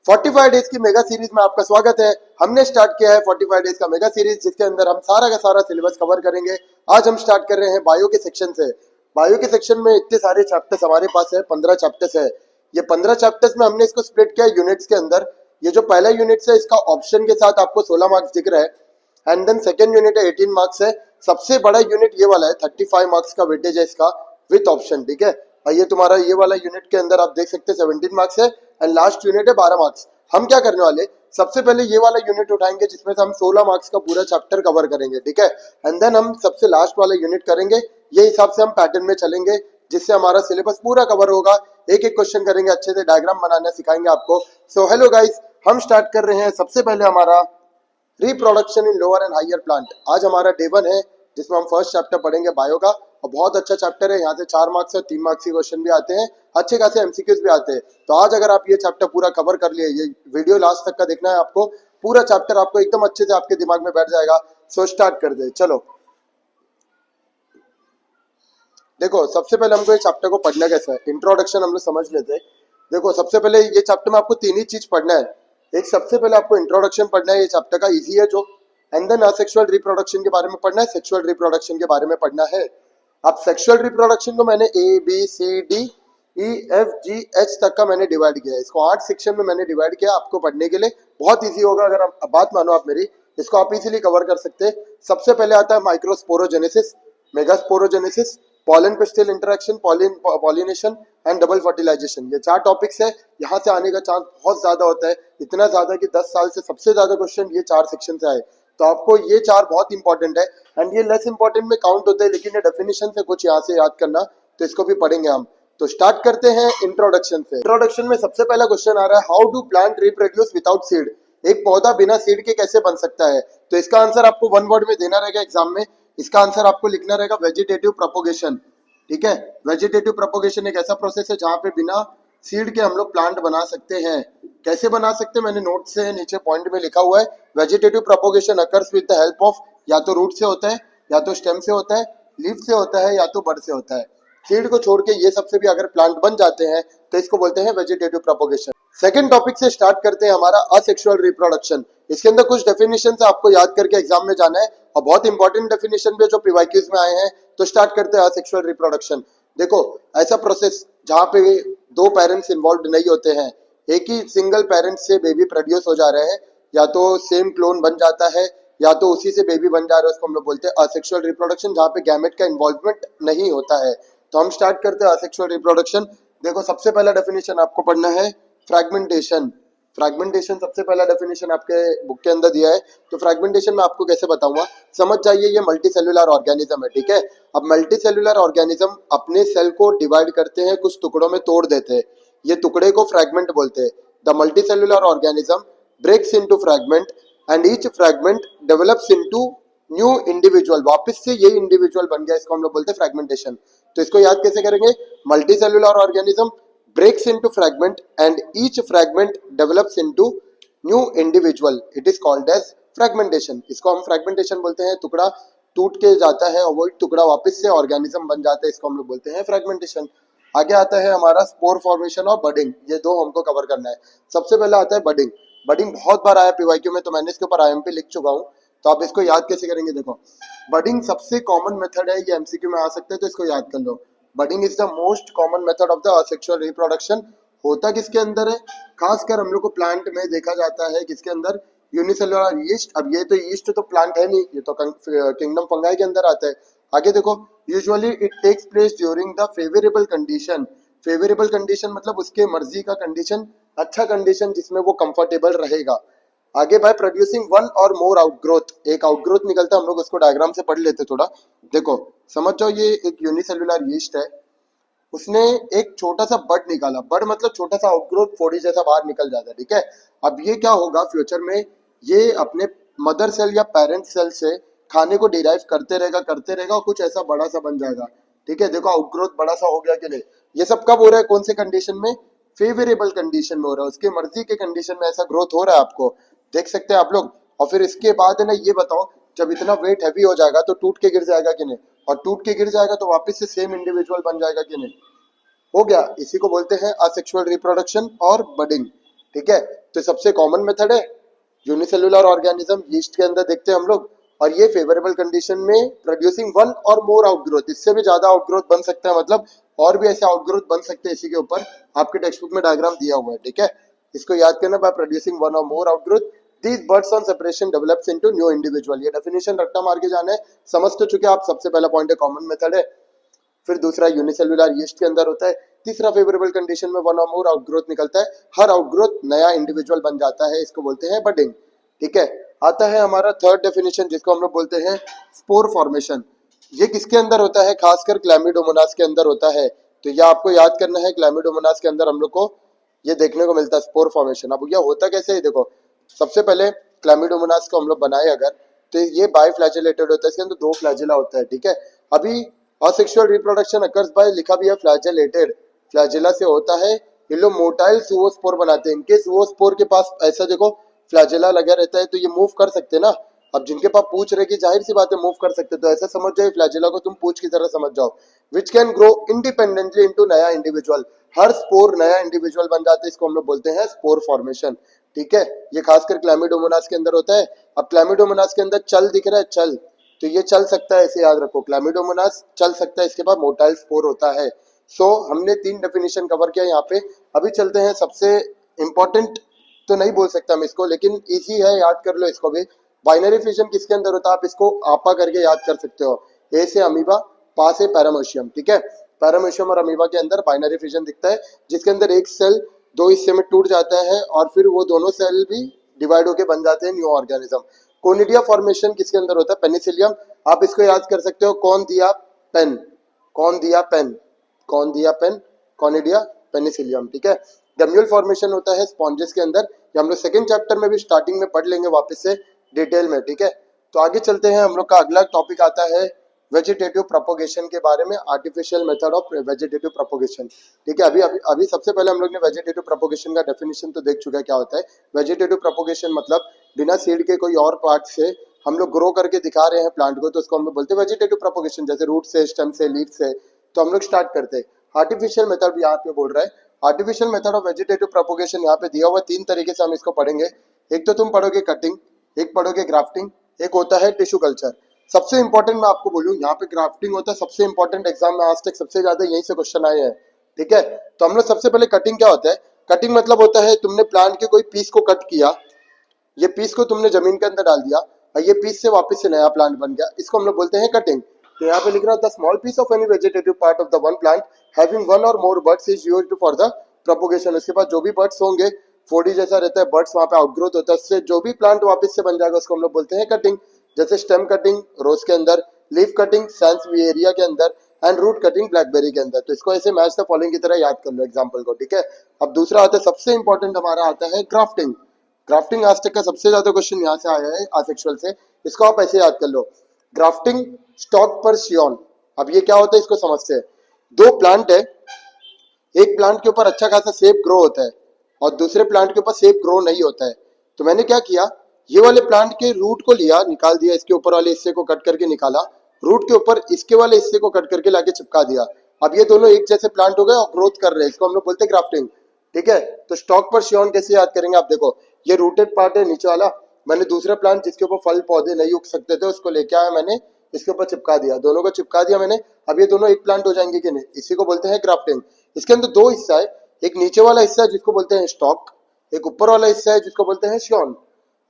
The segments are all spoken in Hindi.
45 डेज की मेगा सीरीज में आपका स्वागत है। हमने स्टार्ट किया है 45 डेज का मेगा सीरीज, जिसके अंदर हम सारा का सारा सिलेबस कवर करेंगे। आज हम स्टार्ट कर रहे हैं बायो के सेक्शन से। बायो के सेक्शन में इतने सारे चैप्टर्स हमारे पास है, 15 चैप्टर्स है। ये 15 चैप्टर्स में हमने इसको स्प्लिट किया यूनिट्स के अंदर। ये जो पहला यूनिट है इसका ऑप्शन के साथ आपको 16 मार्क्स दिख रहा है, एंड देन सेकेंड यूनिट है 18 मार्क्स है। सबसे बड़ा यूनिट ये वाला है, 35 मार्क्स का वेटेज है इसका विथ ऑप्शन, ठीक है। और ये तुम्हारा ये वाला यूनिट के अंदर आप देख सकते हैं 17 मार्क्स है, एंड लास्ट यूनिट है 12 मार्क्स। हम क्या करने वाले, सबसे पहले ये वाला यूनिट उठाएंगे जिसमें से हम 16 मार्क्स का पूरा चैप्टर कवर करेंगे, ठीक है। एंड देन हम सबसे लास्ट वाला यूनिट करेंगे। ये हिसाब से हम पैटर्न में चलेंगे जिससे हमारा सिलेबस पूरा कवर होगा। एक एक क्वेश्चन करेंगे, अच्छे से डायग्राम बनाना सिखाएंगे आपको। सो हेलो गाइस, हम स्टार्ट कर रहे हैं। सबसे पहले हमारा reproduction in lower and higher plant. आज हमारा डे 1 है जिसमें हम फर्स्ट चैप्टर पढ़ेंगे बायो का, और बहुत अच्छा चैप्टर है। यहाँ से 4 मार्क्स और 3 मार्क्स के क्वेश्चन भी आते हैं, अच्छे खासे एमसीक्यूज भी आते हैं। तो आज अगर आप ये चैप्टर पूरा कवर कर लिए, ये वीडियो लास्ट तक का देखना है आपको, पूरा चैप्टर आपको एकदम अच्छे से आपके दिमाग में बैठ जाएगा। सो स्टार्ट कर दे, चलो। देखो सबसे पहले हमको ये चैप्टर को पढ़ना कैसा है, इंट्रोडक्शन हम लोग समझ लेते हैं। देखो सबसे पहले ये चैप्टर में आपको 3 ही चीज पढ़ना है। एक, सबसे पहले आपको इंट्रोडक्शन पढ़ना है, ये चैप्टर का इजी है जो। एंड देन असेक्सुअल रिप्रोडक्शन के बारे में पढ़ना है, सेक्सुअल रिप्रोडक्शन के बारे में पढ़ना है। अब सेक्सुअल रिप्रोडक्शन को मैंने ABCDEFGH तक का मैंने डिवाइड किया है। इसको 8 सेक्शन में मैंने डिवाइड किया आपको पढ़ने के लिए। बहुत इजी होगा, अगर आप बात मानो आप मेरी, इसको आप इजीली कवर कर सकते हैं। सबसे पहले आता है microsporogenesis, megasporogenesis, pollen pistil interaction, pollination and double fertilisation. ये 4 टॉपिक्स है। यहाँ से आने का चांस बहुत ज्यादा होता है, इतना ज्यादा कि 10 साल से सबसे ज्यादा क्वेश्चन ये 4 सेक्शन से आए। तो आपको ये 4 बहुत इंपॉर्टेंट है, एंड ये लेस इंपॉर्टेंट में काउंट होते हैं, लेकिन ये डेफिनेशन से कुछ यहाँ से याद करना, तो इसको भी पढ़ेंगे हम। तो स्टार्ट करते हैं इंट्रोडक्शन से। इंट्रोडक्शन में सबसे पहला क्वेश्चन आ रहा है, how do plant reproduce without seed. एक पौधा बिना सीड के कैसे बन सकता है। तो इसका आंसर आपको 1 वर्ड में देना रहेगा एग्जाम में। इसका आंसर आपको लिखना रहेगा वेजिटेटिव प्रोपोगेशन, ठीक है। वेजिटेटिव प्रोपोगेशन एक ऐसा प्रोसेस है जहां पे बिना सीड के हम लोग प्लांट बना सकते हैं। कैसे बना सकते हैं, मैंने नोट से नीचे पॉइंट में लिखा हुआ है। Vegetative propagation occurs with the help of, या तो रूट से होता है, या तो स्टेम से होता है, लीफ से होता है, या तो बड से होता है। सीड को छोड़ के ये सबसे भी अगर प्लांट बन जाते हैं तो इसको बोलते हैं वेजिटेटिव प्रोपोगेशन। सेकंड टॉपिक से स्टार्ट करते हैं हमारा असेक्सुअल रिप्रोडक्शन। इसके अंदर कुछ डेफिनेशन आपको याद करके एग्जाम में जाना है, और बहुत इंपॉर्टेंट डेफिनेशन भी जो पीवाईक्यूज में आए हैं। तो स्टार्ट करते हैं असेक्सुअल रिप्रोडक्शन। देखो ऐसा प्रोसेस जहाँ पे 2 पेरेंट्स इन्वॉल्व नहीं होते हैं, एक ही सिंगल पेरेंट से बेबी प्रोड्यूस हो जा रहे हैं, या तो सेम क्लोन बन जाता है, या तो उसी से बेबी बन जा रहा है, उसको हम लोग बोलते हैं असेक्सुअल रिप्रोडक्शन, जहाँ पे गैमेट का इन्वॉल्वमेंट नहीं होता है। तो हम स्टार्ट करते हैं असेक्सुअल रिप्रोडक्शन। देखो सबसे पहला डेफिनेशन आपको पढ़ना है फ्रैगमेंटेशन। फ्रैगमेंटेशन सबसे पहला डेफिनेशन आपके बुक के अंदर दिया है। तो फ्रैगमेंटेशन में आपको कैसे बताऊंगा, समझ जाइए। ये मल्टी सेलुलर ऑर्गेनिज्म है, ठीक है। अब मल्टी सेलुलर ऑर्गेनिज्म अपने सेल को डिवाइड करते हैं, कुछ टुकड़ों में तोड़ देते हैं, ये टुकड़े को फ्रैगमेंट बोलते हैं। The multi cellular organism breaks into fragment and each fragment develops into new individual. वापस से ये इंडिविजुअल बन गया, इसको हम लोग बोलते हैं फ्रैगमेंटेशन। तो इसको याद कैसे करेंगे, multi cellular organism breaks into fragment and each fragment develops into new individual, it is called as fragmentation। इसको हम fragmentation बोलते हैं। टुकड़ा टूट के जाता है और वही टुकड़ा वापस से ऑर्गेनिज्म बन जाता है, इसको हम लोग बोलते हैं fragmentation। आगे आता है हमारा स्पोर फॉर्मेशन और बडिंग। ये 2 हमको कवर करना है। सबसे पहला आता है बडिंग। बडिंग बहुत बार आया पीवाईक्यू में, तो मैंने इसके ऊपर आईएमपी लिख चुका हूँ। तो आप इसको याद कैसे करेंगे, देखो बडिंग सबसे कॉमन मेथड है, ये एमसीक्यू में आ सकते हैं, तो इसको याद कर लो। Budding is the most common method of the asexual reproduction. होता किसके अंदर है, खासकर हम लोग को प्लांट में देखा जाता है, किसके अंदर, यूनिसेलुलर यीस्ट। अब ये तो यीस्ट तो प्लांट है नहीं, ये तो किंगडम फंगाई के अंदर आता है। आगे देखो, usually it takes place during the favourable condition. Favourable condition मतलब उसके मर्जी का कंडीशन, अच्छा कंडीशन जिसमें वो कंफर्टेबल रहेगा। आगे बाय प्रोड्यूसिंग 1 और मोर आउटग्रोथ, एक आउटग्रोथ निकलता है, हम लोग उसको डायग्राम से पढ़ लेते थोड़ा। देखो समझ जाओ, ये एक यूनिसेलुलर यीस्ट है, उसने एक छोटा सा बड निकाला। बड मतलब छोटा सा आउटग्रोथ, फोड़ी जैसा बाहर निकल जाता है, ठीक है। अब ये क्या होगा फ्यूचर में, ये अपने मदर सेल या पेरेंट सेल से खाने को डिराइव करते रहेगा और कुछ ऐसा बड़ा सा बन जाएगा, ठीक है। देखो आउटग्रोथ बड़ा सा हो गया कि नहीं। ये सब कब हो रहा है, कौन से कंडीशन में, फेवरेबल कंडीशन में हो रहा है, उसके मर्जी के कंडीशन में ऐसा ग्रोथ हो रहा है, आपको देख सकते हैं आप लोग। और फिर इसके बाद है ना, ये बताओ जब इतना वेट हैवी हो जाएगा तो टूट के गिर जाएगा कि नहीं, और टूट के गिर जाएगा तो वापस से सेम इंडिविजुअल बन जाएगा कि नहीं, हो गया। इसी को बोलते हैं असेक्सुअल रिप्रोडक्शन और बडिंग, ठीक है। तो सबसे कॉमन मेथड है यूनिसेलुलर ऑर्गेनिज्म, यीस्ट के अंदर देखते हैं हम लोग, और ये फेवरेबल कंडीशन में प्रोड्यूसिंग वन और मोर आउटग्रोथ, इससे भी ज्यादा आउटग्रोथ बन सकता है, मतलब और भी ऐसे आउटग्रोथ बन सकते हैं। इसी के ऊपर आपके टेक्स्ट बुक में डायग्राम दिया हुआ है, ठीक है, इसको याद करना, बाय प्रोड्यूसिंग वन और more outgrowth these buds on separation develops into new individual. ये डेफिनेशन रट्टा मार के जाना है, समझ तो चुके आप। सबसे पहला पॉइंट है कॉमन मेथड है, फिर दूसरा यूनिसेलुलर यीस्ट के अंदर होता है, तीसरा फेवरेबल कंडीशन में वन और मोर आउटग्रोथ निकलता है, हर आउटग्रोथ नया इंडिविजुअल बन जाता है, इसको बोलते हैं बडिंग, ठीक है। आता है हमारा थर्ड डेफिनेशन जिसको हम लोग बोलते हैं स्पोर फॉर्मेशन। ये किसके अंदर होता है, खासकर क्लैमिडोमोनास के अंदर होता है, तो ये आपको याद करना है। क्लैमिडोमोनास के अंदर हम लोग को ये देखने को मिलता है स्पोर फॉर्मेशन। अब यह होता कैसे है, देखो सबसे पहले क्लैमिडोमोनास को हम लोग बनाए अगर, तो ये बाई फ्लैजेलेटेड होता है, इसके अंदर दो फ्लैजेला होता है, ठीक है। अभी असेक्सुअल रिप्रोडक्शन अकर्स बाय लिखा भी है फ्लैजेलेटेड, फ्लैजेला से होता है, ये लोग मोटाइल जूओस्पोर बनाते हैं। इनके जूओस्पोर के पास ऐसा देखो फ्लैजेला लगा रहता है, तो ये मूव कर सकते हैं ना। अब जिनके पास पूछ रहे कि जाहिर सी बात है मूव कर सकते, तो ऐसा समझ जाओ फ्लैजेला को तुम पूछ की तरह समझ जाओ, which can grow independently into नया इंडिविजुअल, हर स्पोर नया इंडिविजुअल बन जाते हैं, इसको हम लोग बोलते हैं स्पोर फॉर्मेशन, ठीक है। ये खासकर क्लैमिडोमोनास के अंदर होता है। अब क्लैमिडोमोनास के अंदर चल दिख रहा है, चल, तो ये चल सकता है, ऐसे याद रखो, क्लैमिडोमोनास चल सकता है, इसके पास मोटाइल स्पोर होता है। सो हमने तीन डेफिनेशन कवर किया यहाँ पे। अभी चलते हैं सबसे इंपॉर्टेंट, तो नहीं बोल सकता हम इसको, लेकिन इजी है, याद कर लो इसको भी। बाइनरी फिजन किसके अंदर होता है, आप इसको आपा करके याद कर सकते हो, ए से अमीबा, पा से पैरामोशियम, ठीक है। पैरामोशियम और अमीबा के अंदर बाइनरी फिजन दिखता है, जिसके अंदर एक सेल दो हिस्से में टूट जाता है और फिर वो दोनों सेल भी डिवाइड होके बन जाते हैं न्यू ऑर्गेनिज्म। कोनिडिया फॉर्मेशन किसके अंदर होता है, पेनिसिलियम, आप इसको याद कर सकते हो, कौन दिया पेन, कौन दिया पेन, कौन दिया पेन, कॉनिडिया पेनिसिलियम, ठीक है। गम्यूल फॉर्मेशन होता है स्पॉन्जेस के अंदर, ये हम लोग सेकंड चैप्टर में भी स्टार्टिंग में पढ़ लेंगे वापस से डिटेल में, ठीक है। तो आगे चलते हैं, हम लोग का अगला टॉपिक आता है वेजिटेटिव प्रोपोगेशन के बारे में, artificial method of vegetative propagation, ठीक है। अभी सबसे पहले हम लोग ने वेजिटेटिव प्रोपोगेशन का डेफिनेशन तो देख चुका है क्या होता है। वेजिटेटिव प्रोपोगेशन मतलब बिना सीड के कोई और पार्ट से हम लोग ग्रो करके दिखा रहे हैं प्लांट को, तो उसको हम लोग बोलते हैं वेजिटेटिव प्रोपोगेशन, जैसे रूट से, स्टेम से, लीफ से, तो हम लोग स्टार्ट करते हैं। आर्टिफिशियल मेथड भी यहाँ पे बोल रहा है, artificial method of vegetative propagation यहाँ पे दिया हुआ, तीन तरीके से हम इसको पढ़ेंगे। एक तो तुम पढ़ोगे कटिंग, एक पढ़ोगे ग्राफ्टिंग, एक होता है टिश्यू कल्चर। सबसे इंपॉर्टेंट मैं आपको बोलूं, यहाँ पे ग्राफ्टिंग होता है सबसे इंपॉर्टेंट, एग्जाम में आज तक सबसे ज्यादा यहीं से क्वेश्चन आए हैं, ठीक है। तो हम लोग सबसे पहले कटिंग क्या होता है, कटिंग मतलब होता है तुमने प्लांट के कोई पीस को कट किया, ये पीस को तुमने जमीन के अंदर डाल दिया और ये पीस से वापस से नया प्लांट बन गया, इसको हम लोग बोलते हैं कटिंग। तो यहाँ पे लिख रहा है the small piece of any vegetative part of the one plant having one और more buds is used for the propagation. उसके पास जो भी बर्ड्स होंगे, 4D जैसा रहता है, बर्ड्स वहाँ पे आउटग्रोथ होता है, उससे जो भी प्लांट वापस से बन जाएगा उसको हम लोग बोलते हैं कटिंग। जैसे स्टेम कटिंग रोज के अंदर, लीफ कटिंग सैंसवियरिया के अंदर, एंड रूट कटिंग ब्लैकबेरी के अंदर। तो इसको ऐसे मैच द फॉलोइंग की तरह याद कर लो एग्जांपल को, ठीक है। अब दूसरा आता है, सबसे इंपॉर्टेंट हमारा आता है ग्राफ्टिंग। ग्राफ्टिंग आज तक का सबसे ज्यादा क्वेश्चन यहाँ से आया है आसेक्सुअल से, इसको आप ऐसे याद कर लो, ग्राफ्टिंग स्टॉक पर शियोन। अब ये क्या होता है इसको समझते हैं, दो प्लांट है, एक प्लांट के ऊपर अच्छा खासा सेप ग्रो होता है और दूसरे प्लांट के ऊपर सेप ग्रो नहीं होता है। तो मैंने क्या किया, ये वाले प्लांट के रूट को लिया, निकाल दिया, इसके ऊपर वाले हिस्से को कट करके निकाला, रूट के ऊपर इसके वाले हिस्से को कट करके लाके चिपका दिया। अब ये दोनों एक जैसे प्लांट हो गए और ग्रोथ कर रहे हैं, इसको हम लोग बोलते हैं ग्राफ्टिंग, ठीक है। तो स्टॉक पर शियोन कैसे याद करेंगे, आप देखो ये रूटेड पार्ट है नीचे वाला, मैंने दूसरा प्लांट जिसके ऊपर फल पौधे नहीं उग सकते थे उसको लेके आया, मैंने इसके ऊपर चिपका दिया, दोनों को चिपका दिया मैंने, अब ये दोनों एक प्लांट हो जाएंगे कि नहीं, इसी को बोलते हैं ग्राफ्टिंग। इसके अंदर दो हिस्सा है, एक नीचे वाला हिस्सा है जिसको बोलते हैं स्टॉक, एक ऊपर वाला हिस्सा है जिसको बोलते हैं शियोन।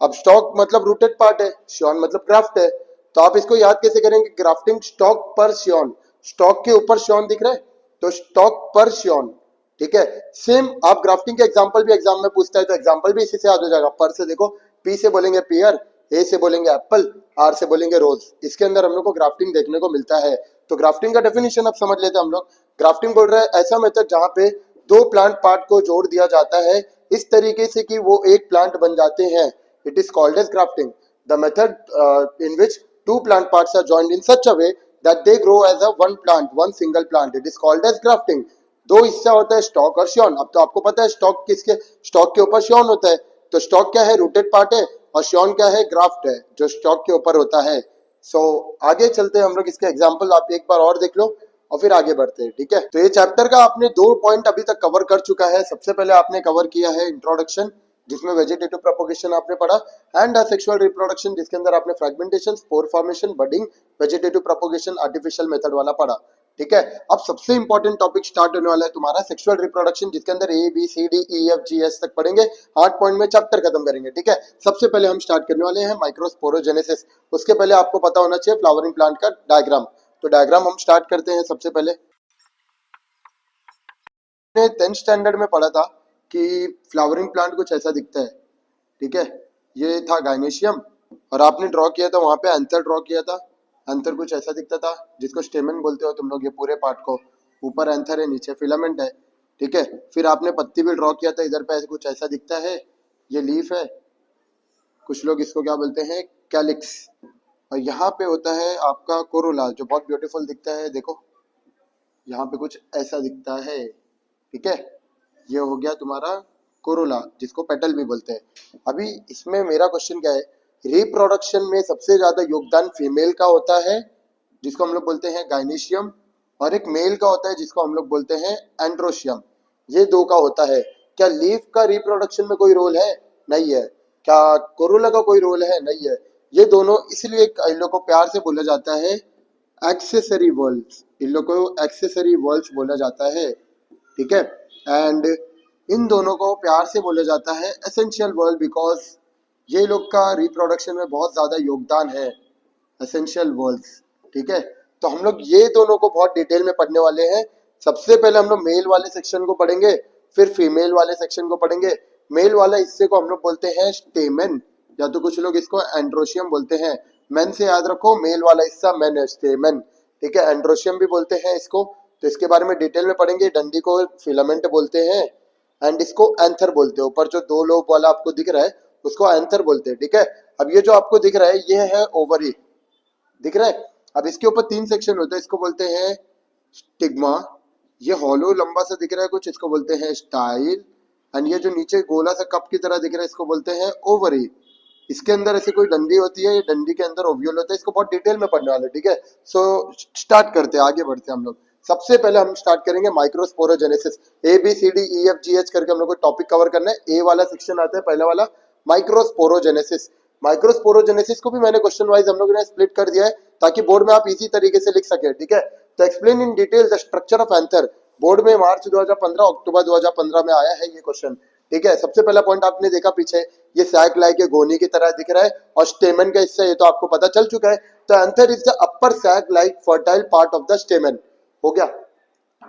अब स्टॉक मतलब रूटेड पार्ट है, शियोन मतलब ग्राफ्ट है, तो आप इसको याद कैसे करेंगे, ग्राफ्टिंग स्टॉक पर शियोन, स्टॉक के ऊपर शियोन दिख रहा है तो स्टॉक पर शियोन, ठीक है। सेम आप ग्राफ्टिंग के एग्जांपल भी एग्जाम में पूछता है तो एग्जांपल भी इसी से याद हो जाएगा। पर से देखो, पी से बोलेंगे पियर, ए से बोलेंगे एप्पल, आर से बोलेंगे रोज, इसके अंदर हम लोग को ग्राफ्टिंग देखने को मिलता है। तो ग्राफ्टिंग का डेफिनेशन अब समझ लेते हैं हम लोग। ग्राफ्टिंग बोल रहा है ऐसा मेथड जहां पे दो प्लांट पार्ट को जोड़ दिया जाता है इस तरीके से कि वो एक प्लांट बन जाते हैं, it is called as grafting. The method in which two plant parts are joined in such a way that they grow as a one plant, one single plant, it is called as grafting। दो हिस्सा होता है स्टॉक और शियोन। अब तो आपको पता है स्टॉक किसके, स्टॉक के ऊपर शियोन होता है, तो स्टॉक क्या है, रूटेड पार्ट है, और शियोन क्या है, ग्राफ्ट है जो स्टॉक के ऊपर होता है। सो आगे चलते हैं हम लोग, इसके एग्जाम्पल आप एक बार और देख लो और फिर आगे बढ़ते हैं, ठीक है। तो ये चैप्टर का आपने दो पॉइंट अभी तक कवर कर चुका है। सबसे पहले आपने कवर किया है इंट्रोडक्शन, जिसमें वेजिटेटिव प्रोपोगेशन आपने पढ़ा, एंड सेक्सुअल रिप्रोडक्शन जिसके अंदर आपने fragmentation, spore formation, budding, vegetative propagation, artificial method वाला पढ़ा। ठीक है, अब सबसे इंपॉर्टेंट टॉपिक स्टार्ट होने वाला है तुम्हारा सेक्सुअल रिप्रोडक्शन, जिसके अंदर A B C D E F G H तक पढ़ेंगे, 8 पॉइंट में चैप्टर खत्म करेंगे। ठीक है, सबसे पहले हम स्टार्ट करने वाले हैं माइक्रोस्पोरोजेनेसिस। उसके पहले आपको पता होना चाहिए फ्लावरिंग प्लांट का डायग्राम। तो डायग्राम हम स्टार्ट करते हैं। सबसे पहले 10th स्टैंडर्ड में पढ़ा था कि फ्लावरिंग प्लांट कुछ ऐसा दिखता है। ठीक है, ये था गाइनेशियम और आपने ड्रॉ किया था वहां पे एंथर ड्रॉ किया था। एंथर कुछ ऐसा दिखता था जिसको स्टेमन बोलते हो तुम लोग, ये पूरे पार्ट को। ऊपर एंथर है, नीचे फिलामेंट है। ठीक है, फिर आपने पत्ती भी ड्रॉ किया था, इधर पे कुछ ऐसा दिखता है, ये लीफ है, कुछ लोग इसको क्या बोलते हैं, कैलिक्स। और यहाँ पे होता है आपका कोरोला जो बहुत ब्यूटीफुल दिखता है, देखो यहाँ पे कुछ ऐसा दिखता है। ठीक है, ये हो गया तुम्हारा कोरोला जिसको पेटल भी बोलते हैं। अभी इसमें मेरा क्वेश्चन क्या है, रिप्रोडक्शन में सबसे ज्यादा योगदान फीमेल का होता है जिसको हम लोग बोलते हैं गाइनेशियम, और एक मेल का होता है जिसको हम लोग बोलते हैं एंड्रोशियम। ये दो का होता है। क्या लीफ का रिप्रोडक्शन में कोई रोल है? नहीं है। क्या कोरोला का कोई रोल है? नहीं है। ये दोनों इसलिए इन लोग को प्यार से बोला जाता है एक्सेसरी वर्ल्स, इन लोग को एक्सेसरी वर्ल्स बोला जाता है। ठीक है, एंड इन दोनों को प्यार से बोला जाता है एसेंशियल वर्ल्ड, बिकॉज ये लोग का रिप्रोडक्शन में बहुत ज्यादा योगदान है, एसेंशियल वर्ल्ड्स। ठीक है, तो हम लोग ये दोनों को बहुत डिटेल में पढ़ने वाले हैं। सबसे पहले हम लोग मेल वाले सेक्शन को पढ़ेंगे, फिर फीमेल वाले सेक्शन को पढ़ेंगे। मेल वाला हिस्से को हम लोग बोलते हैं स्टेमन, या तो कुछ लोग इसको एंड्रोशियम बोलते हैं। मेन से याद रखो, मेल वाला हिस्सा मेन है, स्टेमन। ठीक है, एंड्रोशियम भी बोलते हैं इसको, तो इसके बारे में डिटेल में पढ़ेंगे। डंडी को फिलामेंट बोलते हैं एंड इसको एंथर बोलते हैं। ऊपर जो 2 लोब वाला आपको दिख रहा है उसको एंथर बोलते हैं। ठीक है, अब ये जो आपको दिख रहा है ये है ओवरी, दिख रहा है। अब इसके ऊपर 3 सेक्शन होते हैं, इसको बोलते हैं स्टिग्मा, ये हॉलो लंबा सा दिख रहा है कुछ, इसको बोलते हैं स्टाइल, एंड ये जो नीचे गोला सा कप की तरह दिख रहा है इसको बोलते हैं ओवरी। इसके अंदर ऐसी कोई डंडी होती है, ये डंडी के अंदर ओव्यूल होता है। इसको बहुत डिटेल में पढ़ने वाले। ठीक है, सो स्टार्ट करते हैं, आगे बढ़ते हैं हम लोग। सबसे पहले हम स्टार्ट करेंगे microsporogenesis. A B C D E F G H करके हम लोग को टॉपिक कवर करना है। ए वाला सेक्शन आता है पहला वाला, माइक्रोस्पोरोजेनेसिस। माइक्रोस्पोरोजेनेसिस को भी मैंने क्वेश्चन वाइज हम लोगों ने स्प्लिट कर दिया है ताकि बोर्ड में आप इजी तरीके से लिख सके। ठीक है, तो explain in detail the structure of anther. Board में मार्च 2015 अक्टूबर 2015 में आया है ये क्वेश्चन। ठीक है, सबसे पहला पॉइंट आपने देखा पीछे, ये सैक लाइक गोनी की तरह दिख रहा है, और स्टेमन का हिस्सा ये तो आपको पता चल चुका है। तो anther is the upper sac like fertile part of the stamen. हो गया,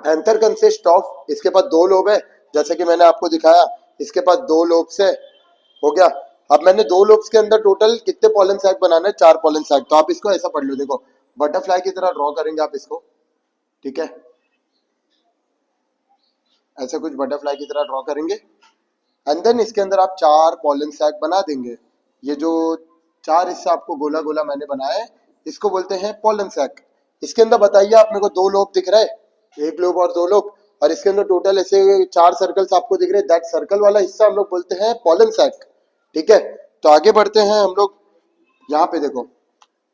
एंथर कंसिस्ट ऑफ, इसके पास 2 लोब है जैसे कि मैंने आपको दिखाया, इसके पास 2 लोब से। हो गया, अब मैंने 2 लोब्स के अंदर टोटल कितने पॉलन सैक बनाना है? 4 पॉलन सैक। तो आप इसको ऐसा पढ़ लो, देखो बटरफ्लाई की तरह ड्रॉ करेंगे आप इसको। ठीक है, ऐसा कुछ बटरफ्लाई की तरह ड्रॉ करेंगे, एंड देन इसके अंदर आप 4 पॉलन सैक बना देंगे। ये जो 4 हिस्सा आपको गोला गोला मैंने बनाया है इसको बोलते हैं पॉलन सैक। इसके अंदर बताइए आप मेरे को 2 लोब दिख रहा है, 1 लोब और 2 लोब, और इसके अंदर टोटल ऐसे 4 सर्कल्स आपको दिख रहे हैं। दैट सर्कल वाला हिस्सा हम लोग बोलते हैं पॉलन सैक। ठीक है, तो आगे बढ़ते हैं हम लोग। यहाँ पे देखो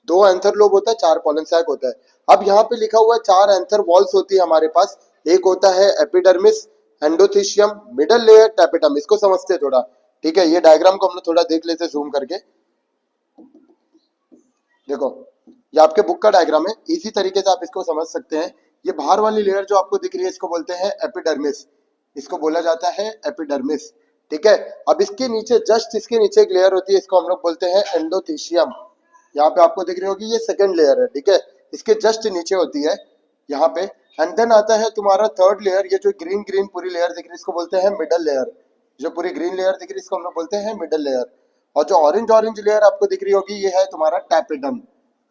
2 एंथर लोब होता है, 4 पॉलन सैक होता है। अब यहाँ पे लिखा हुआ है 4 एंथर वॉल्स होती है हमारे पास। एक होता है epidermis, endothecium, middle layer, tapetum. इसको समझते हैं थोड़ा। ठीक है, ये डायग्राम को हम लोग थोड़ा देख लेते हैं जूम करके। देखो ये आपके बुक का डायग्राम है, इसी तरीके से आप इसको समझ सकते हैं। ये बाहर वाली लेयर जो आपको दिख रही है इसको बोलते हैं एपिडर्मिस, इसको बोला जाता है एपिडर्मिस। ठीक है, अब इसके नीचे, जस्ट इसके नीचे एक लेयर होती है, इसको हम लोग बोलते हैं एंडोथीशियम। यहाँ पे आपको दिख रही होगी ये सेकंड लेयर है। ठीक है, इसके जस्ट नीचे होती है यहाँ पे। एंड देन आता है तुम्हारा थर्ड लेयर, ये जो ग्रीन ग्रीन पूरी लेयर दिख रही है इसको बोलते हैं मिडल लेयर। जो पूरी ग्रीन लेयर दिख रही है इसको हम लोग बोलते हैं मिडल लेयर। और जो ऑरेंज ऑरेंज लेयर आपको दिख रही होगी ये है तुम्हारा टैपेटम।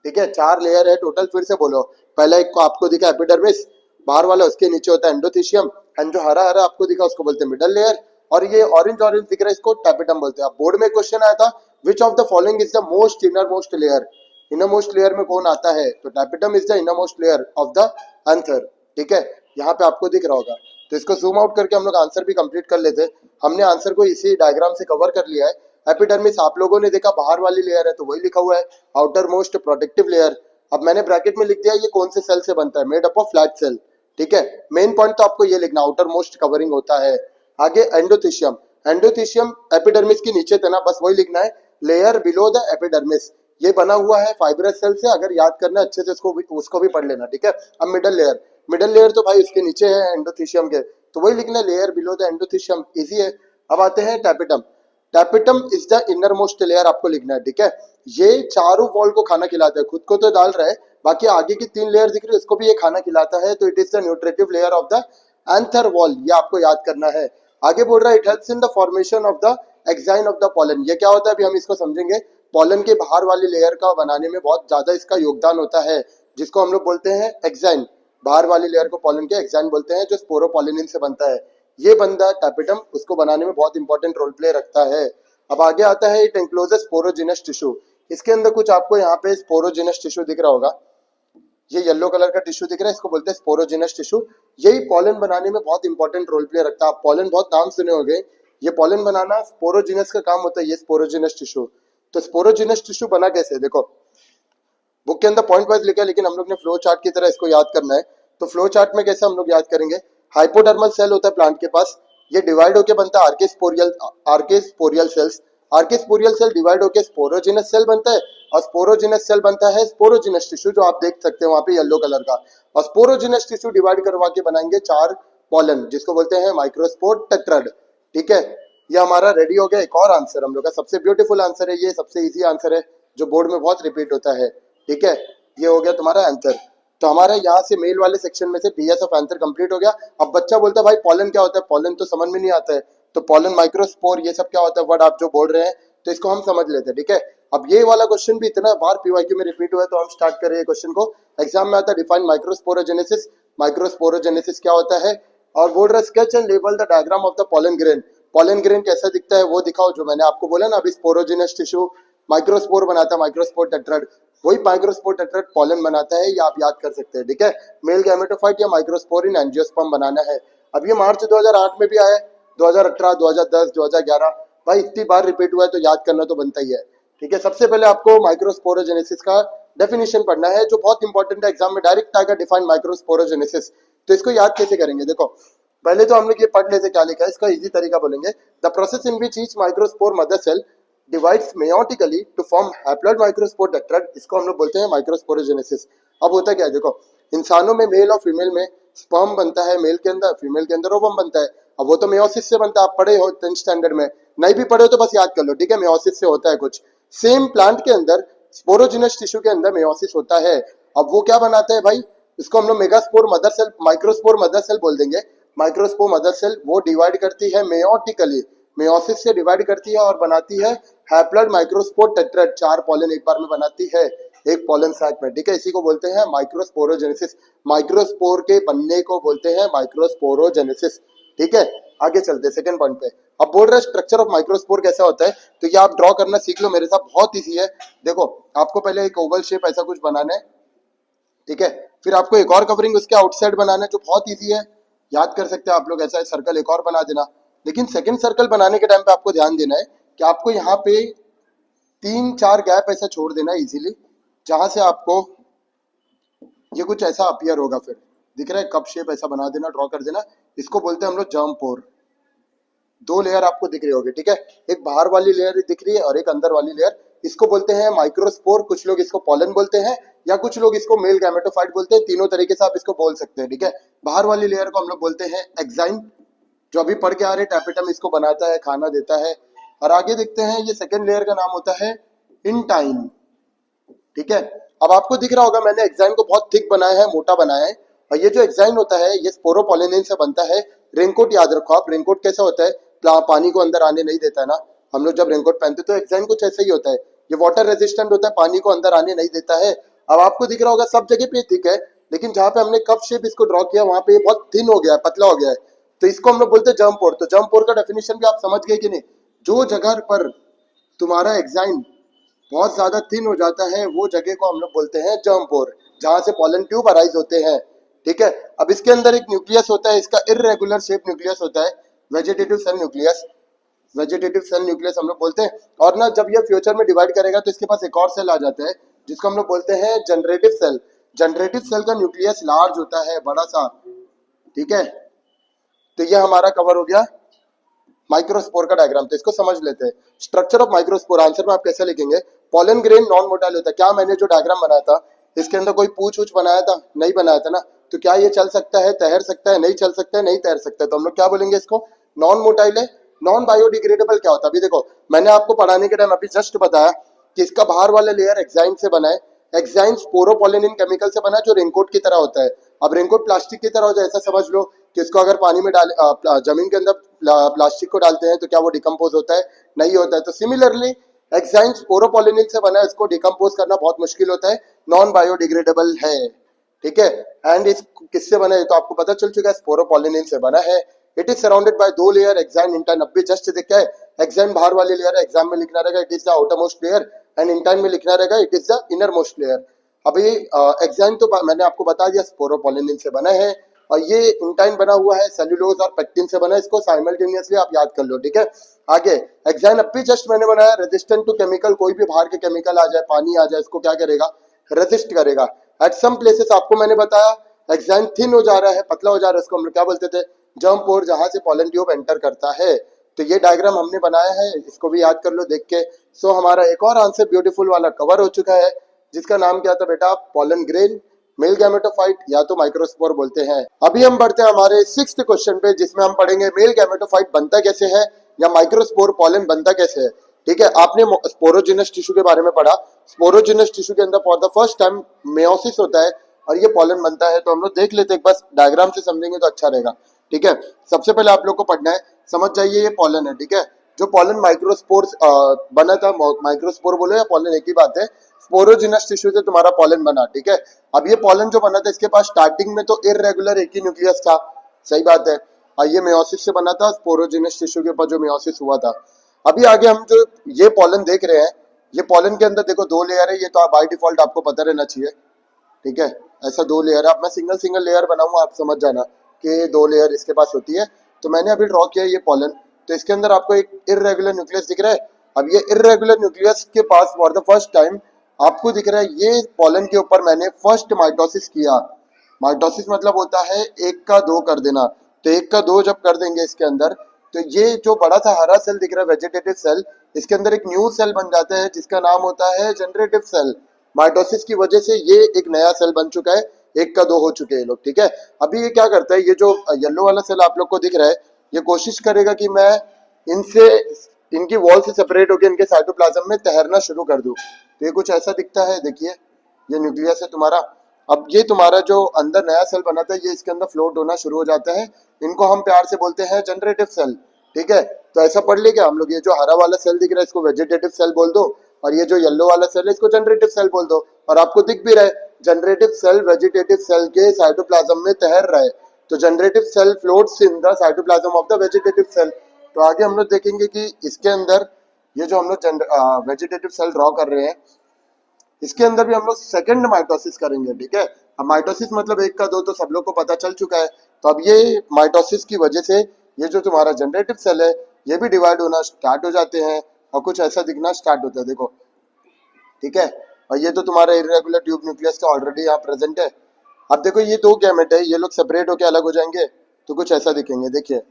ठीक है, 4 लेयर है टोटल, फिर से बोलो। पहला एक को आपको दिखा एपिडर्मिस, बाहर वाला, उसके नीचे होता है एंडोथीशियम, एंड जो हरा हरा आपको दिखा उसको बोलते हैं मिडल लेयर, और ये ऑरेंज ऑरेंज दिख रहा है इसको टैपेटम बोलते हैं। अब बोर्ड में क्वेश्चन आया था which of the following is the most inner most layer. Inner most layer में कौन आता है? तो tapetum is the inner most layer of the anther. ठीक है, यहाँ पे आपको दिख रहा होगा। तो इसको जूम आउट करके हम लोग आंसर भी कंप्लीट कर लेते। हमने आंसर को इसी डायग्राम से कवर कर लिया है। एपिडर्मिस आप लोगों ने देखा बाहर वाली लेयर है तो वही लिखा हुआ है, आउटर मोस्ट प्रोटेक्टिव लेयर। अब मैंने ब्रैकेट में लिख दिया ये कौन से सेल से बनता है, made up of flat cell. ठीक है, मेन पॉइंट तो आपको ये लिखना, आउटर मोस्ट कवरिंग होता है। आगे एंडोथीशियम, एंडोथीशियम एपिडर्मिस के नीचे था ना, बस वही लिखना है, लेयर बिलो द एपिडर्मिस। ये बना हुआ है फाइब्रस सेल से, अगर याद करना अच्छे से उसको भी पढ़ लेना, ठीक है। अब मिडल लेयर तो भाई उसके नीचे है एंडोथीशियम के, तो वही लिखना है, layer below the endothecium, easy है। अब आते हैं tapetum. Tapetum is the inner most layer, आपको लिखना है, ठीक है। ये चारों वॉल को खाना खिलाता है, खुद को तो डाल रहा है, बाकी आगे की 3 लेयर दिख रही है उसको भी ये खाना खिलाता है, तो it is the nutritive layer of the anther wall, ये आपको याद करना है। आगे बोल रहा है it helps in the formation of the exine of the pollen. ये क्या होता है अभी हम इसको समझेंगे। पॉलन के बाहर वाली लेयर का बनाने में बहुत ज्यादा इसका योगदान होता है, जिसको हम लोग बोलते हैं एक्साइन। बाहर वाली लेयर को पॉलन के एक्साइन बोलते हैं, जो स्पोरोपोलिनिन से बनता है। ये बंदा टैपेटम उसको बनाने में बहुत इंपॉर्टेंट रोल प्ले रखता है। अब आगे आता है इट एंक्लोजेस स्पोरोजिनस टिश्यू। इसके अंदर कुछ आपको यहाँ पे स्पोरोजिनस टिश्यू दिख रहा होगा, ये येलो कलर का टिश्यू दिख रहा है, इसको बोलते हैं स्पोरोजिनस टिश्यू। यही पॉलन बनाने में बहुत इंपॉर्टेंट रोल प्ले रखता है। आप पॉलन बहुत नाम सुने होंगे, ये पॉलन बनाना स्पोरोजिनस का काम होता है, ये स्पोरोजिनस टिश्यू। तो स्पोरोजिनस टिश्यू बना कैसे, देखो बुक के अंदर पॉइंट वाइज लिखा है, लेकिन हम लोग ने फ्लो चार्ट की तरह इसको याद करना है। तो फ्लो चार्ट में कैसे हम लोग याद करेंगे, हाइपोडर्मल सेल होता है प्लांट के पास, ये डिवाइड होके बनता है आर्केस्पोरियल सेल्स। आर्केस्पोरियल सेल डिवाइड होके स्पोरोजिनस सेल बनता है, और स्पोरोजिनस सेल बनता है स्पोरोजिनस टिश्यू, जो आप देख सकते हैं वहां पे येलो कलर का। और स्पोरोजिनस टिश्यू डिवाइड करवा के बनाएंगे 4 पॉलन, जिसको बोलते हैं माइक्रोस्पोर टेट्राड, ठीक है। ये हमारा रेडी हो गया। एक और आंसर हम लोग का, सबसे ब्यूटीफुल आंसर है ये, सबसे इजी आंसर है, जो बोर्ड में बहुत रिपीट होता है, ठीक है। ये हो गया तुम्हारा आंसर। तो हमारा यहाँ से मेल वाले सेक्शन में से पीएस ऑफ आंसर कंप्लीट हो गया। अब बच्चा बोलता है भाई पॉलन क्या होता है, पॉलन तो समझ में नहीं आता है, तो पॉलन माइक्रोस्पोर ये सब क्या होता है, वर्ड आप जो बोल रहे हैं, तो इसको हम समझ लेते हैं, ठीक है। अब ये वाला क्वेश्चन भी इतना बार पीवाईक्यू में रिपीट हुआ है, तो हम स्टार्ट करें क्वेश्चन को। एग्जाम में आता है डिफाइन माइक्रोस्पोरोजेनेसिस। माइक्रोस्पोरोजेनेसिस क्या होता है, और बोल रहा है sketch and label the diagram of the pollen grain. Pollen grain कैसा दिखता है वो दिखाओ, जो मैंने आपको बोला ना अभी, स्पोरोजिनस टिश्यू माइक्रोस्पोर बनाता है, माइक्रोस्पोर टेट्राड, वही माइक्रोस्पोर टेट्राड पॉलन बनाता है, ये आप याद कर सकते हैं, ठीक है। मेल गैमेटोफाइट या माइक्रोस्पोर इन एंजियोस्पर्म बनाना है। अब ये मार्च 2008 में भी आया, 2018, 2010, 2011, भाई इतनी बार रिपीट हुआ है तो याद करना तो बनता ही है, ठीक है। सबसे पहले आपको माइक्रोस्पोरोजेनेसिस का डेफिनेशन पढ़ना है, जो बहुत इंपॉर्टेंट है, एग्जाम में डायरेक्ट आएगा डिफाइन माइक्रोस्पोरोजेनेसिस। तो इसको याद कैसे करेंगे, देखो पहले तो हम लोग ये पढ़ लेते क्या लिखा है, इसका इजी तरीका बोलेंगे। The process in which each microspore mother cell divides meiotically to form haploid microspore tetrad, इसको हम लोग बोलते हैं माइक्रोस्पोरोजेनेसिस। अब होता क्या है, देखो इंसानों में मेल और फीमेल में स्पर्म बनता है, मेल के अंदर, फीमेल के अंदर ओवम बनता है। अब वो तो मेयोसिस से बनता है, आप पढ़े हो 10th स्टैंडर्ड में, नहीं भी पढ़े हो तो बस याद कर लो, ठीक है। मेयोसिस से होता है कुछ। सेम प्लांट के अंदर स्पोरोजिनस टिश्यू के अंदर मेयोसिस होता है। अब वो क्या बनाता है भाई, इसको हम लोग megaspore mother cell, microspore mother cell बोल देंगे। माइक्रोस्पोर मदर सेल वो डिवाइड करती है मेयोटिकली, मेयोसिस से डिवाइड करती है और बनाती है हैप्लॉइड माइक्रोस्पोर टेट्राड, 4 पॉलन एक बार में बनाती है एक पॉलन सैक में, ठीक है। इसी को बोलते हैं माइक्रोस्पोरोजेनेसिस। माइक्रोस्पोर के बनने को बोलते हैं माइक्रोस्पोरोजेनेसिस, ठीक है। आगे चलते हैं सेकंड पॉइंट पे। अब बोल रहे स्ट्रक्चर ऑफ माइक्रोस्पोर कैसा होता है, तो ये आप ड्रॉ करना सीख लो मेरे साथ, बहुत इजी है। देखो आपको पहले एक ओवल शेप ऐसा कुछ बनाना है, ठीक है। फिर आपको एक और कवरिंग उसके आउटसाइड बनाना है, जो बहुत इजी है, याद कर सकते हैं आप लोग। ऐसा सर्कल एक और बना देना, लेकिन सेकंड सर्कल बनाने के टाइम पे आपको ध्यान देना है कि आपको यहाँ पे 3-4 गैप ऐसा छोड़ देना है इजीली, जहां से आपको ये कुछ ऐसा अपीयर होगा। फिर दिख रहा है कप शेप ऐसा बना देना, ड्रॉ कर देना, इसको बोलते हैं हम लोग जर्म पोर। 2 लेयर आपको दिख रही होगी, ठीक है। एक बाहर वाली लेयर दिख रही है और एक अंदर वाली लेयर, इसको बोलते हैं माइक्रोस्पोर। कुछ लोग इसको पॉलन बोलते हैं, या कुछ लोग इसको मेल गैमेटोफाइट बोलते हैं, तीनों तरीके से आप इसको बोल सकते हैं, ठीक है। बाहर वाली लेयर को हम लोग बोलते हैं एक्साइन, जो अभी पढ़ के आ रहे टैपेटम इसको बनाता है, खाना देता है। और आगे देखते हैं ये सेकंड लेयर का नाम होता है इंटाइन, ठीक है। अब आपको दिख रहा होगा मैंने एक्साइन को बहुत थिक बनाया है, मोटा बनाया है, और ये जो एक्साइन होता है ये स्पोरोपोलिनिन से बनता है। रेनकोट याद रखो आप, रेनकोट कैसा होता है, पानी को अंदर आने नहीं देता है ना, हम लोग जब रेनकोट पहनते तो एक्साइन कुछ ऐसा ही होता है, ये वाटर रेजिस्टेंट होता है, पानी को अंदर आने नहीं देता है। अब आपको दिख रहा होगा सब जगह पे थिक है, लेकिन जहां पे हमने कप शेप इसको ड्रॉ किया वहां पे बहुत थिन हो गया है, पतला हो गया है, तो इसको हम लोग बोलते हैं जर्म पोर। तो जर्म पोर का डेफिनेशन भी आप समझ गए कि नहीं, जो जगह पर तुम्हारा एक्साइन बहुत ज्यादा थिन हो जाता है वो जगह को हम लोग बोलते हैं जर्म पोर, जहां से पॉलन ट्यूब अराइज होते हैं, ठीक है। अब इसके अंदर एक न्यूक्लियस होता है, इसका इर्रेगुलर शेप न्यूक्लियस होता है, vegetative cell nucleus, vegetative cell nucleus हम लोग बोलते हैं। और ना जब ये फ्यूचर में डिवाइड करेगा तो इसके पास एक और सेल आ जाता है, जिसको हम लोग बोलते हैं जनरेटिव सेल। जनरेटिव सेल का न्यूक्लियस लार्ज होता है, बड़ा सा, ठीक है। तो ये हमारा कवर हो गया माइक्रोस्पोर का डायग्राम, तो इसको समझ लेते हैं। स्ट्रक्चर ऑफ माइक्रोस्पोर आंसर में आप कैसे लिखेंगे, पॉलन ग्रेन नॉन मोटाइल होता है। क्या मैंने जो डायग्राम बनाया था इसके अंदर कोई पूछ वूछ बनाया था? नहीं बनाया था ना। तो क्या ये चल सकता है, तैर सकता है? नहीं चल सकता है, नहीं तैर सकता है। तो हम लोग क्या बोलेंगे इसको, नॉन मोटाइल है। नॉन बायोडिग्रेडेबल क्या होता है, अभी देखो मैंने आपको पढ़ाने के टाइम अभी जस्ट बताया कि इसका बाहर वाला लेयर एक्साइन से बना है। एक्साइन स्पोरोपोलिनिन केमिकल से बना है जो रेनकोट की तरह होता है। अब रेनकोट प्लास्टिक की तरह होता है, ऐसा समझ लो कि इसको अगर पानी में डाल जमीन के अंदर प्लास्टिक को डालते हैं तो क्या वो डिकम्पोज होता है? नहीं होता है। तो सिमिलरली एक्साइन स्पोरोपोलिनिन से बना है, इसको डिकम्पोज करना बहुत मुश्किल होता है, नॉन बायोडिग्रेडेबल है। ठीक है। एंड इस किससे बना है तो आपको पता चल चुका है, स्पोरोपोलिनिन से बना है। इट इज सराउंडेड बाय दो लेयर एक्साइन इंटाइन। अब भी जस्ट देखा है, एक्साइन बाहर वाली लेयर है, एग्जाम में लिखना रहेगा it is the outer most layer, and intine में लिखना रहेगा it is the inner most layer. अभी एक्साइन तो मैंने आपको बता दिया स्पोरोपोलिनिन से बना है, और ये इंटाइन बना हुआ है सेल्यूलोज और पेक्टिन से बना है। इसको साइमल्टेनियसली आप याद कर लो। ठीक है। आगे एक्साइन अब भी जस्ट मैंने बनाया रेजिस्टेंट टू केमिकल, कोई भी बाहर के केमिकल आ जाए, पानी आ जाए, इसको क्या करेगा, रेजिस्ट करेगा। एट सम प्लेसेस आपको मैंने बताया एक्साइन थिन हो जा रहा है, पतला हो जा रहा है, इसको हम लोग क्या बोलते थे, जर्म पोर, जहां से पॉलन ट्यूब एंटर करता है। तो ये डायग्राम हमने बनाया है, इसको भी याद कर लो देख के। सो हमारा एक और आंसर ब्यूटीफुल वाला कवर हो चुका है, जिसका नाम क्या था बेटा, पॉलन ग्रेन, मेल गैमेटोफाइट या तो माइक्रोस्पोर बोलते हैं। अभी हम बढ़ते हैं हमारे 6th क्वेश्चन पे, जिसमें हम पढ़ेंगे मेल गैमेटोफाइट बनता कैसे है या माइक्रोस्पोर पॉलन बनता कैसे है। ठीक है। आपने स्पोरोजिनस टिश्यू के बारे में पढ़ा, स्पोरोजिनस टिश्यू के अंदर for the first time meiosis होता है और ये पॉलन बनता है। तो हम लोग देख लेते हैं, बस डायग्राम से समझेंगे तो अच्छा रहेगा। ठीक है। सबसे पहले आप लोग को पढ़ना है, समझ जाइए ये पॉलन है। ठीक है। जो पॉलन माइक्रोस्पोर बना था, माइक्रोस्पोर बोलो या पॉलन एक ही बात है, स्पोरोजिनस टिश्यू से तुम्हारा पॉलन बना। ठीक है। अब ये पॉलन जो बना था इसके पास स्टार्टिंग में तो इर्रेगुलर एक ही न्यूक्लियस था, सही बात है, और ये मेयोसिस से बना था, स्पोरोजिनस टिश्यू के ऊपर जो मेयोसिस हुआ था। अभी आगे हम जो ये पॉलन देख रहे हैं, ये पॉलन के अंदर देखो दो लेयर है, ये तो बाय डिफॉल्ट आपको पता रहना चाहिए। ठीक है। ऐसा दो लेयर है, अब मैं सिंगल सिंगल लेयर बनाऊंगा, आप समझ जाना कि दो लेयर इसके पास होती है। तो मैंने अभी ड्रॉ किया ये पॉलन, तो इसके अंदर आपको एक इर्रेगुलर न्यूक्लियस दिख रहा है। अब ये इर्रेगुलर न्यूक्लियस के पास फॉर द फर्स्ट टाइम आपको दिख रहा है, ये पॉलन के ऊपर मैंने फर्स्ट माइटोसिस किया। माइटोसिस मतलब होता है एक का दो कर देना। तो एक का दो जब कर देंगे इसके अंदर, तो ये जो बड़ा सा हरा सेल दिख रहा है वेजिटेटिव सेल, इसके अंदर एक न्यू सेल बन जाता है जिसका नाम होता है जनरेटिव सेल। माइटोसिस की वजह से ये एक नया सेल बन चुका है, एक का दो हो चुके हैं लोग। ठीक है। अभी ये क्या करता है, ये जो येलो वाला सेल आप लोग को दिख रहा है, ये कोशिश करेगा कि मैं इनसे, इनकी वॉल से सेपरेट होकर इनके साइटोप्लाज्म में तैरना शुरू कर दूं। तो ये कुछ ऐसा दिखता है, देखिए ये न्यूक्लियस है तुम्हारा। अब ये तुम्हारा जो अंदर नया सेल बना था, ये इसके अंदर फ्लोट होना शुरू हो जाता है, इनको हम प्यार से बोलते हैं जनरेटिव सेल। ठीक है। तो ऐसा पढ़ लिया हम लोग, ये जो हरा वाला सेल दिख रहा है इसको वेजिटेटिव सेल बोल दो, और ये जो येलो वाला सेल है इसको जनरेटिव सेल बोल दो। और आपको दिख भी रहा है जनरेटिव सेल वेजिटेटिव सेल के साइटोप्लाज्म में तैर रहा है। तो generative cell floats in the cytoplasm of the vegetative cell. तो आगे हम लोग देखेंगे कि इसके अंदर ये जो हम लोग वेजिटेटिव सेल ड्रॉ कर रहे हैं, इसके अंदर भी हम लोग सेकंड माइटोसिस करेंगे। ठीक है। अब माइटोसिस मतलब एक का दो तो सब लोग को पता चल चुका है। तो अब ये माइटोसिस की वजह से ये जो तुम्हारा जनरेटिव सेल है ये भी डिवाइड होना स्टार्ट हो जाते हैं और कुछ ऐसा दिखना स्टार्ट होता है, देखो। ठीक है। और ये तो तुम्हारा इरेगुलर ट्यूब न्यूक्लियस का ऑलरेडी यहाँ प्रेजेंट है। अब देखो ये दो गैमेट है, ये लोग सेपरेट होकर अलग हो जाएंगे तो कुछ ऐसा दिखेंगे। देखिए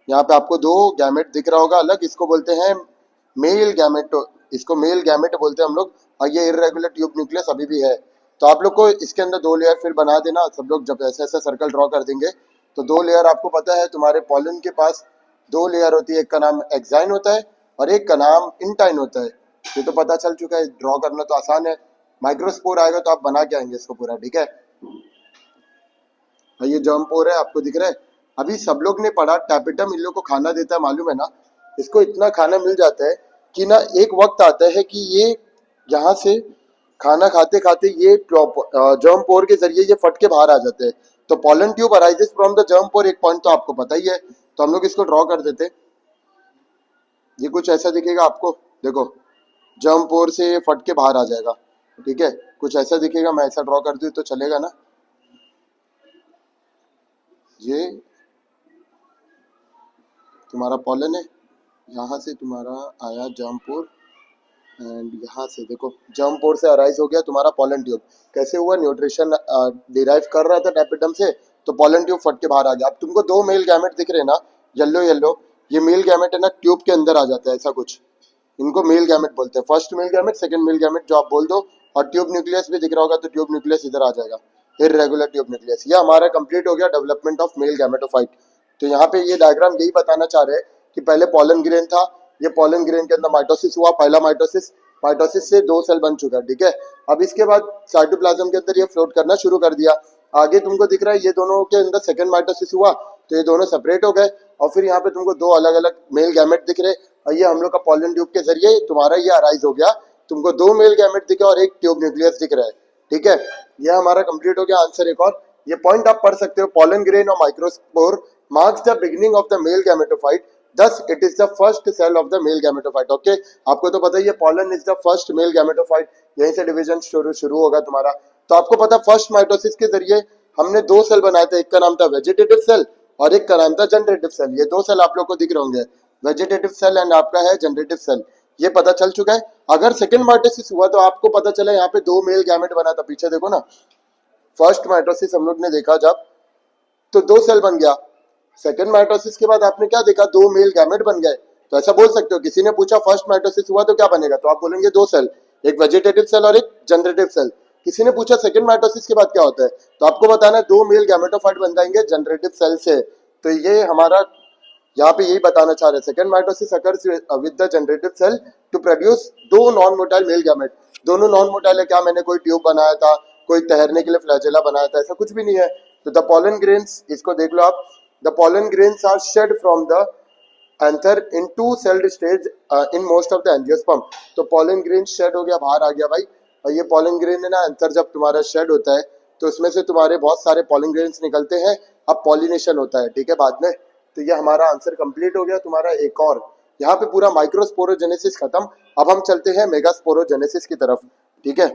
यहाँ पे आपको दो गैमेट दिख रहा होगा अलग, इसको बोलते हैं मेल गैमेट, इसको मेल गैमेट बोलते हैं हम लोग। और ये इरेगुलर ट्यूब न्यूक्लियस अभी भी है। तो आप लोग को इसके अंदर दो लेयर फिर बना देना, सब लोग जब ऐसा ऐसा सर्कल ड्रॉ कर देंगे तो दो लेयर आपको पता है तुम्हारे पॉलन के पास दो लेयर होती है, एक का नाम एक्साइन होता है और एक का नाम इंटाइन होता है। ये तो पता चल चुका है, ड्रॉ करना तो आसान है। माइक्रोस्पोर आएगा तो आप बना के आएंगे इसको पूरा। ठीक है। और ये जर्म पोर है, आपको दिख रहा है। अभी सब लोग ने पढ़ा टैपेटम इन लोग को खाना देता है, मालूम है ना, इसको इतना खाना मिल जाता है कि ना एक वक्त आता है कि ये यहाँ से खाना खाते खाते ये जर्म पोर के जरिए ये फट के बाहर आ जाते हैं। तो pollen tube arises from the germ pore, एक पॉइंट तो आपको पता ही है। तो हम लोग इसको ड्रॉ कर देते, ये कुछ ऐसा दिखेगा आपको, देखो जर्म पोर से ये फट के बाहर आ जाएगा। ठीक है। कुछ ऐसा दिखेगा, मैं ऐसा ड्रॉ कर दूं तो चलेगा ना। ये तुम्हारा पॉलन है, यहाँ से तुम्हारा आया जर्म पोर, एंड यहाँ से देखो जर्म पोर से अराइज हो गया तुम्हारा पॉलन ट्यूब। कैसे हुआ, न्यूट्रिशन डिराइव कर रहा था टैपेटम से, तो पॉलन ट्यूब फट के बाहर आ गया। अब तुमको दो मेल गैमेट दिख रहे हैं ना, येलो येलो, ये मेल गैमेट है ना, ट्यूब के अंदर आ जाता है ऐसा कुछ, इनको मेल गैमेट बोलते हैं। First male gamete, second male gamete जो आप बोल दो। और ट्यूब न्यूक्लियस भी दिख रहा होगा, तो ट्यूब न्यूक्लियस इधर आ जाएगा, इररेगुलर ट्यूब न्यूक्लियस। ये हमारा कंप्लीट हो गया डेवलपमेंट ऑफ मेल गैमेटोफाइट। तो यहाँ पे ये डायग्राम यही बताना चाह रहे हैं कि पहले पॉलन ग्रेन था, ये पॉलन ग्रेन के अंदर माइटोसिस हुआ, पहला माइटोसिस, माइटोसिस से 2 सेल बन चुका है, ठीक है। अब इसके बाद साइटोप्लाज्म के अंदर ये फ्लोट करना शुरू कर दिया। आगे तुमको दिख रहा है ये दोनों के अंदर सेकंड माइटोसिस हुआ, तो ये दोनों सेपरेट हो गए, और फिर यहाँ पे तुमको दो अलग अलग मेल गैमेट दिख रहे, और ये हम लोग का पॉलन ट्यूब के जरिए तुम्हारा ये अराइज हो गया, तुमको दो मेल गैमेट दिखे और एक ट्यूब न्यूक्लियस दिख रहा है, ठीक है। ये हमारा कंप्लीट हो गया आंसर। एक और ये पॉइंट आप पढ़ सकते हो, पॉलन ग्रेन और microspore marks the beginning of the male gametophyte, thus it is the first cell of the male gametophyte। Okay, आपको तो पता ही है pollen is the first male gametophyte, यहीं से डिवीजन शुरू होगा तुम्हारा। तो आपको पता फर्स्ट माइटोसिस के जरिए हमने दो सेल बनाए थे, एक का नाम था वेजिटेटिव सेल और एक का नाम था जनरेटिव सेल। ये दो सेल आप लोग को दिख रहे होंगे, वेजिटेटिव सेल एंड आपका है जनरेटिव सेल, ये पता चल चुका है। अगर सेकंड माइटोसिस हुआ तो आपको पता चला यहाँ पे दो मेल गैमेट बना था, पीछे देखो ना, फर्स्ट माइटोसिस हम लोग ने देखा जब, तो दो सेल बन गया। सेकंड माइटोसिस के बाद आपने क्या देखा, दो मेल गैमेट बन गए। तो ऐसा बोल सकते हो, किसी ने पूछा फर्स्ट माइटोसिस हुआ तो क्या बनेगा, तो आप बोलेंगे दो सेल, एक वेजिटेटिव सेल और एक जनरेटिव सेल। किसी ने पूछा सेकंड माइटोसिस के बाद क्या होता है, तो आपको बताना है दो मेल गैमेटोफाइट बन जाएंगे जनरेटिव सेल से। तो ये हमारा यहाँ पे यही बताना चाह रहे हैं, second mitosis occurs with the generative cell to produce दो नॉन मोटाइल मेल गैमेट। दोनों नॉन मोटाइल है क्या, मैंने कोई ट्यूब बनाया था, कोई तैरने के लिए फ्लैजेला बनाया था, ऐसा कुछ भी नहीं है। तो द पॉलन ग्रेन्स, इसको देख लो आप, the pollen grains are shed from the anther in two celled stage in most of the angiosperm। तो pollen grain shed हो गया, बाहर आ गया भाई। और ये pollen grain है ना, अंतर जब तुम्हारा shed होता है तो उसमें से तुम्हारे बहुत सारे pollen grains निकलते हैं, अब pollination होता है, ठीक है, बाद में। तो ये हमारा आंसर कंप्लीट हो गया तुम्हारा। एक और यहाँ पे पूरा माइक्रोस्पोरोजेनेसिस खत्म। अब हम चलते हैं मेगास्पोरोजेनेसिस की तरफ, ठीक है।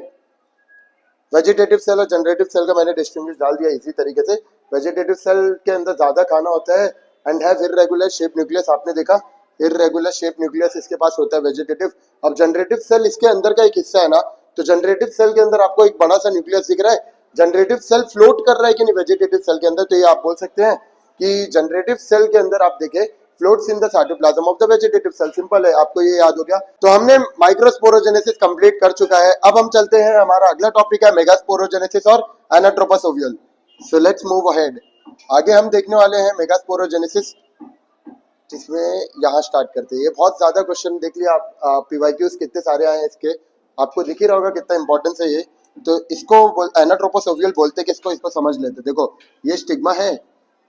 वेजिटेटिव सेल और जनरेटिव सेल का मैंने डिस्टिंग्विश डाल दिया इसी तरीके से। वेजिटेटिव सेल के अंदर ज्यादा खाना होता है and have irregular shape nucleus, आपने देखा इररेगुलर शेप न्यूक्लियस इसके पास होता है वेजिटेटिव। अब जनरेटिव सेल इसके अंदर का एक हिस्सा है ना, तो जनरेटिव सेल के अंदर आपको एक बड़ा सा न्यूक्लियस दिख रहा है। जनरेटिव सेल फ्लोट कर रहा है कि नहीं वेजिटेटिव सेल के अंदर, तो ये आप बोल सकते हैं कि जनरेटिव सेल के अंदर आप देखें floats in the cytoplasm of the vegetative cell. Simple है, आपको ये याद हो गया। तो हमने माइक्रोस्पोरोजेनेसिस कंप्लीट कर चुका है। अब हम चलते हैं, हमारा अगला टॉपिक है मेगास्पोरोजेनेसिस और anatropous ovule. So let's move ahead. आगे हम देखने वाले हैं मेगास्पोरोजेनेसिस, जिसमें यहाँ स्टार्ट करते हैं। ये बहुत ज्यादा क्वेश्चन देख लिया आप, पीवाईक्यूज कितने सारे आए हैं इसके, आपको दिख ही रहा होगा कितना इंपॉर्टेंस है ये। तो इसको एनाट्रोपस ओव्यूल बोलते हैं, किसको, इसको समझ लेते। देखो ये स्टिग्मा है,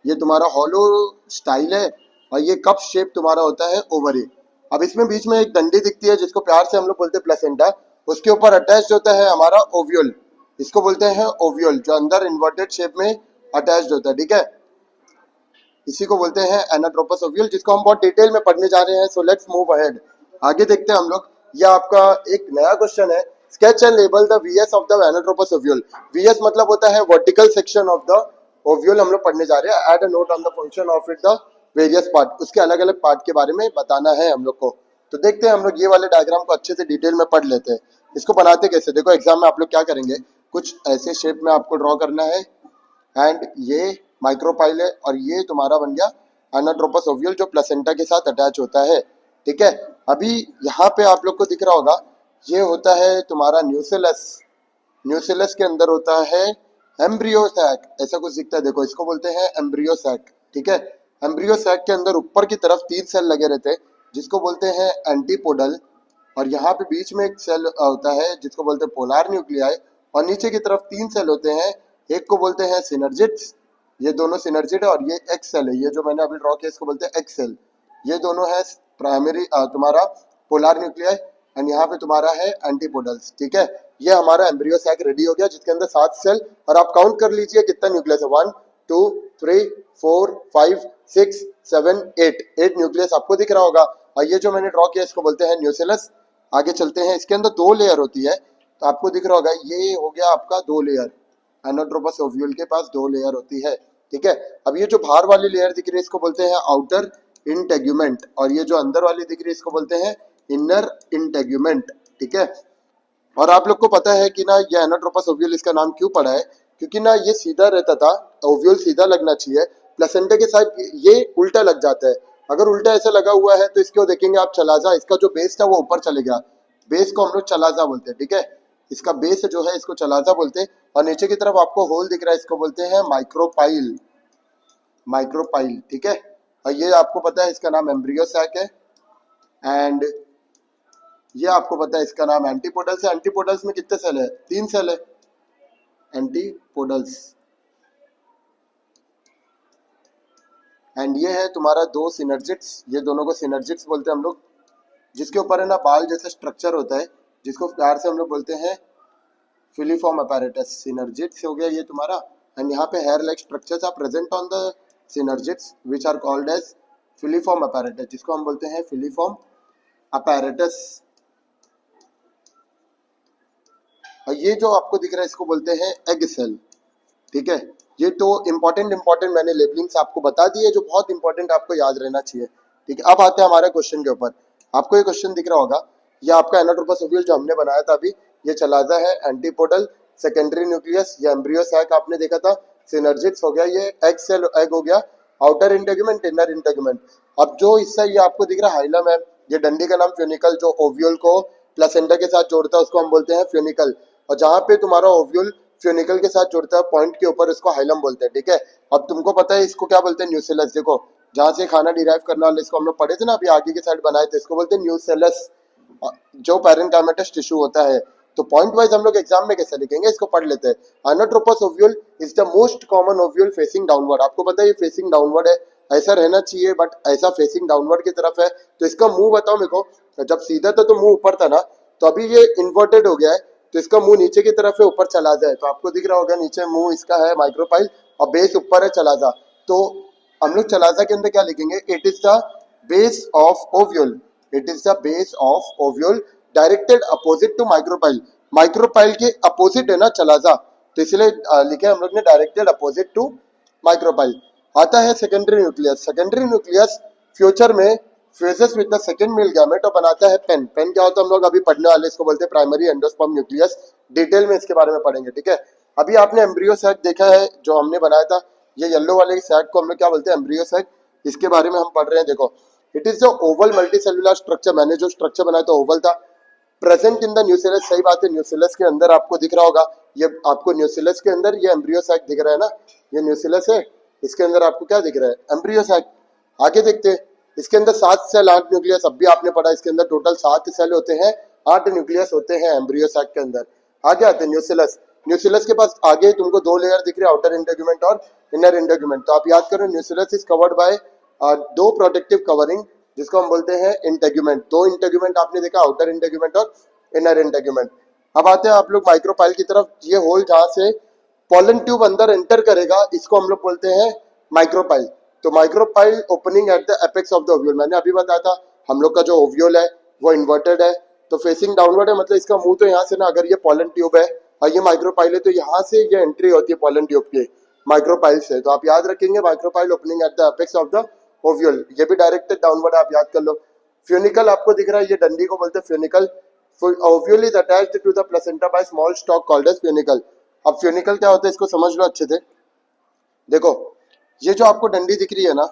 ये तुम्हारा हॉलो स्टाइल है, और ये कप शेप तुम्हारा होता है ओवरी। अब इसमें बीच में एक डंडी दिखती है जिसको प्यार से हम लोग बोलते हैं प्लेसेंटा, उसके ऊपर अटैच होता है हमारा ओव्यूल, इसको बोलते हैं ओव्यूल, जो अंदर इन्वर्टेड शेप में अटैच होता है, ठीक है। इसी को बोलते हैं एनाट्रोपस ओव्यूल, जिसको हम बहुत डिटेल में पढ़ने जा रहे हैं। सो लेट्स मूव अहेड, आगे देखते हैं हम लोग। ये आपका एक नया क्वेश्चन है, sketch and label the VS of the anatropous ovule. VS मतलब होता है vertical section of the ovule, हम लोग पढ़ने जा रहे हैं। Add a note on the function of it the various part, उसके अलग अलग पार्ट के बारे में बताना है हम लोग को। तो देखते हैं हम लोग ये वाले डायग्राम को अच्छे से डिटेल में पढ़ लेते हैं। इसको बनाते कैसे, देखो एग्जाम में आप लोग क्या करेंगे, कुछ ऐसे शेप में आपको ड्रॉ करना है, एंड ये माइक्रोपाइल है और ये तुम्हारा बन गया एनाट्रोपस ओव्यूल जो प्लेसेंटा के साथ अटैच होता है, ठीक है। अभी यहाँ पे आप लोग को दिख रहा होगा, ये होता है तुम्हारा न्यूसेलस, न्यूसेलस के अंदर होता है एम्ब्रियो सैक, ऐसा कुछ दिखता है, देखो इसको बोलते हैं एम्ब्रियो सैक, ठीक है। एम्ब्रियो सैक के अंदर ऊपर की तरफ 3 सेल लगे रहते हैं जिसको बोलते हैं एंटीपोडल, और यहाँ पे बीच में एक सेल होता है जिसको बोलते हैं पोलार न्यूक्लियाई, और नीचे की तरफ 3 सेल होते हैं, एक को बोलते हैं सिनर्जिट्स, ये दोनों सिनर्जिट है, और ये एक्स सेल है, ये जो मैंने अभी ड्रॉ किया इसको बोलते हैं एक्स सेल। ये दोनों है प्राइमरी तुम्हारा पोलार न्यूक्लियाई, एंड यहाँ पे तुम्हारा है एंटीपोडल्स, ठीक है। ये हमारा एम्ब्रियो सैक रेडी हो गया जिसके अंदर 7 सेल, और आप काउंट कर लीजिए कितना न्यूक्लियस है, 1 2 3 4 5 6 7 8 न्यूक्लियस आपको दिख रहा होगा। और ये जो मैंने ड्रॉ किया इसको बोलते हैं न्यूसेलस। आगे चलते हैं, इसके अंदर 2 लेयर होती है, तो आपको दिख रहा होगा ये हो गया आपका 2 लेयर, एनाट्रोपस ओव्यूल के पास 2 लेयर होती है, ठीक है। अब ये जो बाहर वाली लेयर दिख रही है इसको बोलते हैं आउटर इंटेग्यूमेंट, और ये जो अंदर वाली दिख रही है इसको बोलते हैं इनर इंटेग्यूमेंट, ठीक है। और आप लोग को पता है कि ना ये एनाट्रोपस ओव्यूल इसका नाम क्यों पड़ा है, क्योंकि ना ये सीधा रहता था, ओव्यूल सीधा लगना चाहिए, प्लेसेंटा के साथ ये उल्टा लग जाता है। अगर उल्टा ऐसा लगा हुआ है तो इसको देखेंगे आप चलाजा, इसका जो बेस था वो ऊपर चले गया, बेस को हम लोग चलाजा बोलते हैं, ठीक है। इसका बेस जो है इसको चलाजा बोलते हैं। और नीचे की तरफ आपको होल दिख रहा है, इसको बोलते हैं माइक्रोपाइल, माइक्रोपाइल, ठीक है। और ये आपको पता है इसका नाम एम्ब्रियो सैक है। एंड ये आपको पता है इसका नाम एंटीपोडल्स है। एंटीपोडल्स में कितने सेल है? 3 सेल है एंटीपोडल्स। एंड ये है तुम्हारा 2 सिनर्जिट्स, ये दोनों को सिनर्जिट्स बोलते हैं हम लोग, जिसके ऊपर है ना बाल जैसा स्ट्रक्चर होता है, जिसको प्यार से हम लोग बोलते हैं फिलीफॉर्म अपैरेटस। सिनर्जिट्स हो गया ये तुम्हारा। एंड यहाँ पे hair like structures are present on the synergids which are called as filiform apparatus, जिसको हम बोलते हैं फिलीफॉर्म अपैरेटस। और ये जो आपको दिख रहा है इसको बोलते हैं एग सेल, ठीक है। ये तो इंपॉर्टेंट मैंने लेबलिंग्स आपको बता दी है, जो बहुत इंपॉर्टेंट आपको याद रहना चाहिए, ठीक है। अब आते हैं हमारे क्वेश्चन के ऊपर। आपको ये क्वेश्चन दिख रहा होगा, ये आपका एनाट्रोपस ओव्यूल जो हमने बनाया था अभी, ये चलाजा है, एंटीपोडल, सेकेंडरी न्यूक्लियस, ये एम्ब्रियो सैक आपने देखा था, सिनर्जिट्स हो गया, ये एग सेल, एग हो गया, आउटर इंटेगुमेंट, इनर इंटेगुमेंट। अब जो हिस्सा ये आपको दिख रहा है हाइलम है, ये डंडी का नाम फ्यूनिकल, जो ओव्यूल को प्लेसेंटा के साथ जोड़ता है उसको हम बोलते हैं फ्यूनिकल। और जहाँ पे तुम्हारा ओव्यूल फ्यूनिकल के साथ जुड़ता है पॉइंट के ऊपर, इसको हाइलम बोलते हैं, ठीक है। अब तुमको पता है इसको क्या बोलते हैं? न्यूसेलस। देखो जहाँ से खाना डिराइव करने वाले, इसको हम लोग पढ़े थे ना अभी आगे के साइड बनाए थे, इसको बोलते हैं न्यूसेलस, जो पैरेन्काइमेटस टिश्यू होता है। तो पॉइंट वाइज हम लोग एग्जाम में कैसे लिखेंगे इसको पढ़ लेते हैं। Anatropous ovule is the most common ovule facing downward. आपको पता है ये फेसिंग डाउनवर्ड है, ऐसा रहना चाहिए, बट ऐसा फेसिंग डाउनवर्ड की तरफ है। तो इसका मुंह बताओ मेरे को, जब सीधा था तो मुंह ऊपर था ना, तो अभी ये इन्वर्टेड हो गया है, तो इसका मुंह नीचे की तरफ है, ऊपर चला जाए, तो आपको दिख रहा होगा नीचे मुंह इसका है माइक्रोपाइल, और बेस ऊपर है चलाजा। तो हम लोग चलाजा के अंदर क्या लिखेंगे? It is the base of ovule, it is the base of ovule directed opposite to micropyle. Micropyle के अपोजिट है ना चलाजा, तो इसलिए लिखे हम लोग ने डायरेक्टेड अपोजिट टू माइक्रोपाइल। आता है secondary nucleus. Secondary nucleus future में fuses with the second male gamete और बनाता है पेन। पेन क्या होता है हम लोग अभी पढ़ने वाले, इसको बोलते हैं प्राइमरी एंडोस्पर्म न्यूक्लियस। डिटेल में इसके बारे में पढ़ेंगे, ठीक है। अभी आपने एम्ब्रियो सैक देखा है जो हमने बनाया था, ये येलो वाले सैक को हम लोग क्या बोलते हैं? Embryo sac. इसके बारे में हम पढ़ रहे हैं। देखो it is the oval multicellular structure, मैंने जो स्ट्रक्चर बनाया था ओवल था, प्रेजेंट इन द न्यूसेलस। सही बात है, न्यूसेलस के अंदर आपको दिख रहा होगा, ये आपको न्यूसेलस के अंदर ये एम्ब्रियो सैक दिख रहा है ना, ये न्यूसेलस है, इसके अंदर आपको क्या दिख रहा है? Embryo sac. आगे देखते हैं, इसके अंदर 7 सेल 8 न्यूक्लियस, अब भी आपने पढ़ा, इसके अंदर टोटल 7 सेल होते हैं, 8 न्यूक्लियस होते हैं एम्ब्रियो सैक के अंदर। आगे आते हैं न्यूसेलस। न्यूसेलस के पास आगे तुमको 2 लेयर दिख रहे हैं, आउटर इंटेगुमेंट और इनर इंटेगुमेंट। तो आप याद करो, nucellus is covered by 2 protective covering, जिसको हम बोलते हैं इंटेगुमेंट। 2 इंटेगुमेंट आपने देखा, आउटर इंटेगुमेंट और इनर इंटेगुमेंट। अब आते हैं आप लोग माइक्रोपाइल की तरफ। ये होल जहाँ से पॉलन ट्यूब अंदर एंटर करेगा, इसको हम लोग बोलते हैं माइक्रोपाइल। तो micropyle opening at the apex of the ovule, मैंने अभी बताया था हम लोग का जो ओव्यूल है वो इन्वर्टेड है, तो फेसिंग डाउनवर्ड है, मतलब इसका मुंह तो यहाँ से ना, अगर ये पॉलन ट्यूब है और ये माइक्रोपाइल है, तो यहाँ से ये एंट्री होती है पॉलन ट्यूब के माइक्रोपाइल से। तो आप याद रखेंगे micropyle opening at the apex of the ovule, ये भी डायरेक्टेड डाउनवर्ड है, आप याद कर लो। फ्यूनिकल आपको दिख रहा है, ये डंडी को बोलते हैं funicle. Ovule is attached to the placenta by small stalk called as funicle. अब फ्यूनिकल क्या होता है इसको समझ लो अच्छे से। देखो ये जो आपको डंडी दिख रही है ना,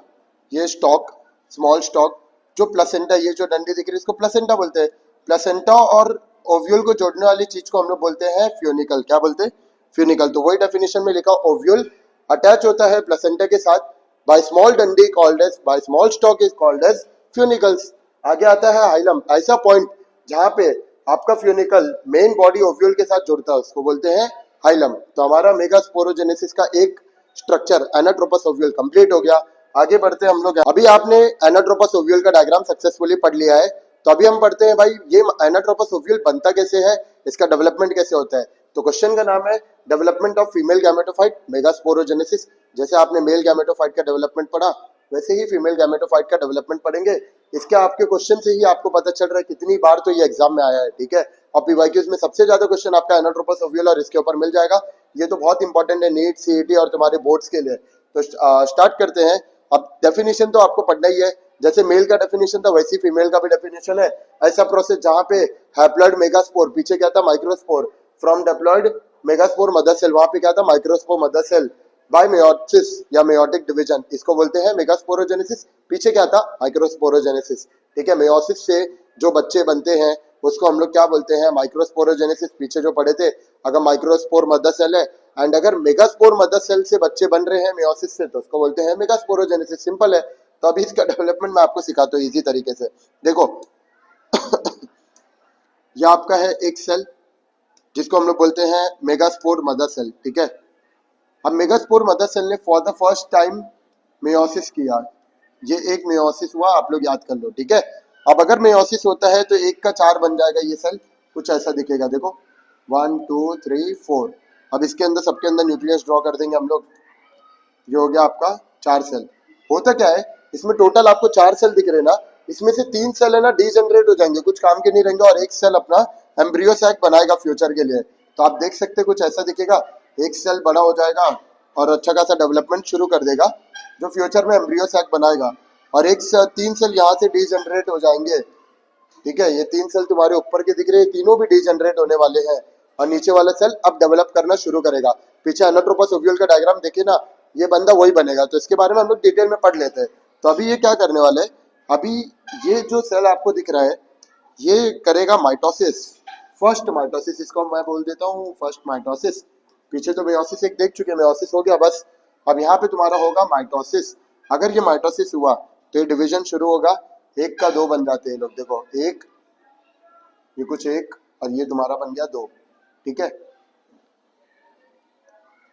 ये स्टॉक, स्मॉल स्टॉक, जो प्लेसेंटा, ये जो डंडी दिख रही है इसको प्लेसेंटा बोलते हैं। प्लेसेंटा और ओव्यूल को जोड़ने वाली चीज को हम लोग बोलते हैं फ्यूनिकल। क्या बोलते हैं? फ्यूनिकल। तो वही डेफिनेशन में लिखा, ओव्यूल अटैच होता है प्लेसेंटा के साथ बाय स्मॉल डंडी called as, by small stalk is called as funicles. आगे आता है हाइलम, ऐसा पॉइंट जहाँ पे आपका फ्यूनिकल मेन बॉडी ओव्यूल के साथ जुड़ता है उसको बोलते हैं हाइलम। तो हमारा मेगास्पोरोजेनेसिस का एक स्ट्रक्चर एनाट्रोपस ओव्यूल कंप्लीट हो गया। आगे बढ़ते हैं हम लोग। अभी आपने एनाट्रोपस ओव्यूल का डायग्राम सक्सेसफुली पढ़ लिया है, तो अभी हम पढ़ते हैं भाई ये एनाट्रोपस ओव्यूल बनता कैसे है, इसका डेवलपमेंट कैसे होता है। तो क्वेश्चन का नाम है development of female gametophyte megasporogenesis. जैसे आपने मेल गैमेटोफाइट का डेवलपमेंट पढ़ा, वैसे ही फीमेल गैमेटोफाइट का डेवलपमेंट पढ़ेंगे। इसके आपके क्वेश्चन से ही आपको पता चल रहा है कितनी बार तो ये एग्जाम में आया है, ठीक है। और पीवाईक्यूज में सबसे ज्यादा क्वेश्चन आपका एनाट्रोपस ओव्यूल और इसके ऊपर मिल जाएगा। ये तो बहुत इंपॉर्टेंट है नीट, सीईटी और तुम्हारे बोर्ड्स के लिए। तो स्टार्ट करते हैं। अब डेफिनेशन तो आपको पढ़ना ही है, जैसे मेल का डेफिनेशन था वैसी फीमेल का भी डेफिनेशन है। ऐसा प्रोसेस जहाँ पे हैप्लॉइड मेगास्पोर, पीछे क्या था microspore, from diploid megaspore mother cell, वहां पे क्या था microspore mother cell by meiosis या मेयोटिक डिवीजन, इसको बोलते हैं मेगास्पोरोजेनेसिस। पीछे क्या था माइक्रोस्पोरोजेनेसिस। ठीक है, मेयोसिस से जो बच्चे बनते हैं उसको हम लोग क्या बोलते हैं माइक्रोस्पोरोजेनेसिस, पीछे जो पढ़े थे। अगर माइक्रोस्पोर मदर सेल है एंड अगर मेगास्पोर मदर सेल से बच्चे बन रहे हैं मेयोसिस से तो उसको बोलते हैं मेगास्पोरोजेनेसिस। सिंपल है। तो अभी इसका डेवलपमेंट मैं आपको सिखाता हूँ इजी तरीके से। देखो यह आपका है एक सेल जिसको हम लोग बोलते हैं मेगास्पोर मदर सेल। ठीक है, अब मेगास्पोर मदर सेल ने for the first time meiosis किया। ये एक मेयोसिस हुआ, आप लोग याद कर लो। ठीक है, अब अगर मेयोसिस होता है तो एक का चार बन जाएगा ये सेल, कुछ ऐसा दिखेगा। देखो 1 2 3 4। अब इसके अंदर सबके अंदर न्यूक्लियस ड्रॉ कर देंगे हम लोग। ये हो गया आपका चार सेल। होता क्या है इसमें टोटल आपको चार सेल दिख रहे ना, इसमें से तीन सेल है ना डीजनरेट हो जाएंगे, कुछ काम के नहीं रहेंगे, और एक सेल अपना एम्ब्रियो सैक बनाएगा फ्यूचर के लिए। तो आप देख सकते हैं कुछ ऐसा दिखेगा, एक सेल बड़ा हो जाएगा और अच्छा खासा डेवलपमेंट शुरू कर देगा जो फ्यूचर में एम्ब्रियो सैक बनाएगा, और तीन सेल यहाँ से डीजनरेट हो जाएंगे। ठीक है, ये तीन सेल तुम्हारे ऊपर के दिख रहे हैं, तीनों भी डीजनरेट होने वाले हैं, और नीचे वाला सेल अब डेवलप करना शुरू करेगा। पीछे एनाट्रोपस ओव्यूल का डायग्राम देखिए ना, ये बंदा वही बनेगा। तो इसके बारे में हम लोग डिटेल में पढ़ लेते हैं। तो अभी ये क्या करने वाले हैं, अभी ये जो सेल आपको दिख रहा है ये करेगा माइटोसिस, फर्स्ट माइटोसिस, इसको मैं बोल देता हूँ फर्स्ट माइटोसिस। पीछे तो मेयोसिस एक देख चुके हैं, मेयोसिस हो गया बस। अब यहाँ पे तुम्हारा होगा माइटोसिस। अगर ये माइटोसिस हुआ तो ये डिवीजन शुरू होगा, एक का दो बन जाते हैं लोग। देखो एक, ये कुछ एक, और ये तुम्हारा बन गया दो। ठीक है,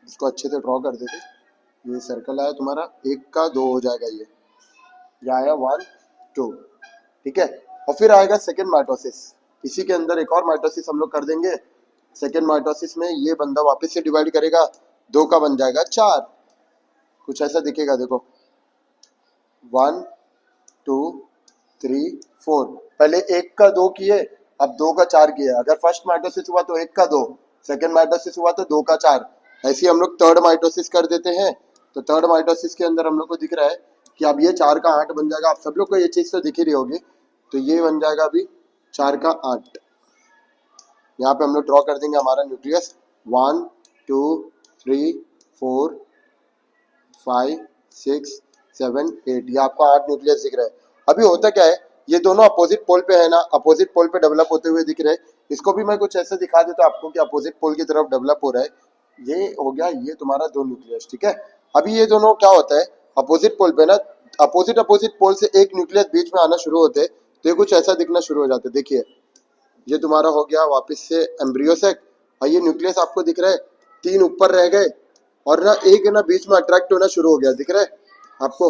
इसको अच्छे से ड्रॉ कर देते। ये सर्कल आया तुम्हारा, एक का दो हो जाएगा, ये आया 1 2। ठीक है, और फिर आएगा सेकेंड माइटोसिस। इसी के अंदर एक और माइटोसिस हम लोग कर देंगे। सेकेंड माइटोसिस में ये बंदा वापस से डिवाइड करेगा, दो का बन जाएगा चार, कुछ ऐसा दिखेगा। देखो 1 2 3 4, पहले एक का दो किए, अब दो का चार किए। अगर फर्स्ट माइटोसिस हुआ तो एक का दो, सेकेंड माइटोसिस हुआ तो दो का चार, ऐसे हम लोग थर्ड माइटोसिस कर देते हैं। तो थर्ड माइटोसिस के अंदर हम लोग को दिख रहा है कि अब ये चार का आठ बन जाएगा। आप सब लोग को ये चीज तो दिख ही रही होगी। तो ये बन जाएगा अभी चार का आठ। यहाँ पे हम लोग ड्रॉ कर देंगे हमारा न्यूक्लियस, 1 2 3 4 5 6 7 8, ये आपको 8 न्यूक्लियस दिख रहा है। अभी होता क्या है, ये दोनों अपोजिट पोल पे है ना, अपोजिट पोल पे डेवलप होते हुए दिख रहे हैं। इसको भी मैं कुछ ऐसे दिखा देता आपको कि अपोजिट पोल की तरफ डेवलप हो रहा है। ये हो गया ये तुम्हारा दो न्यूक्लियस। ठीक है, अभी ये दोनों क्या होता है अपोजिट पोल पे ना, अपोजिट पोल से एक न्यूक्लियस बीच में आना शुरू होते हैं, तो ये कुछ ऐसा दिखना शुरू हो जाता है। देखिए ये तुम्हारा हो गया वापस से एम्ब्रियो सैक, और ये न्यूक्लियस आपको दिख रहा है, तीन ऊपर रह गए और ना एक है ना बीच में अट्रैक्ट होना शुरू हो गया, दिख रहा है आपको।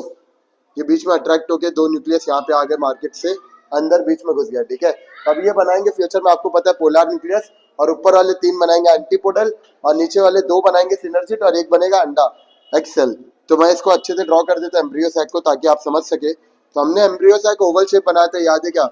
ये बीच में अट्रैक्ट होके दो न्यूक्लियस यहाँ पे आ गए, मार्केट से अंदर बीच में घुस गया। ठीक है, अब ये बनाएंगे फ्यूचर में, आपको पता है पोलर न्यूक्लियस, और ऊपर वाले तीन बनाएंगे एंटीपोडल, और नीचे वाले दो बनाएंगे सिनर्जिट, और एक बनेगा अंडा एक्सेल। तो मैं इसको अच्छे से ड्रॉ कर देता हूँ एम्ब्रियो सैक को, ताकि आप समझ सके। तो हमने एम्ब्रियो सैक ओवल शेप बनाया था, याद है क्या।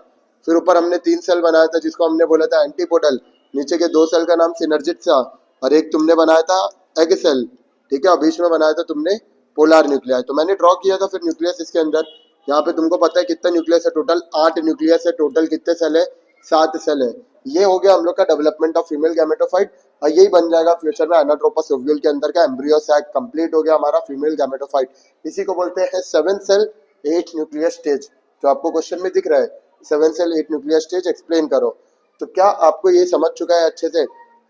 फिर ऊपर हमने तीन सेल बनाया था जिसको हमने बोला था एंटीपोडल, नीचे के दो सेल का नाम सिनर्जिट था, और एक तुमने बनाया था एग सेल। ठीक है, और बीच में बनाया था तुमने पोलर न्यूक्लियस। तो मैंने ड्रॉ किया था फिर न्यूक्लियस इसके अंदर। यहाँ पे तुमको पता है कितना न्यूक्लियस है टोटल, 8 न्यूक्लियस है टोटल। कितने सेल है, 7 सेल है। ये हो गया हम लोग का डेवलपमेंट ऑफ फीमेल गैमेटोफाइट, और यही बन जाएगा फ्यूचर में एनाट्रोपस ओव्यूल के अंदर का एम्ब्रियो सैक। कंप्लीट हो गया हमारा फीमेल गैमेटोफाइट। इसी को बोलते हैं 7 सेल 8 न्यूक्लियस स्टेज, जो आपको क्वेश्चन में दिख रहा है 7 सेल 8 न्यूक्लियस स्टेज। एक्सप्लेन करो। तो क्या आपको ये समझ चुका है, अच्छे से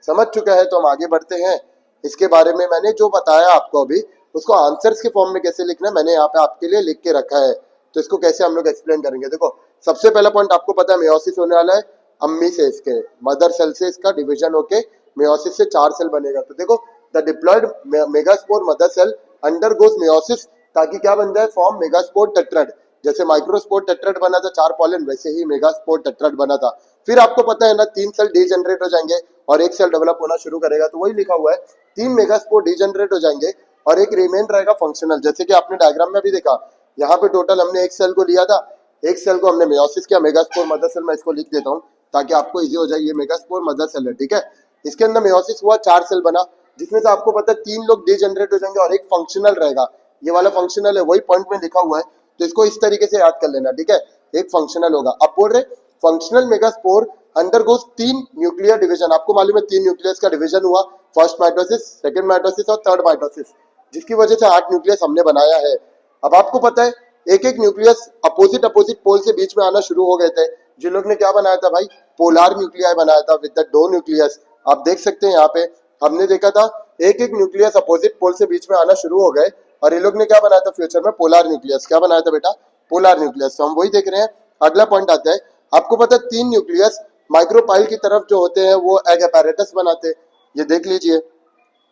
समझ चुका है? तो हम आगे बढ़ते हैं। इसके बारे में मैंने जो बताया आपको अभी, उसको आंसर्स के फॉर्म में कैसे लिखना है मैंने यहाँ पे आपके लिए लिख के रखा है। तो इसको कैसे हम लोग एक्सप्लेन करेंगे। देखो सबसे पहला पॉइंट आपको पता है मेयोसिस होने वाला है अम्मी से, इसके मदर सेल से इसका डिवीजन होके मेयोसिस से 4 सेल बनेगा। तो देखो the diploid megaspore mother cell undergoes meiosis, ताकि क्या बन जाए फॉर्म मेगास्पोर टेट्राड। जैसे माइक्रोस्पोर टेट्राड बना था 4 पॉलन, वैसे ही मेगास्पोर टेट्राड बना था। फिर आपको पता है ना 3 सेल डीजनरेट हो जाएंगे और एक सेल डेवलप होना शुरू करेगा। तो वही लिखा हुआ है 3 मेगास्पोर डीजनरेट हो जाएंगे और एक रिमेन रहेगा फंक्शनल। जैसे कि आपने डायग्राम में भी देखा, यहाँ पे टोटल हमने एक सेल को लिया था, एक सेल को हमने मेयोसिस किया, मेगास्पोर मदर सेल। मैं इसको लिख देता हूँ ताकि आपको इजी हो जाए। ये मेगास्पोर मदर सेल है। ठीक है, इसके अंदर मेयोसिस हुआ, 4 सेल बना, जिसमें से आपको पता है 3 लोग डीजनरेट हो जाएंगे और एक फंक्शनल रहेगा। ये वाला फंक्शनल है, वही पॉइंट में लिखा हुआ है। तो इसको इस तरीके से याद कर लेना। ठीक है, एक फंक्शनल होगा। अब बोल रहे functional megaspore undergoes 3 nuclear division. आपको मालूम है 3 न्यूक्लियस का डिवीजन हुआ, फर्स्ट माइटोसिस, सेकंड माइटोसिस और थर्ड माइटोसिस, जिसकी वजह से 8 न्यूक्लियस हमने बनाया है। अब आपको पता है एक एक न्यूक्लियस अपोजिट अपोजिट पोल से बीच में आना शुरू हो गए थे। जिन लोग ने क्या बनाया था भाई, पोलार न्यूक्लियाई बनाया था विद द 2 न्यूक्लियस। आप देख सकते हैं यहाँ पे हमने देखा था एक एक न्यूक्लियस अपोजिट पोल से बीच में आना शुरू हो गए, और ये लोग ने क्या बनाया था फ्यूचर में, पोलार न्यूक्लियस। क्या बनाया था बेटा, पोलार न्यूक्लियस। तो हम वही देख रहे हैं। अगला पॉइंट आता है, आपको पता है 3 न्यूक्लियस माइक्रोपाइल की तरफ जो होते हैं वो एग अपैरेटस बनाते हैं। ये देख लीजिए,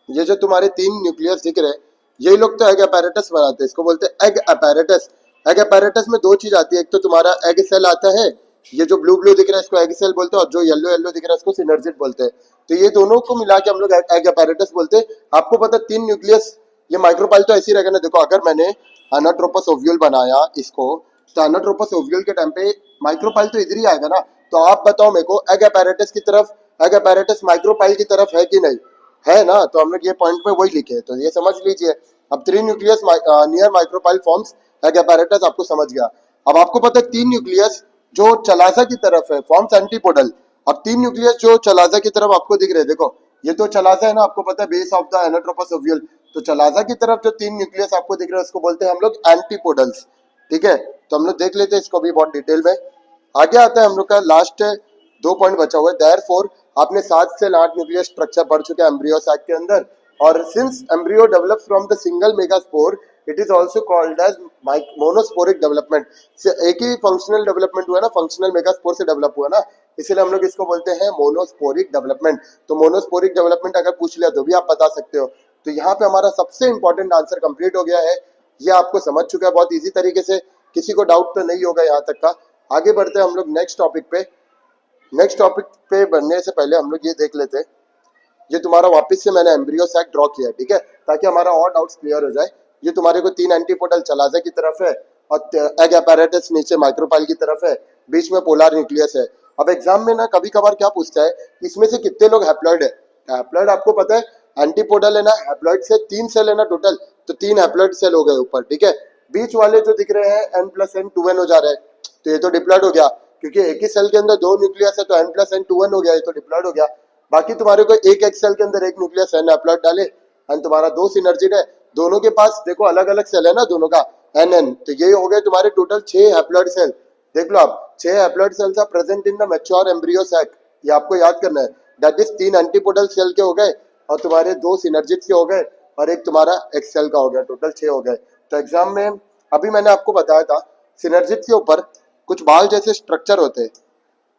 ये जो तुम्हारे 3 न्यूक्लियस दिख रहे हैं यही लोग तो एग अपैरेटस बनाते हैं, इसको बोलते हैं एग अपैरेटस। एग अपैरेटस में 2 चीज आती है, एक तो तुम्हारा एग सेल आता है, ये जो ब्लू ब्लू दिख रहा है इसको एग सेल बोलते हैं, और जो येलो येलो दिख रहा है इसको सिनर्जिड बोलते हैं। तो ये दोनों को मिला के हम लोग एग अपैरेटस बोलते हैं। आपको पता है 3 न्यूक्लियस, ये माइक्रोपाइल तो ऐसे ही रहेगा ना। देखो अगर मैंने एनाट्रोपस ओव्यूल बनाया इसको, तो एनाट्रोपस ओव्यूल के टाइम पे माइक्रोपाइल तो इधर ही आएगा ना। तो आप बताओ मेरे को एग अपैरेटस की तरफ, एग अपैरेटस माइक्रोपाइल की तरफ है कि नहीं, है ना। तो हम लोग ये पॉइंट में वही लिखे, तो ये समझ लीजिए। अब 3 nucleus near micropyle forms egg apparatus, आपको समझ गया। अब आपको पता है 3 न्यूक्लियस जो चलाजा की तरफ है फॉर्म्स एंटीपोडल। अब 3 न्यूक्लियस जो चलाजा की तरफ आपको दिख रहे हैं, देखो ये तो चलाजा है ना, आपको पता है base of the anatropous ovule. तो चलाजा की तरफ जो 3 न्यूक्लियस आपको दिख रहे हैं उसको बोलते हैं हम लोग एंटीपोडल्स। ठीक है, तो हम लोग देख लेते हैं इसको भी बहुत डिटेल में। आगे आता है हम लोग का लास्ट 2 पॉइंट बचा हुआ है। देयरफॉर आपने 7 से 8 न्यूक्लियस स्ट्रक्चर पढ़ चुके हैं एम्ब्रियो सैक के अंदर। और since embryo develops from the single megaspore, it is also called as monosporic development. एक ही फंक्शनल डेवलपमेंट हुआ ना, फंक्शनल मेगास्पोर से डेवलप हुआ ना, इसलिए हम लोग इसको बोलते हैं मोनोस्पोरिक डेवलपमेंट। तो मोनोस्पोरिक डेवलपमेंट अगर पूछ लिया तो भी आप बता सकते हो। तो यहाँ पे हमारा सबसे इंपॉर्टेंट आंसर कंप्लीट हो गया है। ये आपको समझ चुका है बहुत इजी तरीके से, किसी को डाउट तो नहीं होगा यहाँ तक का। आगे बढ़ते हैं हम लोग नेक्स्ट टॉपिक पे। नेक्स्ट टॉपिक पे बढ़ने से पहले हम लोग ये देख लेते हैं, ये तुम्हारा वापस से मैंने एम्ब्रियो सैक ड्रॉ किया है, ठीक है, ताकि हमारा और डाउट्स क्लियर हो जाए। ये तुम्हारे को 3 एंटीपोडल चलाजा की तरफ है, और एग अपैरेटस नीचे माइक्रोपाइल की तरफ है, बीच में पोलर न्यूक्लियस है। अब एग्जाम में ना कभी कभार क्या पूछता है, इसमें से कितने लोग हैप्लॉइड है। हैप्लॉइड आपको पता है एंटीपोडल है ना, हैप्लॉइड से 3 सेल है ना टोटल, तो 3 हैप्लॉइड सेल हो गए ऊपर, ठीक है। बीच वाले जो दिख रहे हैं n+n 2n हो जा रहे हैं, तो ये तो डिप्लॉइड हो गया, क्योंकि एक ही सेल के अंदर 2 न्यूक्लियस है तो n+n 2n हो गया, ये तो डिप्लॉइड हो गया। बाकी तुम्हारे को एक सेल के अंदर एक न्यूक्लियस n हैप्लॉइड डाले, एंड तुम्हारा 2 सिनर्जिड है, दोनों के पास देखो अलग अलग सेल है ना दोनों का nn, तो ये हो गए तुम्हारे टोटल 6 हैप्लॉइड सेल। देख लो आप, 6 haploid cells are present in the mature embryo sac, ये आपको याद करना है। दैट इज 3 एंटीपोडल सेल के हो गए, और तुम्हारे 2 सिनर्जिड के हो गए, और एक तुम्हारा एक्स सेल का हो गया, टोटल 6 हो गए। तो एग्जाम में अभी मैंने आपको बताया था सिनर्जिड के ऊपर कुछ बाल जैसे स्ट्रक्चर होते हैं,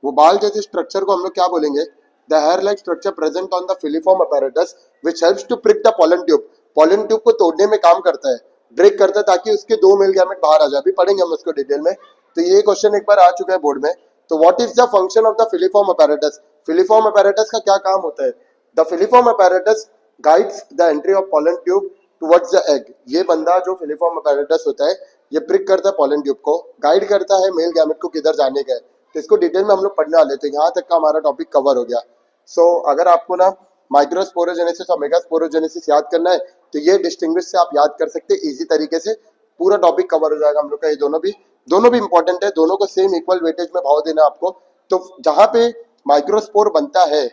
वो बाल जैसे स्ट्रक्चर को हम लोग क्या बोलेंगे, the hair like structure present on the filiform apparatus which helps to prick the pollen tube. Pollen tube को तोड़ने में काम करता है, ब्रेक करता है, ताकि उसके 2 मेल गैमेट बाहर आ जाए। अभी पढ़ेंगे हम उसको डिटेल में। तो ये क्वेश्चन एक बार आ चुका है बोर्ड में। तो what is the function of the filiform apparatus, filiform apparatus का क्या काम होता है। The filiform apparatus guides the entry of pollen tube towards the egg. ये बंदा जो फिलीफॉर्म अपैरेटस होता है ये प्रिक करता है पॉलन ट्यूब को, गाइड करता है मेल गैमेट को किधर जाने का है। तो इसको डिटेल में हम लोग पढ़ने वाले थे, यहाँ तक का हमारा टॉपिक कवर हो गया। सो अगर आपको ना माइक्रोस्पोरोजेनेसिस और मेगास्पोरोजेनेसिस याद करना है तो ये डिस्टिंग्विश से आप याद कर सकते हैं इजी तरीके से, पूरा टॉपिक कवर हो जाएगा हम लोग का। ये दोनों भी इंपॉर्टेंट है, दोनों को सेम इक्वल वेटेज में भाव देना आपको। तो जहाँ पे माइक्रोस्पोर बनता है,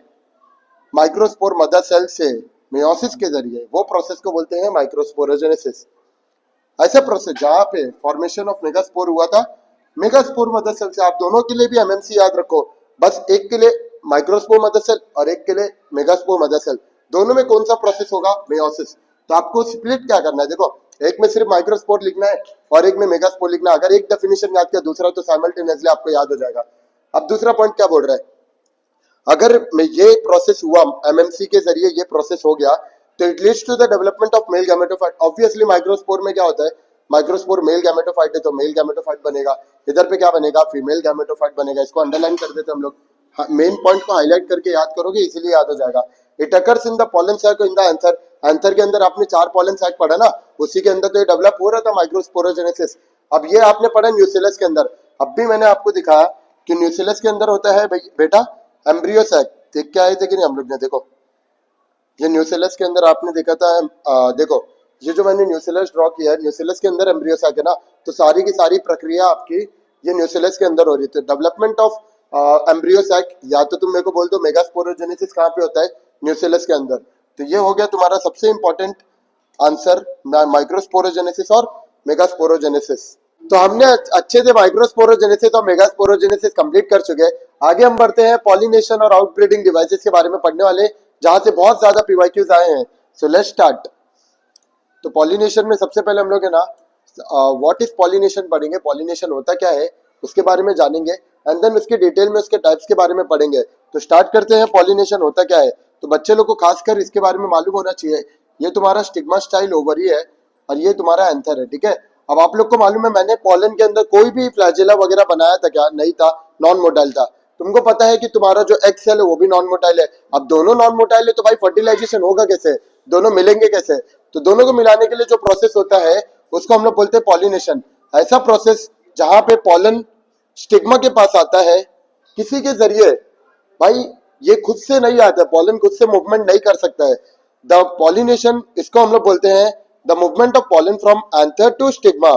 माइक्रोस्पोर मदर सेल से मेयोसिस के जरिए, वो प्रोसेस को बोलते हैं माइक्रोस्पोरोजेनेसिस। ऐसा प्रोसेस जहाँ पे फॉर्मेशन ऑफ मेगास्पोर हुआ था मेगास्पोर मदर सेल से। आप दोनों के लिए भी एमएमसी याद रखो, बस एक के लिए माइक्रोस्पोर मदर सेल और एक के लिए मेगास्पोर मदर सेल, दोनों में कौन सा प्रोसेस होगा, मेयोसिस। तो आपको स्प्लिट क्या करना है, देखो एक में सिर्फ माइक्रोस्पोर लिखना है और एक में मेगास्पोर लिखना है। अगर एक डेफिनेशन याद किया दूसरा तो साइमल्टेनियसली आपको याद हो जाएगा। अब दूसरा पॉइंट क्या बोल रहा है, अगर ये प्रोसेस हुआ एमएमसी के जरिए, ये प्रोसेस हो गया तो it leads to the development of male gametophyte. Obviously microspore में क्या होता है, माइक्रोस्पोर मेल गैमेटोफाइट है तो मेल गैमेटोफाइट बनेगा, इधर पे क्या बनेगा, फीमेल गैमेटोफाइट बनेगा। इसको अंडरलाइन कर देते हम लोग, मेन पॉइंट को हाईलाइट करके याद करोगे इसीलिए याद हो जाएगा। It occurs in the pollen sac in the answer, answer के अंदर आपने 4 पॉलन सैक पढ़ा ना, उसी के अंदर तो ये डेवलप हो रहा था माइक्रोस्पोरोजेनेसिस। अब ये आपने पढ़ा न्यूसिलस के अंदर, अब भी मैंने आपको दिखाया कि न्यूसिलस के अंदर होता है बेटा एम्ब्रियो सैक। देख के आए थे कि नहीं हम लोग ने, देखो ये न्यूसिलस के अंदर आपने देखा था। देखो ये जो मैंने न्यूसिलस ड्रॉ किया है, न्यूसिलस के अंदर एम्ब्रियो सैक है ना, तो सारी की सारी प्रक्रिया आपकी ये न्यूसिलस के अंदर हो रही थी। डेवलपमेंट ऑफ एम्ब्रियो सैक, या तो तुम मेरे को बोल दो मेगास्पोरोजेनेसिस कहाँ पे होता है, न्यूसेलस के अंदर। तो ये हो गया तुम्हारा सबसे इंपॉर्टेंट आंसर, माइक्रोस्पोरोजेनेसिस और मेगास्पोरोजेनेसिस। तो हमने अच्छे से माइक्रोस्पोरोजेनेसिस और मेगास्पोरोजेनेसिस कंप्लीट कर चुके हैं। आगे हम बढ़ते हैं पॉलिनेशन और आउटब्रीडिंग डिवाइसेस के बारे में पढ़ने वाले, जहां से बहुत ज्यादा पीवाईक्यूज आए हैं। So let's start. तो पॉलिनेशन में सबसे पहले हम लोग है ना व्हाट इज पॉलिनेशन पढ़ेंगे, पॉलिनेशन होता क्या है उसके बारे में जानेंगे, एंड देन उसके डिटेल में उसके टाइप्स के बारे में पढ़ेंगे। तो स्टार्ट करते हैं, पॉलिनेशन होता क्या है। तो बच्चे लोग को खासकर इसके बारे में मालूम होना चाहिए। ये तुम्हारा स्टिग्मा स्टाइल ओवरी है और ये तुम्हारा एंथर है, ठीक है। अब आप लोग को मालूम है मैंने पॉलन के अंदर कोई भी फ्लैजेला वगैरह बनाया था क्या? नहीं था, नॉन मोटाइल था। तुमको पता है कि तुम्हारा जो एक्स सेल है वो भी नॉन मोटाइल है। अब दोनों नॉन मोटाइल है तो भाई फर्टिलाइजेशन होगा कैसे, दोनों मिलेंगे कैसे? तो दोनों को मिलाने के लिए जो प्रोसेस होता है उसको हम लोग बोलते हैं पॉलिनेशन। ऐसा प्रोसेस जहां पे पॉलन स्टिग्मा के पास आता है किसी के जरिए। भाई ये खुद से नहीं आता, पॉलन खुद से मूवमेंट नहीं कर सकता है। द पॉलिनेशन, इसको हम लोग बोलते हैं the movement of pollen from anther to stigma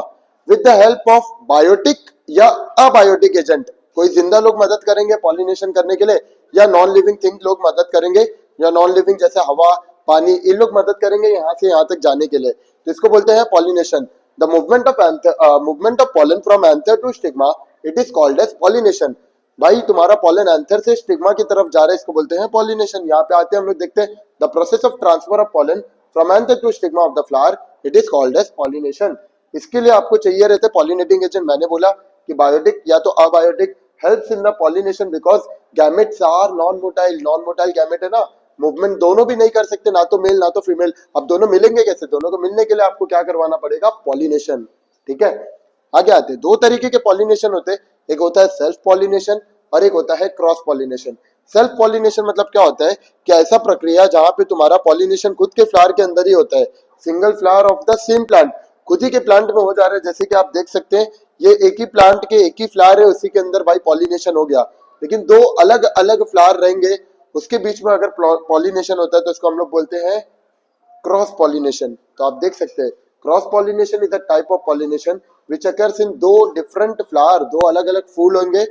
with the help of biotic या अबायोटिक एजेंट। कोई जिंदा लोग मदद करेंगे पॉलिनेशन करने के लिए, या नॉन लिविंग थिंग लोग मदद करेंगे, या नॉन लिविंग जैसे हवा पानी, ये लोग मदद करेंगे यहाँ से यहाँ तक जाने के लिए। तो इसको बोलते हैं pollination. The movement of pollen from anther to stigma, it is called as pollination. भाई तुम्हारा पॉलन एंथर से स्टिग्मा की तरफ जा रहा है, इसको बोलते हैं पॉलिनेशन। यहाँ पे आते हैं हम लोग देखते हैं the process of transfer of pollen from anther to stigma of the flower, it is called as pollination. इसके लिए आपको चाहिए रहते पॉलिनेटिंग एजेंट। मैंने बोला कि बायोटिक या तो abiotic helps in the pollination because gametes are non motile. Non motile gamete है ना, मूवमेंट दोनों भी नहीं कर सकते, ना तो मेल ना तो फीमेल। अब दोनों मिलेंगे कैसे? दोनों को मिलने के लिए आपको क्या करवाना पड़ेगा? पॉलिनेशन, ठीक है। आगे आते हैं, दो तरीके के पॉलिनेशन होते हैं, एक होता है सेल्फ पॉलिनेशन और एक होता है क्रॉस पॉलिनेशन। सेल्फ पॉलिनेशन मतलब क्या होता है कि ऐसा प्रक्रिया जहां पे तुम्हारा पॉलिनेशन खुद के फ्लावर के अंदर ही होता है, single flower of the same plant, खुद ही के प्लांट में हो जा रहा है। जैसे कि आप देख सकते हैं ये एक ही प्लांट के एक ही फ्लावर है, उसी के अंदर भाई पॉलिनेशन हो गया। लेकिन दो अलग अलग फ्लावर रहेंगे, उसके बीच में अगर पॉलिनेशन होता है तो इसको हम लोग बोलते हैं क्रॉस पॉलिनेशन। तो आप देख सकते हैं cross pollination is a type of pollination which occurs in दो डिफरेंट फ्लावर, दो अलग अलग फूल होंगे,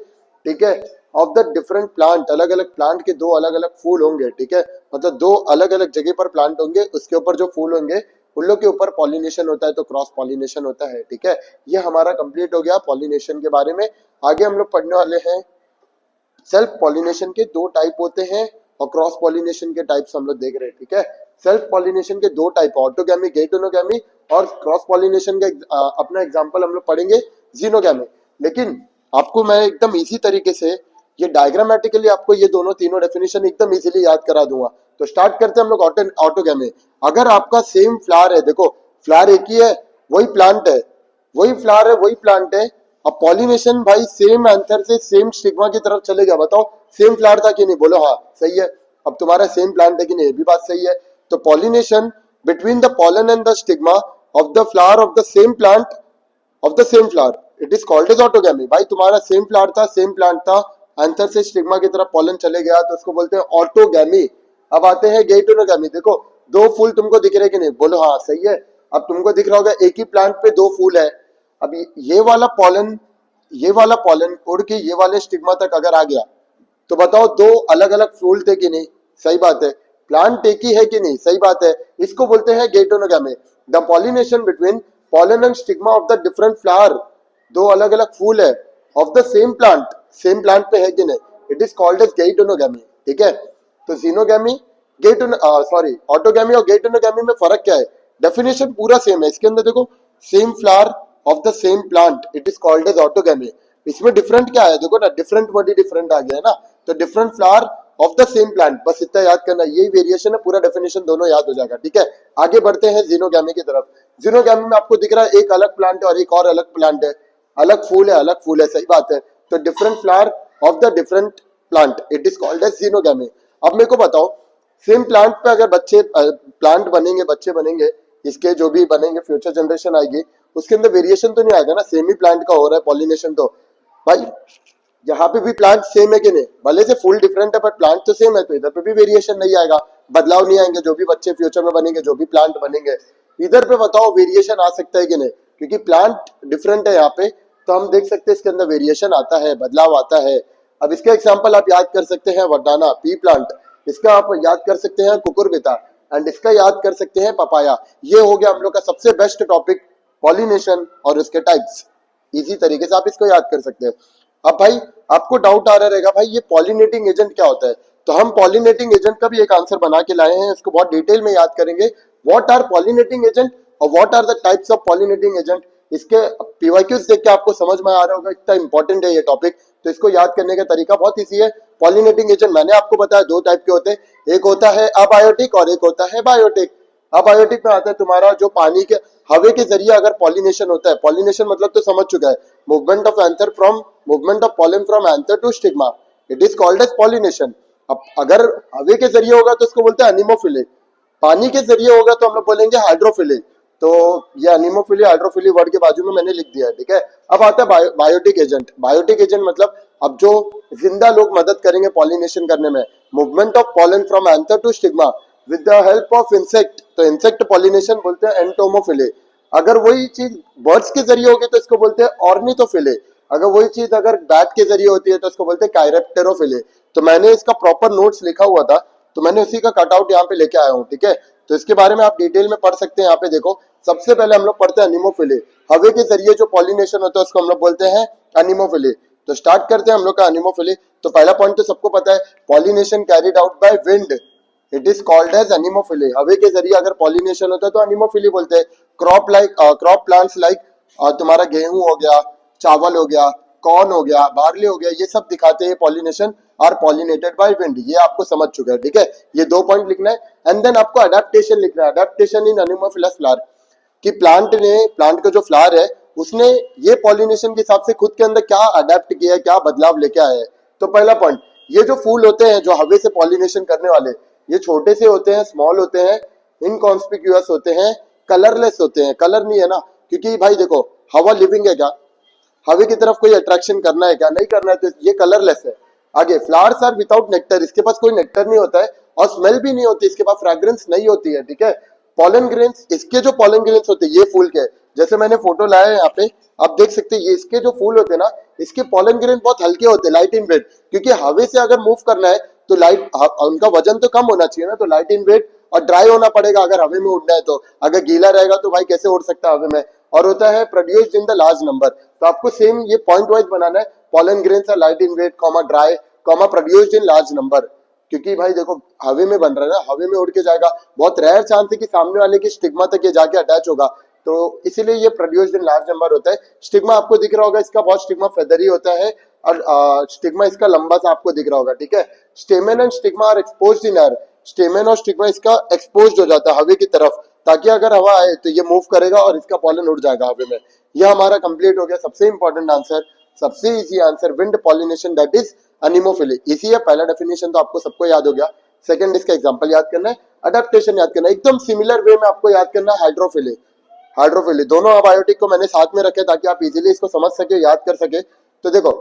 ठीक है, ऑफ द डिफरेंट प्लांट, अलग अलग प्लांट के दो अलग अलग फूल होंगे, ठीक है। मतलब दो अलग अलग जगह पर प्लांट होंगे, उसके ऊपर जो फूल होंगे उन लोग के ऊपर पॉलिनेशन होता है, तो क्रॉस पॉलिनेशन होता है, ठीक है। ये हमारा कंप्लीट हो गया पॉलिनेशन के बारे में। आगे हम लोग पढ़ने वाले हैं सेल्फ पॉलिनेशन के दो टाइप होते हैं और क्रॉस पॉलिनेशन के टाइप्स हम लोग देख रहे हैं, ठीक है। सेल्फ पॉलिनेशन के दो टाइप, ऑटोगैमी गेटोनोगैमी, और क्रॉस पॉलिनेशन का अपना एग्जांपल हम लोग पढ़ेंगे जीनोगैमी। लेकिन आपको मैं एकदम इजी तरीके से ये डायग्रामेटिकली आपको ये दोनों तीनों डेफिनेशन एकदम इजीली याद करा दूंगा। तो स्टार्ट करते हैं हम लोग ऑटोगैमी। अगर आपका सेम फ्लावर है, देखो फ्लावर एक ही है, वही प्लांट है, वही फ्लावर है, वही प्लांट है। अब पॉलिनेशन भाई सेम एंथर से सेम स्टिग्मा की तरफ चलेगा, बताओ सेम फ्लावर था कि नहीं? बोलो हाँ, सही है। अब तुम्हारा सेम प्लांट है कि नहीं? ये भी बात सही है। तो pollination between the pollen and the stigma of the flower of the same plant of the same flower, it is called as autogamy. भाई तुम्हारा सेम फ्लावर था, सेम प्लांट था, एंथर से स्टिग्मा की तरफ पॉलन चले गया, तो उसको बोलते हैं ऑटोगैमी। अब आते हैं गेटोनोगैमी। देखो दो फूल तुमको दिख रहे कि नहीं? बोलो हाँ, सही है। अब तुमको दिख रहा होगा एक ही प्लांट पे दो फूल है। अब ये वाला पॉलन उड़ के ये वाले स्टिग्मा तक अगर आ गया तो बताओ दो अलग अलग फूल थे कि नहीं? सही बात है। प्लांट एक ही है कि नहीं? सही बात है। इसको बोलते हैं geitonogamy. The pollination between pollen and stigma of the different flower, दो अलग अलग फूल है of the same plant, same plant पे है कि नहीं, it is called as geitonogamy, ठीक है। तो जीनोगैमी ऑटोगैमी और गेटोनोगैमी में फर्क क्या है? डेफिनेशन पूरा सेम है। इसके अंदर देखो same flower of the same plant, it is called as autogamy. इसमें डिफरेंट क्या है? देखो ना, डिफरेंट वर्ड ही डिफरेंट आ गया है ना। तो different flower of the same plant, बस इतना याद करना, यही वेरिएशन है, पूरा डेफिनेशन दोनों याद हो जाएगा, ठीक है। आगे बढ़ते हैं जीनोगैमी की तरफ। जीनोगैमी में आपको दिख रहा है एक अलग प्लांट है और एक और अलग प्लांट है, अलग फूल है, सही बात है। तो different flower of the different plant, it is called as xenogamy. अब मेरे को बताओ सेम प्लांट पे अगर प्लांट बनेंगे, बच्चे बनेंगे, इसके जो भी बनेंगे, फ्यूचर जनरेशन आएगी, उसके अंदर वेरिएशन तो नहीं आएगा ना? सेम ही प्लांट का हो रहा है पॉलिनेशन, तो भाई यहाँ पे भी प्लांट सेम है कि नहीं? भले से फूल डिफरेंट है पर प्लांट तो सेम है, तो इधर पे भी वेरिएशन नहीं आएगा, बदलाव नहीं आएंगे। जो भी बच्चे फ्यूचर में बनेंगे, जो भी प्लांट बनेंगे, इधर पे बताओ वेरिएशन आ सकता है कि नहीं? क्योंकि प्लांट डिफरेंट है यहाँ पे, तो हम देख सकते हैं इसके अंदर वेरिएशन आता है, बदलाव आता है। अब इसका एग्जाम्पल आप याद कर सकते हैं वटाना, पी प्लांट, इसका आप याद कर सकते हैं कुकुरबिता, एंड इसका याद कर सकते हैं पपाया। ये हो गया हम लोग का सबसे बेस्ट टॉपिक, पॉलिनेशन और उसके टाइप्स। इजी तरीके से आप इसको याद कर सकते हैं। अब भाई आपको डाउट आ रहा रहेगा भाई ये पॉलिनेटिंग एजेंट क्या होता है, तो हम पॉलिनेटिंग एजेंट का भी एक आंसर बना के लाए हैं, इसको बहुत डिटेल में याद करेंगे। व्हाट आर पॉलिनेटिंग एजेंट और what are the types of pollinating agent. इसके पीवाईक्यूज देख के आपको समझ में आ रहा होगा इतना इंपॉर्टेंट है ये टॉपिक, तो इसको याद करने का तरीका बहुत ईजी है। पॉलिनेटिंग एजेंट मैंने आपको बताया दो टाइप के होते हैं, एक होता है अबायोटिक और एक होता है बायोटिक। अबायोटिक में आता है तुम्हारा जो पानी के हवा के जरिए अगर पॉलिनेशन होता है, पॉलिनेशन मतलब तो समझ चुका है, movement of anther from movement of pollen from anther to stigma, it is called as pollination. अब अगर हवा के जरिए होगा तो इसको बोलते हैं एनिमोफिली, पानी के जरिए होगा तो हम लोग बोलेंगे हाइड्रोफिली। तो ये एनिमोफिली हाइड्रोफिली वर्ड के बाजू में मैंने लिख दिया है, ठीक है। अब आता है बायोटिक एजेंट। बायोटिक एजेंट मतलब अब जो जिंदा लोग मदद करेंगे पॉलिनेशन करने में, movement of pollen from anther to stigma with the help of insect, तो इंसेक्ट पॉलिनेशन बोलते हैं एंटोमोफिले। अगर वही चीज बर्ड्स के जरिए होगी तो इसको बोलते हैं ऑर्निथोफिले। अगर वही चीज अगर बैट के जरिए होती है तो इसको बोलते हैं कायरेप्टेरोफिले। तो मैंने इसका प्रॉपर नोट्स लिखा हुआ था, तो मैंने उसी का कटआउट यहाँ पे लेके आया हूँ, ठीक है। तो इसके बारे में आप डिटेल में पढ़ सकते हैं। यहाँ पे देखो, सबसे पहले हम लोग पढ़ते हैं एनिमोफिले। हवा के जरिए जो पॉलिनेशन होता है उसको हम लोग बोलते हैं एनिमोफिले। तो स्टार्ट करते हैं हम लोग का एनिमोफिले। तो पहला पॉइंट तो सबको पता है, pollination carried out by wind, it is called as anemophily. हवा के जरिए अगर पॉलिनेशन होता है तो एनिमोफिली बोलते हैं। क्रॉप प्लांट्स लाइक तुम्हारा गेहूं हो गया, चावल हो गया, कॉर्न हो गया, बार्ली हो गया, ये सब दिखाते हैं pollination are pollinated by wind. ये आपको समझ चुका है, ठीक है। ये दो पॉइंट लिखना है एंड देन आपको अडेप्टेशन लिखना है। अडेप्टेशन इन एनिमोफिलस फ्लावर, कि प्लांट का जो फ्लावर है उसने ये पॉलिनेशन के हिसाब से खुद के अंदर क्या अडेप्ट किया है, क्या बदलाव लेके आया है। तो पहला पॉइंट, ये जो फूल होते हैं जो हवा से पॉलिनेशन करने वाले, ये छोटे से होते हैं, स्मॉल होते हैं, इनकॉन्स्पिक्यूअस होते हैं, कलरलेस होते हैं। कलर नहीं है ना, क्योंकि भाई देखो हवा लिविंग है क्या, हवा की तरफ कोई अट्रैक्शन करना है क्या, नहीं करना है, तो ये कलरलेस है। आगे, फ्लावर्स आर विदाउट नेक्टर, इसके पास कोई नेक्टर नहीं होता है और स्मेल भी नहीं होती, इसके पास फ्रेग्रेंस नहीं होती है, ठीक है। पॉलन ग्रेन्स, इसके जो पॉलन ग्रेन्स होते हैं ये फूल के, जैसे मैंने फोटो लाया है यहाँ पे, आप देख सकते हैं ये इसके जो फूल होते हैं ना, इसके पॉलन ग्रेन बहुत हल्के होते हैं, लाइट इन वेट, क्योंकि हवा से अगर मूव करना है तो लाइट, उनका वजन तो कम होना चाहिए ना, तो लाइट इन वेट और ड्राई होना पड़ेगा अगर हवा में उड़ना है। तो अगर गीला रहेगा तो भाई कैसे उड़ सकता है हवा में। और होता है produced in the large number, तो आपको सेम ये पॉइंट वाइज बनाना है। Pollen grains are light in weight, comma dry, comma produced in large number, क्योंकि भाई देखो हवा में बन रहा है ना, हवा में उड़ के जाएगा, बहुत रेयर चांस है कि सामने वाले की स्टिग्मा तक ये जाके अटैच होगा, तो इसीलिए ये प्रोड्यूस्ड इन लार्ज नंबर होता है। स्टिग्मा आपको दिख रहा होगा, इसका बहुत स्टिग्मा फेदरी होता है और स्टिग्मा इसका लंबा सा आपको दिख रहा होगा, ठीक है। Stamen and stigma are exposed in air, stamen और स्टिग्मा इसका एक्सपोज्ड हो जाता है हवा की तरफ, ताकि अगर हवा आए तो ये मूव करेगा और इसका पॉलन उड़ जाएगा हवा में। यह हमारा कंप्लीट हो गया सबसे इंपॉर्टेंट आंसर, सबसे easy answer, wind pollination that is anemophily. इसी है पहला डेफिनेशन, तो आपको सबको याद हो गया। सेकंड, इसका एग्जांपल याद करना है, अडेप्टेशन याद करना है, एकदम सिमिलर वे में आपको याद करना है हाइड्रोफिली। हाइड्रोफिली दोनों अबायोटिक को मैंने साथ में रखे ताकि आप इजीली इसको समझ सके, याद कर सके। तो देखो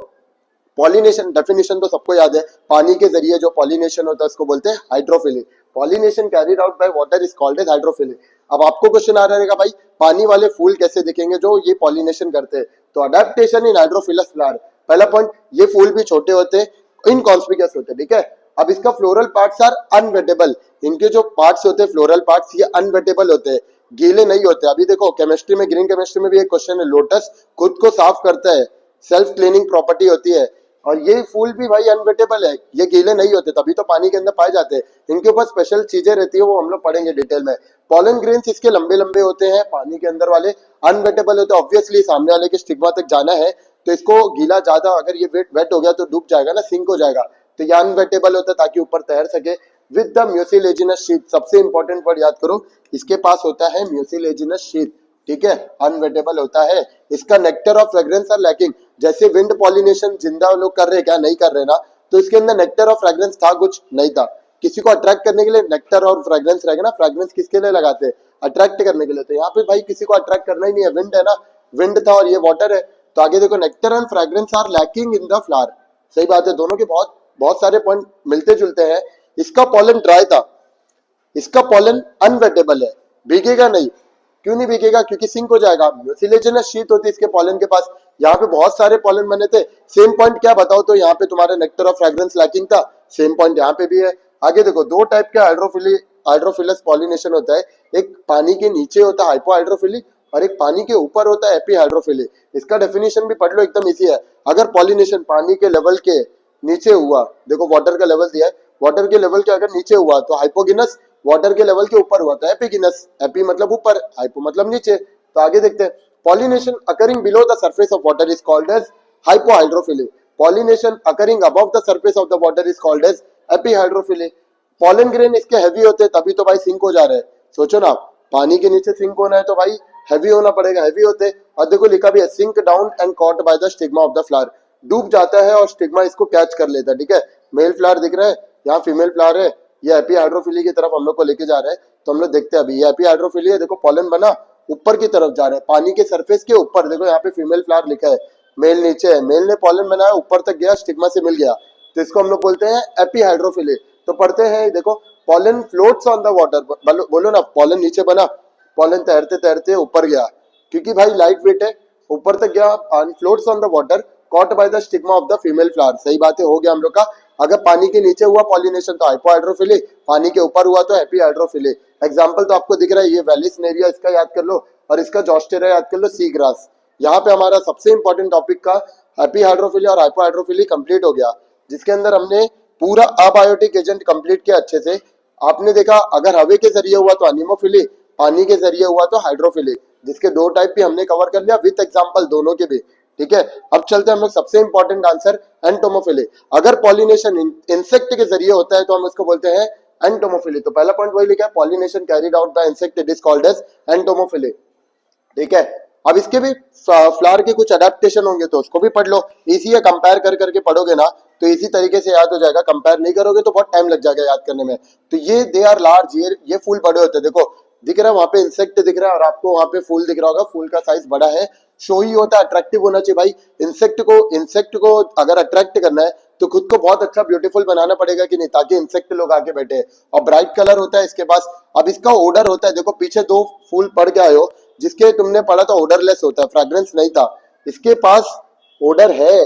पॉलिनेशन डेफिनेशन तो सबको याद है, पानी के जरिए जो पॉलिनेशन होता है उसको बोलते हैं hydrophily. Pollination carried out by water is called as hydrophily. अब आपको क्वेश्चन आ रहेगा भाई पानी वाले फूल कैसे दिखेंगे जो ये पॉलिनेशन करते हैं, तो अडेप्टेशन इन हाइड्रोफिलस फ्लावर। पहला पॉइंट, ये फूल भी छोटे होते हैं, इनकॉन्स्पिकुअस होते हैं, ठीक है। अब इसका फ्लोरल पार्ट्स आर अनवेटेबल, इनके जो पार्ट्स होते हैं फ्लोरल पार्ट्स ये अनवेटेबल होते हैं, गीले नहीं होते। अभी देखो केमिस्ट्री में, ग्रीन केमिस्ट्री में भी एक क्वेश्चन है, लोटस खुद को साफ करता है, सेल्फ क्लीनिंग प्रॉपर्टी होती है, और ये फूल भी भाई अनवेटेबल है, ये गीले नहीं होते, तभी तो पानी के अंदर पाए जाते हैं। इनके ऊपर स्पेशल चीजें रहती है, वो हम लोग पढ़ेंगे डिटेल में। पॉलन ग्रेन्स इसके लंबे लंबे होते हैं, पानी के अंदर वाले अनवेटेबल होते हैं। ऑब्वियसली सामने वाले के स्टिग्मा तक जाना है तो इसको गीला ज्यादा, अगर ये वेट हो गया तो डूब जाएगा ना, सिंक हो जाएगा, तो ये अनवेटेबल होता है ताकि ऊपर तैर सके। विद द म्यूसिलेजिनस शीट, सबसे इंपॉर्टेंट वर्ड याद करो, इसके पास होता है म्यूसिलेजिनस शीट, ठीक है, अनवेटेबल होता है। इसका nectar of fragrance are lacking, जैसे विंड पॉलिनेशन जिंदा लोग कर रहे क्या, नहीं कर रहे ना, तो इसके अंदर नेक्टर और फ्रेग्रेंस था कुछ नहीं था। किसी को अट्रैक्ट करने के लिए नेक्टर और फ्रेग्रेंस रहेगा ना, फ्रेग्रेंस किसके लिए लगाते हैं, अट्रैक्ट करने के लिए, तो यहाँ पे भाई किसी को अट्रैक्ट करना ही नहीं है, विंड है ना, विंड था और ये वाटर है, तो आगे देखो nectar and fragrance are lacking in the flower. सही बात है, दोनों के बहुत बहुत सारे पॉइंट मिलते जुलते हैं। इसका पॉलन ड्राई था, इसका पॉलन अनवेटेबल है, भीगेगा नहीं। क्यों नहीं भीगेगा, क्योंकि सिंक हो जाएगा। म्यूसिलेजिनस शीट होती है इसके पॉलन के पास, यहाँ पे बहुत सारे पॉलन बने थे। सेम पॉइंट क्या बताओ तो यहाँ पे तुम्हारे नेक्टर ऑफ फ्रेग्रेंस लैकिंग था, सेम पॉइंट यहाँ पे भी है। आगे देखो, दो टाइप के हाइड्रोफिलस पॉलिनेशन होता है, एक पानी के नीचे होता है हाइपो हाइड्रोफिली, और एक पानी के ऊपर होता है एपी हाइड्रोफिली। इसका डेफिनेशन भी पढ़ लो, एकदम इजी है। अगर पॉलिनेशन पानी के लेवल के नीचे हुआ, देखो वाटर का लेवल दिया है, वाटर के लेवल के अगर नीचे हुआ तो हाइपोगिनस, वाटर के लेवल के ऊपर हुआ तो एपिगिनस, एपी मतलब ऊपर, हाइपो मतलब नीचे। तो आगे देखते हैं, pollination occurring below the surface of water is called as hypohydrophily, pollination occurring above the surface of the water is called as epihydrophily. Pollen grain इसके हैवी होते हैं, तभी तो भाई सिंक हो जा रहे हैं। सोचो ना, पानी के नीचे सिंक होना है तो भाई हैवी होना पड़ेगा, हैवी होते। और देखो लिखा भी है, sink down and caught by the stigma of the flower, डूब जाता है और स्टिग्मा इसको कैच कर लेता है, ठीक है। मेल फ्लावर दिख रहा है, यहाँ फीमेल फ्लावर है, ये एपीहाइड्रोफिली की तरफ हम लोग को लेके जा रहे हैं। तो हम लोग देखते हैं अभी, ये एपीहाइड्रोफिली है, देखो पॉलन बना ऊपर की तरफ जा रहा है, पानी के सरफेस के ऊपर। देखो यहाँ पे फीमेल फ्लावर लिखा है, मेल नीचे है, मेल ने पॉलन बनाया ऊपर तक गया, स्टिग्मा से मिल गया, तो इसको हम लोग बोलते हैं एपीहाइड्रोफिली। तो पढ़ते हैं, देखो pollen floats on the water, बोलो ना, पॉलन नीचे बना, पॉलन तैरते तैरते ऊपर गया, क्योंकि भाई लाइट वेट है, ऊपर तक गया, floats on the water cot by the stigma of the female flower. सही बात है, हो गया हम लोग का। अगर पानी के नीचे हुआ पॉलिनेशन तो हाइपोहाइड्रोफिली, पानी के ऊपर हुआ तो एपीहाइड्रोफिली। एग्जांपल तो आपको दिख रहा है, ये वेलिसनेरिया इसका याद कर लो, और इसका जॉस्टेरा याद कर लो, सी ग्रास। यहाँ पे हमारा सबसे इंपॉर्टेंट टॉपिक का एपीहाइड्रोफिली और हाइपोहाइड्रोफिली कंप्लीट हो गया, जिसके अंदर हमने पूरा अबायोटिक एजेंट कंप्लीट किया अच्छे से। आपने देखा, अगर हवा के जरिए हुआ तो अनीमोफिली, पानी के जरिए हुआ तो हाइड्रोफिली, जिसके दो टाइप भी हमने कवर कर लिया विथ एग्जांपल दोनों के भी, ठीक है। अब चलते हैं हम लोग सबसे इंपॉर्टेंट आंसर, एंटोमोफिली। अगर पॉलिनेशन इंसेक्ट के जरिए होता है तो हम इसको बोलते हैं एंटोमोफिली। तो पहला पॉइंट वही लिखा है, pollination carried out by insect, it is called as entomophily, ठीक है। अब इसके भी फ्लावर के कुछ अडेप्टेशन होंगे तो उसको भी पढ़ लो, इजी है, कंपेयर कर करके पढ़ोगे ना तो इसी तरीके से याद हो जाएगा, कंपेयर नहीं करोगे तो बहुत टाइम लग जाएगा याद करने में। तो ये दे आर लार्ज, ये फूल बड़े होते हैं, देखो दिख रहा है वहां पे इंसेक्ट दिख रहा है और आपको वहां पे फूल दिख रहा होगा, फूल का साइज बड़ा है, शो ही होता है, अट्रैक्टिव होना चाहिए भाई। इंसेक्ट को अगर अट्रैक्ट करना है तो खुद को बहुत अच्छा ब्यूटीफुल बनाना पड़ेगा कि नहीं, ताकि इंसेक्ट लोग आके बैठे। और ब्राइट कलर होता है इसके पास। अब इसका ओडर होता है, देखो पीछे दो फूल पढ़ के आए हो, जिसके तुमने पढ़ा था ओडरलेस होता है, फ्रेग्रेंस नहीं था, इसके पास ओडर है,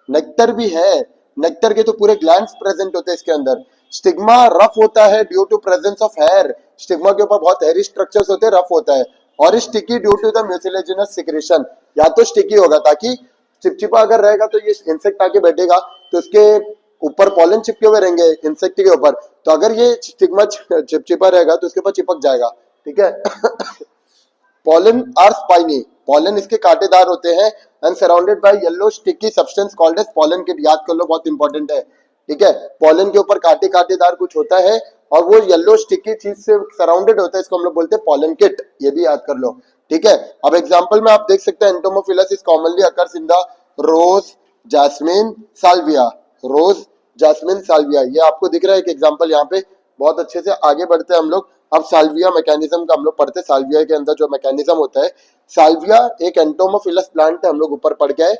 नेक्टर भी है, नेक्टर के तो पूरे ग्लैंड्स प्रेजेंट होते हैं इसके अंदर। स्टिग्मा रफ होता है due to presence of hair, stigma के ऊपर बहुत हेयरी स्ट्रक्चर्स होते हैं, रफ होता है। और sticky due to the mucilaginous secretion, या तो स्टिकी होगा ताकि चिपचिपा अगर रहेगा तो ये इंसेक्ट आके बैठेगा तो उसके ऊपर पॉलन चिपके हुए रहेंगे इंसेक्ट के ऊपर, तो अगर ये स्टिग्मा चिपचिपा रहेगा तो उसके ऊपर चिपक जाएगा, ठीक है। पॉलन आर स्पाइनी, पॉलन इसके कांटेदार होते हैं, and surrounded by yellow sticky substance called as pollen kit, याद कर लो बहुत इंपॉर्टेंट है, ठीक है। पॉलन के ऊपर कांटेदार कुछ होता है और वो येलो स्टिकी चीज से सराउंडेड होता है, इसको हम लोग बोलते हैं पॉलन किट, ये भी याद कर लो, ठीक है। अब एग्जांपल में आप देख सकते हैं, entomophilous is commonly occurs in the rose, jasmine, salvia, rose, jasmine, salvia, ये आपको दिख रहा है एक एग्जांपल यहाँ पे। बहुत अच्छे से आगे बढ़ते हैं हम लोग, अब साल्विया मैकेनिज्म का हम लोग पढ़ते हैं। साल्विया के अंदर जो मैकेनिज्म होता है, साल्विया एक एंटोमोफिलस प्लांट है, हम लोग ऊपर पढ़ के आए।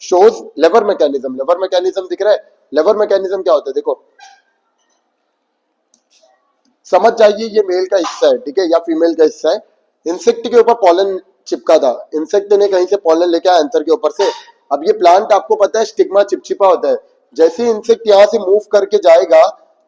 शोज लेवर मैकेनिज्म, लेवर मैकेनिज्म दिख रहा है, लेवर मैकेनिज्म क्या होता है देखो, समझ जाइए, ये मेल का हिस्सा है, ठीक है, या फीमेल का हिस्सा है। इंसेक्ट के ऊपर पॉलन चिपका था, इंसेक्ट ने कहीं से पॉलन लेके आया एंथर के ऊपर से। अब ये प्लांट आपको पता है स्टिग्मा चिपचिपा होता है, जैसे इंसेक्ट यहाँ से मूव करके जाएगा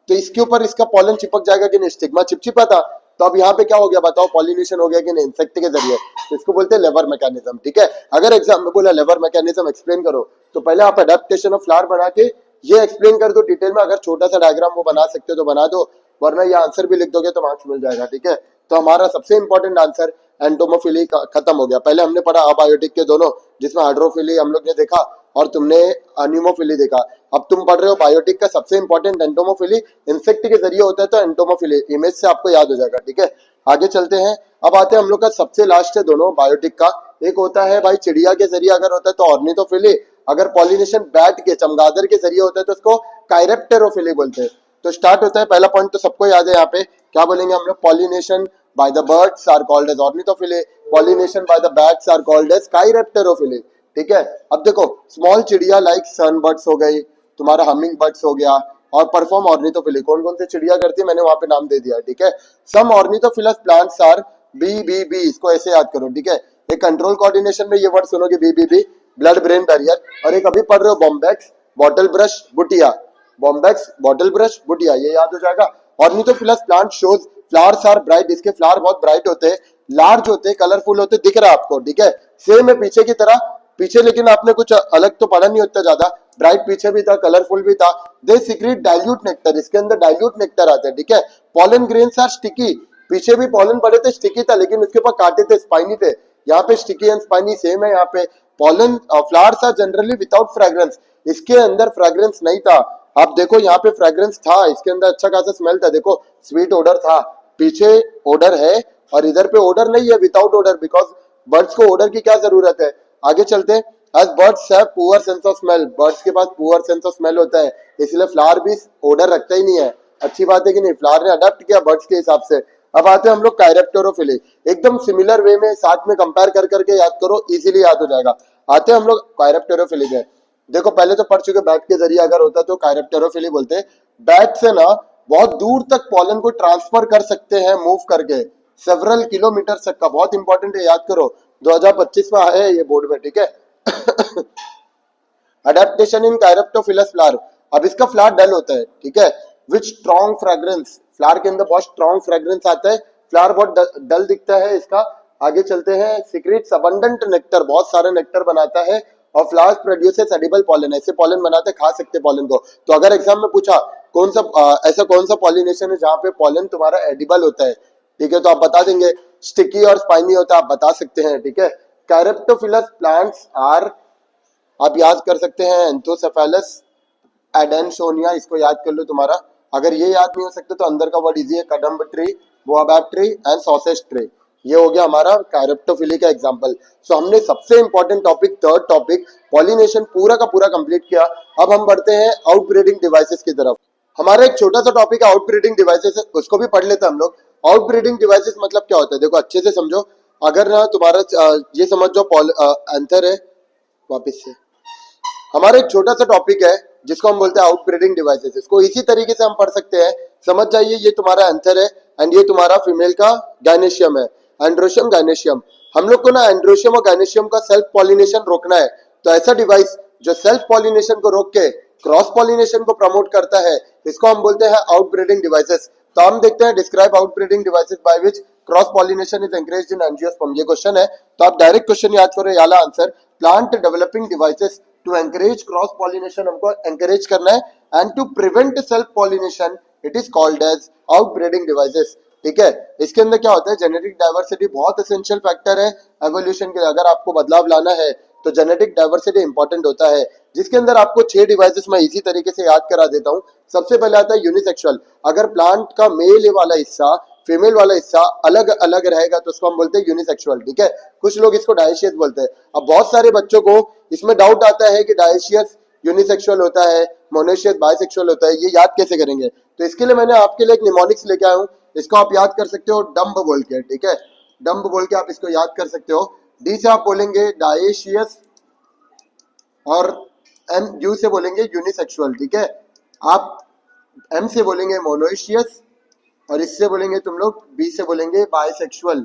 तो इसके ऊपर इसका पॉलन चिपक जाएगा कि नहीं, स्टिग्मा चिपचिपा था। तो अब यहाँ पे क्या हो गया बताओ, पॉलिनेशन हो गया कि नहीं इंसेक्ट के जरिए, तो इसको बोलते हैं लेवर मैकेनिज्म, ठीक है। अगर एग्जाम में बोला लेवर मैकेनिज्म एक्सप्लेन करो तो पहले आप अडेप्टेशन ऑफ फ्लावर बना के ये एक्सप्लेन कर दो डिटेल में, अगर छोटा सा डायग्राम वो बना सकते हो तो बना दो, वरना ये आंसर भी लिख दोगे तो मार्क्स मिल जाएगा, ठीक है। तो हमारा सबसे इंपॉर्टेंट आंसर एंटोमोफिली खत्म हो गया। पहले हमने पढ़ा अबायोटिक के दोनों, जिसमें हाइड्रोफिली हम लोग ने देखा और तुमने अनिमोफिली देखा। अब तुम पढ़ रहे हो बायोटिक का सबसे इंपॉर्टेंट एंटोमोफिली, इंसेक्ट के जरिए होता है तो एंटोमोफिली, इमेज से आपको याद हो जाएगा, ठीक है। आगे चलते हैं, अब आते हैं हम लोग का सबसे लास्ट है दोनों बायोटिक का। एक होता है भाई चिड़िया के जरिए अगर होता है तो ऑर्निथोफिली, अगर पॉलिनेशन बैट के चमगादड़ के जरिए होता है तो उसको कायरेप्टेरोफिली बोलते हैं। तो स्टार्ट होता है, पहला पॉइंट तो सबको याद है यहाँ पे, क्या बोलेंगे हम लोग, pollination by the birds are called as ornithophily, pollination by the bats are called as chiropterophily, ठीक है। अब देखो स्मॉल चिड़िया लाइक सनबर्ड्स हो गई, तुम्हारा हमिंग बर्ड्स हो गया, और परफॉर्म ऑर्निथोफिली, कौन कौन से चिड़िया करती है मैंने वहां पे नाम दे दिया, ठीक है। सम ऑर्निथोफिलस प्लांट्स आर बी, इसको ऐसे याद करो, ठीक है। एक कंट्रोल कोऑर्डिनेशन में ये वर्ड सुनोगे बी, ब्लड ब्रेन बैरियर। और एक अभी पढ़ रहे हो bombax bottle brush butea, bombax bottle brush butea, ये याद हो जाएगा। और नहीं तो plus plant shows flowers are bright, इसके फ्लावर बहुत ब्राइट होते हैं, लार्ज होते हैं, कलरफुल होते हैं, दिख रहा है आपको, ठीक है। सेम है पीछे की तरह, पीछे लेकिन आपने कुछ अलग तो पढ़ा नहीं होता ज्यादा, ब्राइट पीछे भी था, कलरफुल भी था। दे सीक्रेट डाइल्यूट नेक्टर, इसके अंदर डाइल्यूट नेक्टर आते हैं, ठीक है। पॉलन ग्रेन्स आर स्टिकी, पीछे भी पॉलन पड़े थे, स्टिकी था, लेकिन उसके ऊपर कांटे थे, स्पाइनी थे। यहाँ पे स्टिकी एंड स्पाइनी सेम है। यहाँ पे pollen flowers are generally without fragrance, इसके अंदर फ्रेग्रेंस नहीं था। आप देखो यहाँ पे फ्रेग्रेंस था, इसके अंदर अच्छा खासा स्मेल था, देखो स्वीट ओडर था, पीछे ओडर है और इधर पे ओडर नहीं है, विदाउट ओडर, बिकॉज बर्ड्स को ओडर की क्या जरूरत है। आगे चलते हैं। As birds have poor sense of smell, birds के पास पुअर सेंस ऑफ स्मेल होता है, इसलिए फ्लावर भी ओडर रखता ही नहीं है। अच्छी बात है कि नहीं, फ्लावर ने अडेप्ट किया बर्ड्स के हिसाब से। अब आते हैं हम लोग कायरेप्टेरोफिली, एकदम सिमिलर वे में साथ में कंपेयर कर करके याद करो, इजीली याद हो जाएगा। आते हैं हम लोग कायरेप्टेरोफिली में। देखो पहले तो पढ़ चुके, बैट के जरिए अगर होता तो कायरेप्टेरोफिली बोलते हैं। बैट से ना बहुत दूर तक पॉलन को ट्रांसफर कर सकते हैं मूव करके, सेवरल किलोमीटर तक का, बहुत इंपॉर्टेंट है, याद करो 2025 में आया है ये बोर्ड में, ठीक है। अडेप्टेशन इन कायरेप्टोफिलस फ्लावर, अब इसका फ्लावर डल होता है, ठीक है, विच स्ट्रॉन्ग फ्रेग्रेंस, फ्लावर के अंदर बहुत स्ट्रॉन्ग फ्रेग्रेंस आता है, फ्लावर बहुत डल दिखता है इसका। आगे चलते हैं। सीक्रेट्स अबंडेंट नेक्टर, बहुत सारे नेक्टर बनाता है। और फ्लावर्स प्रोड्यूसेस एडिबल पॉलन, ऐसे पॉलन बनाते, खा सकते पॉलन को। तो अगर एग्जाम में पूछा कौन सा ऐसा कौन सा पॉलिनेशन है जहाँ पे पॉलन तुम्हारा एडिबल होता है, ठीक है, तो आप बता देंगे स्टिकी और स्पाइनी होता है, आप बता सकते हैं, ठीक है। कैरेप्टोफिलस प्लांट्स आर, आप याद कर सकते हैं एंथोसेफेलस एडेनसोनिया, इसको याद कर लो तुम्हारा। अगर ये याद नहीं हो सकते तो अंदर का वर्ड इजी है, kadamb tree, baobab tree and sausage tree. ये हो गया हमारा कैरेप्टोफिली का एग्जांपल। सो हमने सबसे important topic, third topic pollination पूरा का पूरा कंप्लीट किया। अब हम बढ़ते हैं आउटब्रीडिंग डिवाइसेस की तरफ। हमारा एक छोटा सा टॉपिक है आउटब्रीडिंग डिवाइसेस, उसको भी पढ़ लेते हैं हम लोग। आउटब्रीडिंग डिवाइसेस मतलब क्या होता है, देखो अच्छे से समझो। अगर ना तुम्हारा ये समझ जो आंसर है, वापिस से हमारा एक छोटा सा टॉपिक है जिसको हम बोलते हैं आउटब्रीडिंग डिवाइसेस। इसको इसी तरीके से हम पढ़ सकते हैं, समझ जाइए, ये तुम्हारा आंसर है एंड ये तुम्हारा फीमेल का गायनेशियम है, एंड्रोशियम गायनेशियम। हम लोग को ना एंड्रोशियम और गायनेशियम का सेल्फ पॉलिनेशन रोकना है, तो ऐसा डिवाइस जो सेल्फ पॉलिनेशन को रोक के क्रॉस पॉलिनेशन को प्रमोट करता है, इसको हम बोलते हैं आउटब्रीडिंग डिवाइसेस। तो हम देखते हैं, describe outbreeding devices by which cross pollination is encouraged in angiosperm, ये क्वेश्चन है। तो आप डायरेक्ट क्वेश्चन याद करो, याला answer, plant developing devices to encourage cross pollination, हमको एनकरेज करना है, and to prevent self pollination it is called as outbreeding devices, ठीक है। इसके अंदर क्या होता है, जेनेटिक डाइवर्सिटी बहुत एसेंशियल फैक्टर है एवोल्यूशन के। अगर आपको बदलाव लाना है तो जेनेटिक डाइवर्सिटी इंपॉर्टेंट होता है, जिसके अंदर आपको 6 डिवाइसेस मैं इसी तरीके से याद करा देता हूँ। सबसे पहले आता है यूनिसेक्सुअल, अगर प्लांट का मेल वाला हिस्सा फीमेल वाला हिस्सा अलग अलग रहेगा तो उसको हम बोलते हैं यूनिसेक्सुअल, ठीक है। कुछ लोग इसको डायशियस बोलते हैं। अब बहुत सारे बच्चों को इसमें डाउट आता है कि डायशियस यूनिसेक्सुअल होता है, मोनोशियस बाइसेक्सुअल होता है, ये याद कैसे करेंगे। तो इसके लिए मैंने आपके लिए एक निमोनिक्स लेके आया हूँ, इसको आप याद कर सकते हो डम्ब बोल के, ठीक है, डम्ब बोल के आप इसको याद कर सकते हो। डी से आप बोलेंगे डायशियस और एम यू से बोलेंगे यूनिसेक्सुअल, ठीक है। आप एम से बोलेंगे मोनोशियस और इससे बोलेंगे तुम लोग, बी से बोलेंगे बाइसेक्सुअल,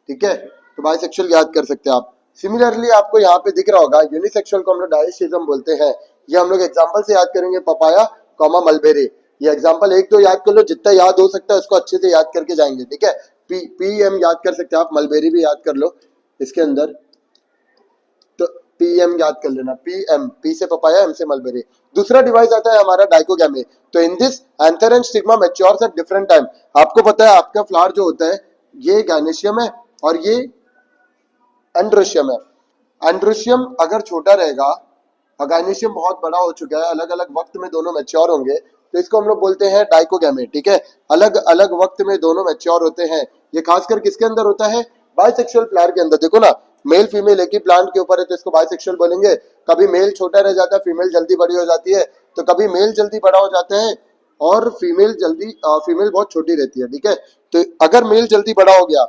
ठीक है। तो बाइसेक्सुअल याद कर सकते हैं आप। सिमिलरली आपको यहाँ पे दिख रहा होगा यूनिसेक्सुअल को हम लोग डायशिज्म बोलते हैं। ये हम लोग एग्जांपल से याद करेंगे, पपाया कॉमा मलबेरी, ये एग्जांपल एक तो याद कर लो, जितना याद हो सकता है उसको अच्छे से याद करके जाएंगे, ठीक है। पी पी एम याद कर सकते हैं आप, मलबेरी भी याद कर लो इसके अंदर, तो पी एम याद कर लेना, पी एम, पी से पपाया, एम से मलबेरी। दूसरा डिवाइस आता है हमारा डाइकोगैमी। तो in this anther and stigma matures at different time. आपको पता है आपका फ्लावर जो होता है ये गैनेशियम है और ये एंड्रोशियम है। एंड्रोशियम अगर छोटा रहेगा और गैनेशियम बहुत बड़ा हो चुका है, अलग अलग वक्त में दोनों मैच्योर होंगे, तो इसको हम लोग बोलते हैं डाइकोगैमी, ठीक है। अलग अलग वक्त में दोनों मैच्योर होते हैं। ये खासकर किसके अंदर होता है, बाइसेक्सुअल फ्लावर के अंदर। देखो ना, मेल फीमेल एक ही प्लांट के ऊपर है तो इसको बाइसेक्सुअल बोलेंगे। कभी मेल छोटा रह जाता है, फीमेल जल्दी बड़ी हो जाती है, तो कभी मेल जल्दी बड़ा हो जाता है और फीमेल फीमेल बहुत छोटी रहती है, ठीक है। तो अगर मेल जल्दी बड़ा हो गया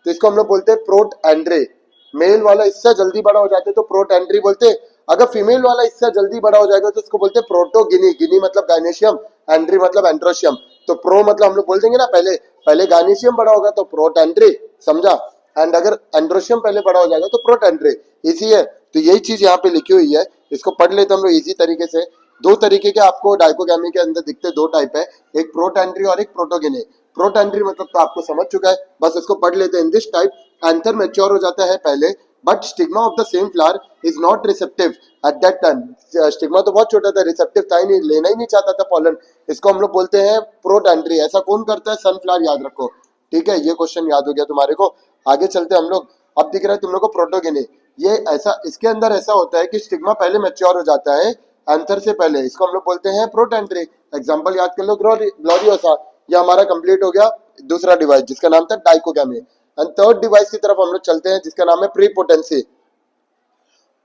तो इसको हम लोग बोलते हैं प्रोट एंड्रे, मेल वाला हिस्सा जल्दी बड़ा हो जाता है तो प्रोट एंड्री बोलते हैं। अगर फीमेल वाला हिस्सा जल्दी बड़ा हो जाएगा तो इसको बोलते हैं प्रोटोगिनी, गिनी मतलब गायनेशियम, एंड्री मतलब एंड्रोशियम। तो प्रो मतलब हम लोग बोल देंगे ना, पहले पहले गायनेशियम बड़ा होगा तो प्रोट एंड्री, समझा, एंड अगर एंड्रोशियम पहले बड़ा हो जाएगा तो प्रोट एंड्री, इसी है। तो यही चीज यहाँ पे लिखी हुई है, इसको पढ़ लेते हम लोग इजी तरीके से। दो तरीके के आपको डाइकोगैमी के अंदर दिखते, दो टाइप है, एक प्रोटैंड्री और एक प्रोटोगेने। प्रोटैंड्री मतलब तो आपको समझ चुका है, बस इसको पढ़ लेते हैं। In this type anther mature हो जाता है पहले, but stigma of the same flower is not receptive at that time. Stigma तो बहुत छोटा था, रिसेप्टिव था ही नहीं, लेना ही नहीं चाहता था पॉलन। इसको हम लोग बोलते हैं प्रोटैंड्री। ऐसा कौन करता है? सनफ्लावर, याद रखो, ठीक है। ये क्वेश्चन याद हो गया तुम्हारे को। आगे चलते हम लोग। अब दिख रहा है तुम लोग को प्रोटोगेने। ये ऐसा, इसके अंदर ऐसा होता है कि स्टिग्मा पहले मैच्योर हो जाता है एंथर से पहले, इसको हम लोग बोलते हैं प्रोटैंड्री। एग्जांपल याद कर लो, ग्लोरियोसा। ये हमारा कंप्लीट हो गया दूसरा डिवाइस जिसका नाम था डाइकोगैमी। एंड थर्ड डिवाइस की तरफ हम लोग चलते हैं जिसका नाम है prepotency.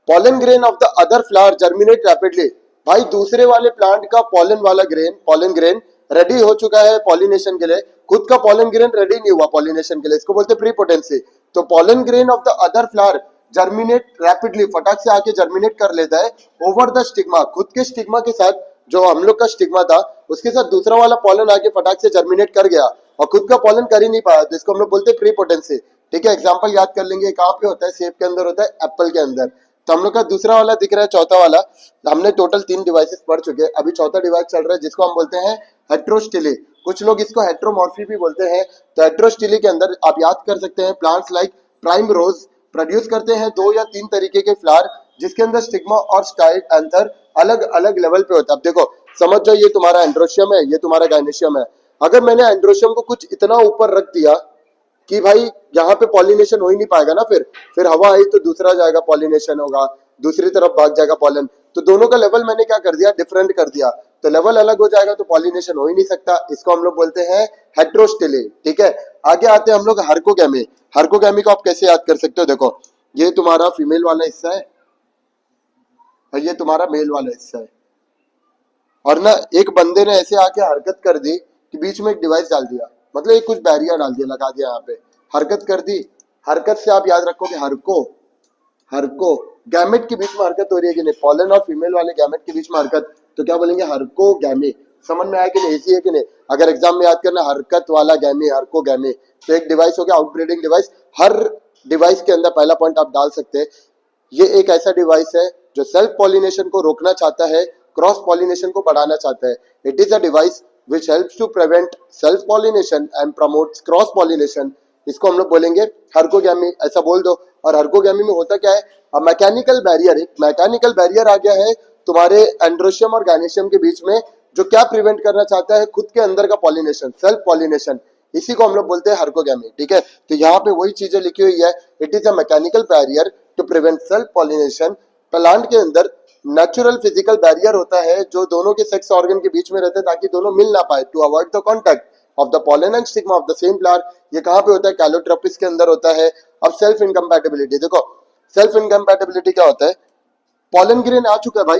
Pollen grain of the other flower germinate rapidly. भाई दूसरे वाले प्लांट का पॉलन वाला ग्रेन, पॉलन ग्रेन रेडी हो चुका है पॉलिनेशन के लिए, खुद का पॉलन ग्रेन रेडी नहीं हुआ पॉलिनेशन के लिए, इसको बोलते हैं प्रीपोटेंसी। तो pollen grain of the other flower germinate rapidly, फटाक से आके जर्मिनेट कर लेता है ओवर द स्टिग्मा, खुद के स्टिग्मा के साथ, जो हम लोग का स्टिग्मा था उसके साथ दूसरा वाला पॉलन आके फटाक से जर्मिनेट कर गया और खुद का पॉलन कर ही नहीं पाया, तो इसको हम लोग बोलते हैं प्रीपोटेंसी। ठीक है, एग्जांपल याद कर लेंगे, कहाँ पे होता है? सेब के अंदर होता है, एप्पल के अंदर। तो हम लोग का दूसरा वाला दिख रहा है, चौथा वाला। हमने टोटल 3 डिवाइसेस पढ़ चुके हैं, अभी चौथा डिवाइस चल रहा है जिसको हम बोलते हैं हेट्रोस्टिली। कुछ लोग इसको हेट्रोमॉर्फी भी बोलते हैं। तो हेट्रोस्टिली के अंदर आप याद कर सकते हैं, प्लांट्स लाइक प्राइम रोज प्रोड्यूस करते हैं 2 या 3 तरीके के फ्लावर जिसके अंदर स्टिग्मा और स्टाइल एंथर अलग अलग लेवल पे होता है। अब देखो समझ जाओ, ये तुम्हारा एंड्रोशियम है, ये तुम्हारा गायनेशियम है। अगर मैंने एंड्रोशियम को कुछ इतना ऊपर रख दिया कि भाई यहाँ पे पॉलिनेशन हो ही नहीं पाएगा ना, फिर हवा आई तो दूसरा जाएगा, पॉलिनेशन होगा, दूसरी तरफ भाग जाएगा पॉलन। तो दोनों का लेवल मैंने क्या कर दिया? डिफरेंट कर दिया, तो लेवल अलग हो जाएगा तो पॉलिनेशन हो ही नहीं सकता। इसको हम लोग बोलते हैं हेट्रोस्टिली। ठीक है, आगे आते हैं हम लोग हार्कोगैमी। हार्कोगैमी को आप कैसे याद कर सकते हो? देखो ये तुम्हारा फीमेल वाला हिस्सा है और ये तुम्हारा मेल वाला हिस्सा है, और ना एक बंदे ने ऐसे आके हरकत कर दी कि बीच में एक डिवाइस डाल दिया, मतलब एक कुछ बैरियर डाल दिया, लगा दिया यहाँ पे, हरकत कर दी। हरकत से आप याद रखो कि हरको गैमेट के बीच में हरकत हो रही है कि नहीं, पॉलन और फीमेल वाले गैमेट के बीच में हरकत, तो क्या बोलेंगे? हरको गैमी। समझ में आया कि नहीं? ऐसी है कि नहीं? अगर एग्जाम में याद करना, हरकत वाला गैमी, हरको गैमी, तो एक डिवाइस हो गया आउटब्रीडिंग डिवाइस। हर डिवाइस के अंदर पहला पॉइंट आप डाल सकते हैं, ये एक ऐसा डिवाइस है जो सेल्फ पॉलिनेशन को रोकना चाहता है, क्रॉस पॉलिनेशन को बढ़ाना चाहता है। It is a device which helps to prevent self pollination and promotes cross pollination। इसको हम लोग बोलेंगे हर्कोगैमी, ऐसा बोल दो। और हर्कोगैमी में होता क्या है? मैकेनिकल बैरियर, एक मैकेनिकल बैरियर आ गया है तुम्हारे एंड्रोशियम और गायनेशियम के बीच में, जो क्या प्रिवेंट करना चाहता है? खुद के अंदर का पॉलिनेशन, सेल्फ पॉलिनेशन। इसी को हम लोग बोलते हैं हर्कोगैमी। ठीक है, तो यहाँ पे वही चीजें लिखी हुई है, it is a mechanical barrier to prevent self pollination. Plant के अंदर नेचुरल फिजिकल बैरियर होता है जो दोनों के सेक्स ऑर्गन के बीच में रहता है ताकि दोनों मिल ना पाए, to avoid the contact of the pollen and stigma of the same flower. ये कहाँ पे होता है? कैलोट्रोपिस के अंदर होता है। अब सेल्फ इनकम्पैटिबिलिटी देखो, सेल्फ इनकम्पैटिबिलिटी क्या होता है? पॉलन ग्रेन आ चुका है भाई,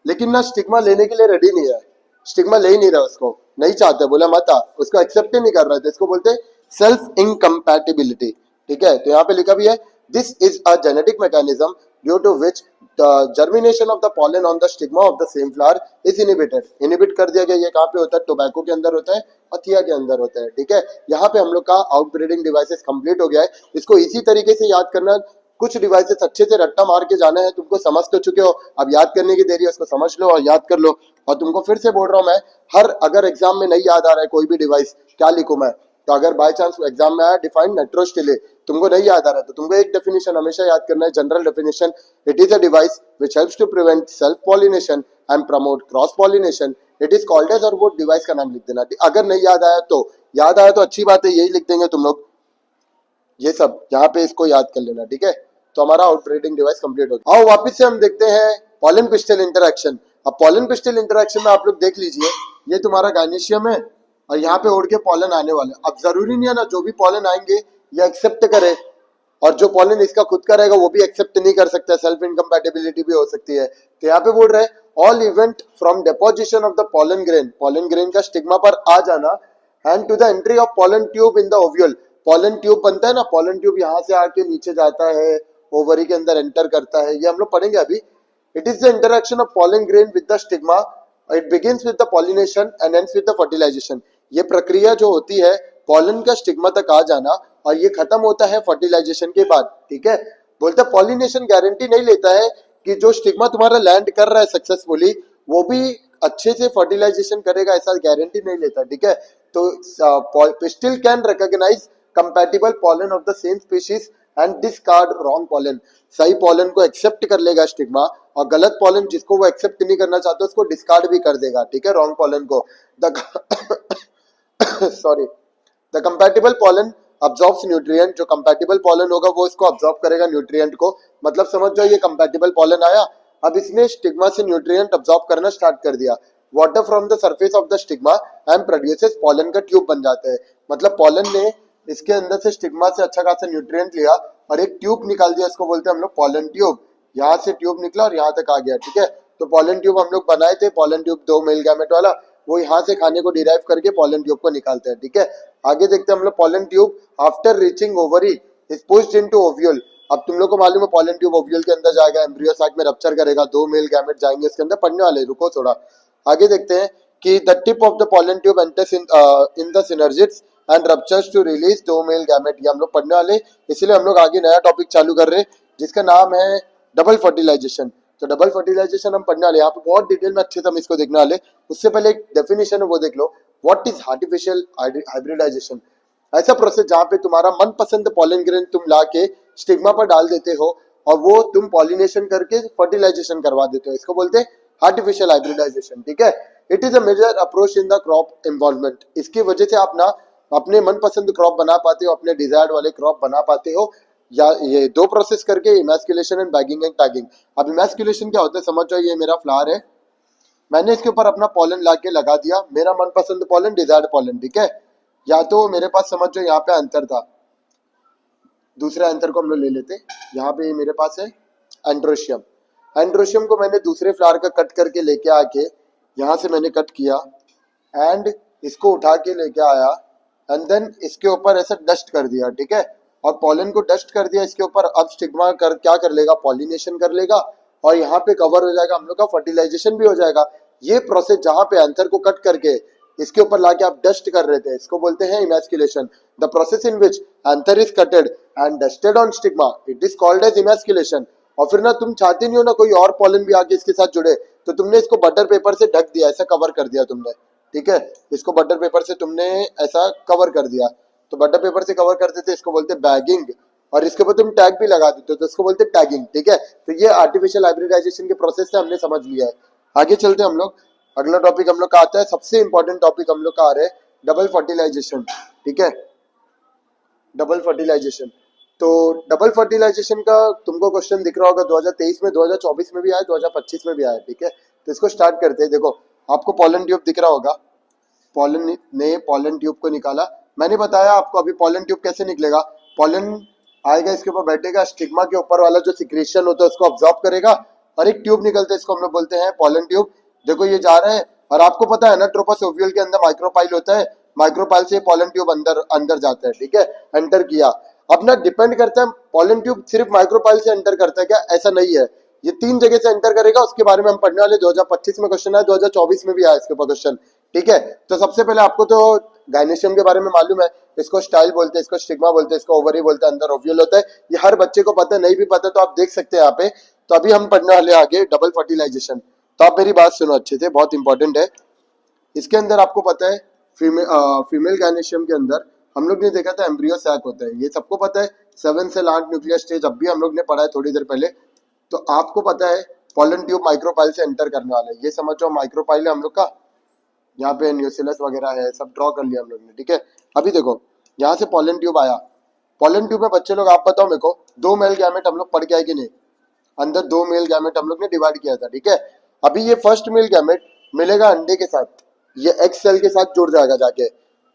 लेकिन ना स्टिग्मा लेने के लिए रेडी नहीं है, स्टिग्मा ले ही नहीं रहा, उसको नहीं चाहता, बोला मत आ, उसको एक्सेप्ट ही नहीं कर रहा है, तो इसको बोलते हैं सेल्फ इनकम्पैटिबिलिटी। ठीक है, तो यहाँ पे लिखा भी है, this is a genetic mechanism due to which the germination of the pollen on the stigma of the same flower is inhibited। Inhibit कर दिया गया। ये कहाँ पे होता है? टोबैको के अंदर होता है, अथिया के अंदर होता है। ठीक है, यहाँ पे हम लोग का आउटब्रीडिंग डिवाइसेस कंप्लीट हो गया है। इसको इसी तरीके से याद करना, कुछ डिवाइसेस अच्छे से रट्टा मार के जाना है, तुमको समझ तो चुके हो, अब याद करने की देरी है, उसको समझ लो और याद कर लो। और तुमको फिर से बोल रहा हूँ मैं, हर अगर एग्जाम में नहीं याद आ रहा है कोई भी डिवाइस, क्या लिखूं मैं? तो अगर बाय चांस एग्जाम में आया डिफाइंड नेट्रोस्टिले, तुमको नहीं याद आ रहा है तो तुमको एक डेफिनेशन हमेशा याद करना है, general definition. It is a device which helps to prevent self pollination and promote cross pollination. It is called as, और वो डिवाइस का नाम लिख देना। अगर नहीं याद आया तो, याद आया तो अच्छी बात है, यही लिख देंगे तुम लोग, ये सब यहाँ पे इसको याद कर लेना। ठीक है, तो हमारा आउटब्रीडिंग डिवाइस कंप्लीट हो गया। आओ वापस से हम देखते हैं पॉलन पिस्टल इंटरेक्शन। अब पॉलन पिस्टल इंटरेक्शन में आप लोग देख लीजिए, ये तुम्हारा गायनेशियम है और यहाँ पे उड़ के पॉलन आने वाला है। अब जरूरी नहीं है ना जो भी पॉलन आएंगे ये एक्सेप्ट करे, और जो पॉलन इसका खुद का रहेगा वो भी एक्सेप्ट नहीं कर सकता, सेल्फ इनकम्पैटिबिलिटी भी हो सकती है। तो यहाँ पे बोल रहे हैं all event from deposition of the pollen grain का स्टिग्मा पर आ जाना and to the entry of pollen tube in the ovule. Pollen tube बनता है ना, पॉलन ट्यूब यहाँ से आके नीचे जाता है, ओवरी के अंदर एंटर करता है, ये हम लोग पढ़ेंगे अभी। It is the interaction of pollen grain with the stigma, it begins with the pollination and ends with the fertilization. ये प्रक्रिया जो होती है पॉलन का स्टिग्मा तक आ जाना और ये खत्म होता है फर्टिलाइजेशन के बाद। ठीक है, बोलते पॉलिनेशन गारंटी नहीं लेता है कि जो स्टिग्मा तुम्हारा लैंड कर रहा है सक्सेसफुली वो भी अच्छे से फर्टिलाइजेशन करेगा, ऐसा गारंटी नहीं लेता, ठीक है। तो pistil can recognise compatible pollen of the same species and discard wrong pollen. सही पॉलन को एक्सेप्ट कर लेगा स्टिग्मा, और गलत पॉलन जिसको वो एक्सेप्ट नहीं करना चाहते उसको डिस्कार्ड भी कर देगा, ठीक है, रॉन्ग पॉलन को। The sorry, the compatible pollen absorbs nutrient. जो कंपैटिबल पॉलन होगा वो इसको अब्जॉर्ब करेगा न्यूट्रिएंट को। मतलब समझ जाओ ये कंपैटिबल पॉलन आया, अब इसने स्टिग्मा से न्यूट्रिएंट अब्जॉर्ब करना स्टार्ट कर दिया। Water from the surface of the stigma and produces pollen का ट्यूब बन जाता है। मतलब पॉलन ने इसके अंदर से स्टिग्मा से अच्छा खासा न्यूट्रिएंट लिया और एक ट्यूब निकाल दिया, इसको बोलते हैं हम लोग पॉलन ट्यूब। यहाँ से ट्यूब निकला और यहाँ तक आ गया, ठीक है। तो पॉलन ट्यूब हम लोग बनाए थे, पॉलन ट्यूब 2 मेल गैमेट वाला, वो यहाँ से खाने को डिराइव करके पॉलन ट्यूब को निकालते हैं, ठीक है। आगे देखते हैं हम लोग pollen tube after reaching ovary is pushed into ovule. अब तुम लोग को मालूम है पॉलन ट्यूब ओव्यूल के अंदर जाएगा, एम्ब्रियो साइक में रप्चर करेगा, 2 मेल गैमेट जाएंगे इसके अंदर, पढ़ने वाले रुको थोड़ा। आगे देखते हैं कि the tip of the pollen tube enters in the synergids and ruptures to release 2 male gamete. ये हम लोग पढ़ने वाले, इसलिए हम लोग आगे नया टॉपिक चालू कर रहे हैं जिसका नाम है डबल फर्टिलाइजेशन। तो डबल फर्टिलाइजेशन हम पढ़ने वाले, यहाँ पे बहुत डिटेल में अच्छे से हम इसको देखने वाले। उससे पहले एक डेफिनेशन है वो देख लो, व्हाट इज आर्टिफिशियल हाइब्रिडाइजेशन। ऐसा प्रोसेस जहाँ पे तुम्हारा मनपसंद पॉलन ग्रेन तुम ला के स्टिग्मा पर डाल देते हो और वो तुम पॉलिनेशन करके फर्टिलाइजेशन करवा देते हो, इसको बोलते हैं आर्टिफिशियल हाइब्रिडाइजेशन, ठीक है। It is a major approach in the crop involvement. इसकी वजह से आप ना अपने मनपसंद क्रॉप बना पाते हो, अपने डिजायर्ड वाले क्रॉप बना पाते हो, या ये 2 प्रोसेस करके, emasculation and bagging and tagging. अब इमैस्कुलेशन क्या होता है समझ जाओ, ये मेरा फ्लावर है, मैंने इसके ऊपर अपना पॉलन ला के लगा दिया, मेरा मनपसंद पॉलन, डिजायर्ड पॉलन, ठीक है। या तो मेरे पास समझ जाओ यहाँ पे अंतर था, दूसरे अंतर को हम लोग ले लेते, यहाँ पे मेरे पास है एंड्रोशियम। एंड्रोशियम को मैंने दूसरे फ्लावर का कट करके लेके आके यहाँ से मैंने कट किया एंड इसको उठा के लेके आया एंड देन इसके ऊपर ऐसा डस्ट कर दिया, ठीक है। और पॉलन को डस्ट कर दिया इसके ऊपर, अब स्टिग्मा कर क्या कर लेगा, पॉलिनेशन कर लेगा और यहाँ पे कवर हो जाएगा, हम लोग का फर्टिलाइजेशन भी हो जाएगा। ये प्रोसेस जहाँ पे एंथर को कट करके इसके ऊपर लाके आप डस्ट कर रहे थे, इसको बोलते हैं emasculation. The process in which anther is cutted and dusted on stigma, it is called as emasculation. और फिर ना तुम चाहते नहीं हो ना कोई और पॉलन भी आके इसके साथ जुड़े, तो तुमने इसको बटर पेपर से ढक दिया, ऐसा कवर कर दिया तुमने, ठीक है। इसको बटर पेपर से तुमने ऐसा कवर कर दिया, तो बटर पेपर से कवर करते थे, इसको बोलते बैगिंग। और इसके ऊपर तुम टैग भी लगा देते हो तो इसको बोलते टैगिंग, ठीक है। तो ये आर्टिफिशियल हाइब्रिडाइजेशन के प्रोसेस से हमने समझ लिया है। आगे चलते हैं हम लोग, अगला टॉपिक हम लोग का आता है, सबसे इंपॉर्टेंट टॉपिक हम लोग का आ रहा है डबल फर्टिलाइजेशन, ठीक है। डबल फर्टिलाइजेशन, तो डबल फर्टिलाइजेशन का तुमको क्वेश्चन दिख रहा होगा 2023 में, 2024 में भी आया, 2025 में भी आया, ठीक है। तो इसको स्टार्ट करते हैं। देखो आपको पॉलन ट्यूब दिख रहा होगा, पॉलन ने पॉलन ट्यूब को निकाला, मैंने बताया आपको अभी पॉलन ट्यूब कैसे निकलेगा। पॉलन आएगा, इसके ऊपर बैठेगा, स्टिग्मा के ऊपर वाला जो सिक्रेशन होता है उसको ऑब्जॉर्ब करेगा और एक ट्यूब निकलता है, इसको हम लोग बोलते हैं पॉलन ट्यूब। देखो ये जा रहा है और आपको पता है ना ट्रोपस ओव्यूल के अंदर माइक्रोपाइल होता है, माइक्रोपाइल से पॉलन ट्यूब अंदर अंदर जाता है, ठीक है, एंटर किया। अब ना डिपेंड करता है पॉलन ट्यूब सिर्फ माइक्रोपाइल से एंटर करता है क्या, ऐसा नहीं है, ये 3 जगह से एंटर करेगा, उसके बारे में हम पढ़ने वाले। 2025 में क्वेश्चन आया, 2024 में भी आया इसके ऊपर क्वेश्चन, ठीक है। तो सबसे पहले आपको तो गायनेशियम के बारे में मालूम है, इसको स्टाइल बोलते हैं, इसको स्टिग्मा बोलते हैं, इसको ओवरी बोलते हैं, अंदर ओव्यूल होता है, ये हर बच्चे को पता है, नहीं भी पता तो आप देख सकते हैं यहाँ पे। तो अभी हम पढ़ने वाले आगे डबल फर्टिलाइजेशन। तो आप मेरी बात सुनो अच्छे से, बहुत इंपॉर्टेंट है। इसके अंदर आपको पता है फीमेल गायनेशियम के अंदर हम लोग ने देखा था एम्ब्रियो सैक होता है, ये सबको पता है, 7 से 8 न्यूक्लियर स्टेज, अब भी हम लोग ने पढ़ा है थोड़ी देर पहले। तो आपको पता है पॉलन ट्यूब माइक्रोपाइल से एंटर करने वाला है, ये समझो माइक्रोपाइल है हम लोग का, यहाँ पे न्यूसिलस वगैरह है, सब ड्रॉ कर लिया हम लोग ने, ठीक है। अभी देखो यहाँ से पॉलन ट्यूब आया, पॉलन ट्यूब में बच्चे लोग आप बताओ मेरे को, 2 मेल गैमेट हम लोग पढ़ के आए कि नहीं, अंदर 2 मेल गैमेट हम लोग ने डिवाइड किया था, ठीक है। अभी ये फर्स्ट मेल गैमेट मिलेगा अंडे के साथ, ये एक्स सेल के साथ जुड़ जाएगा जाके,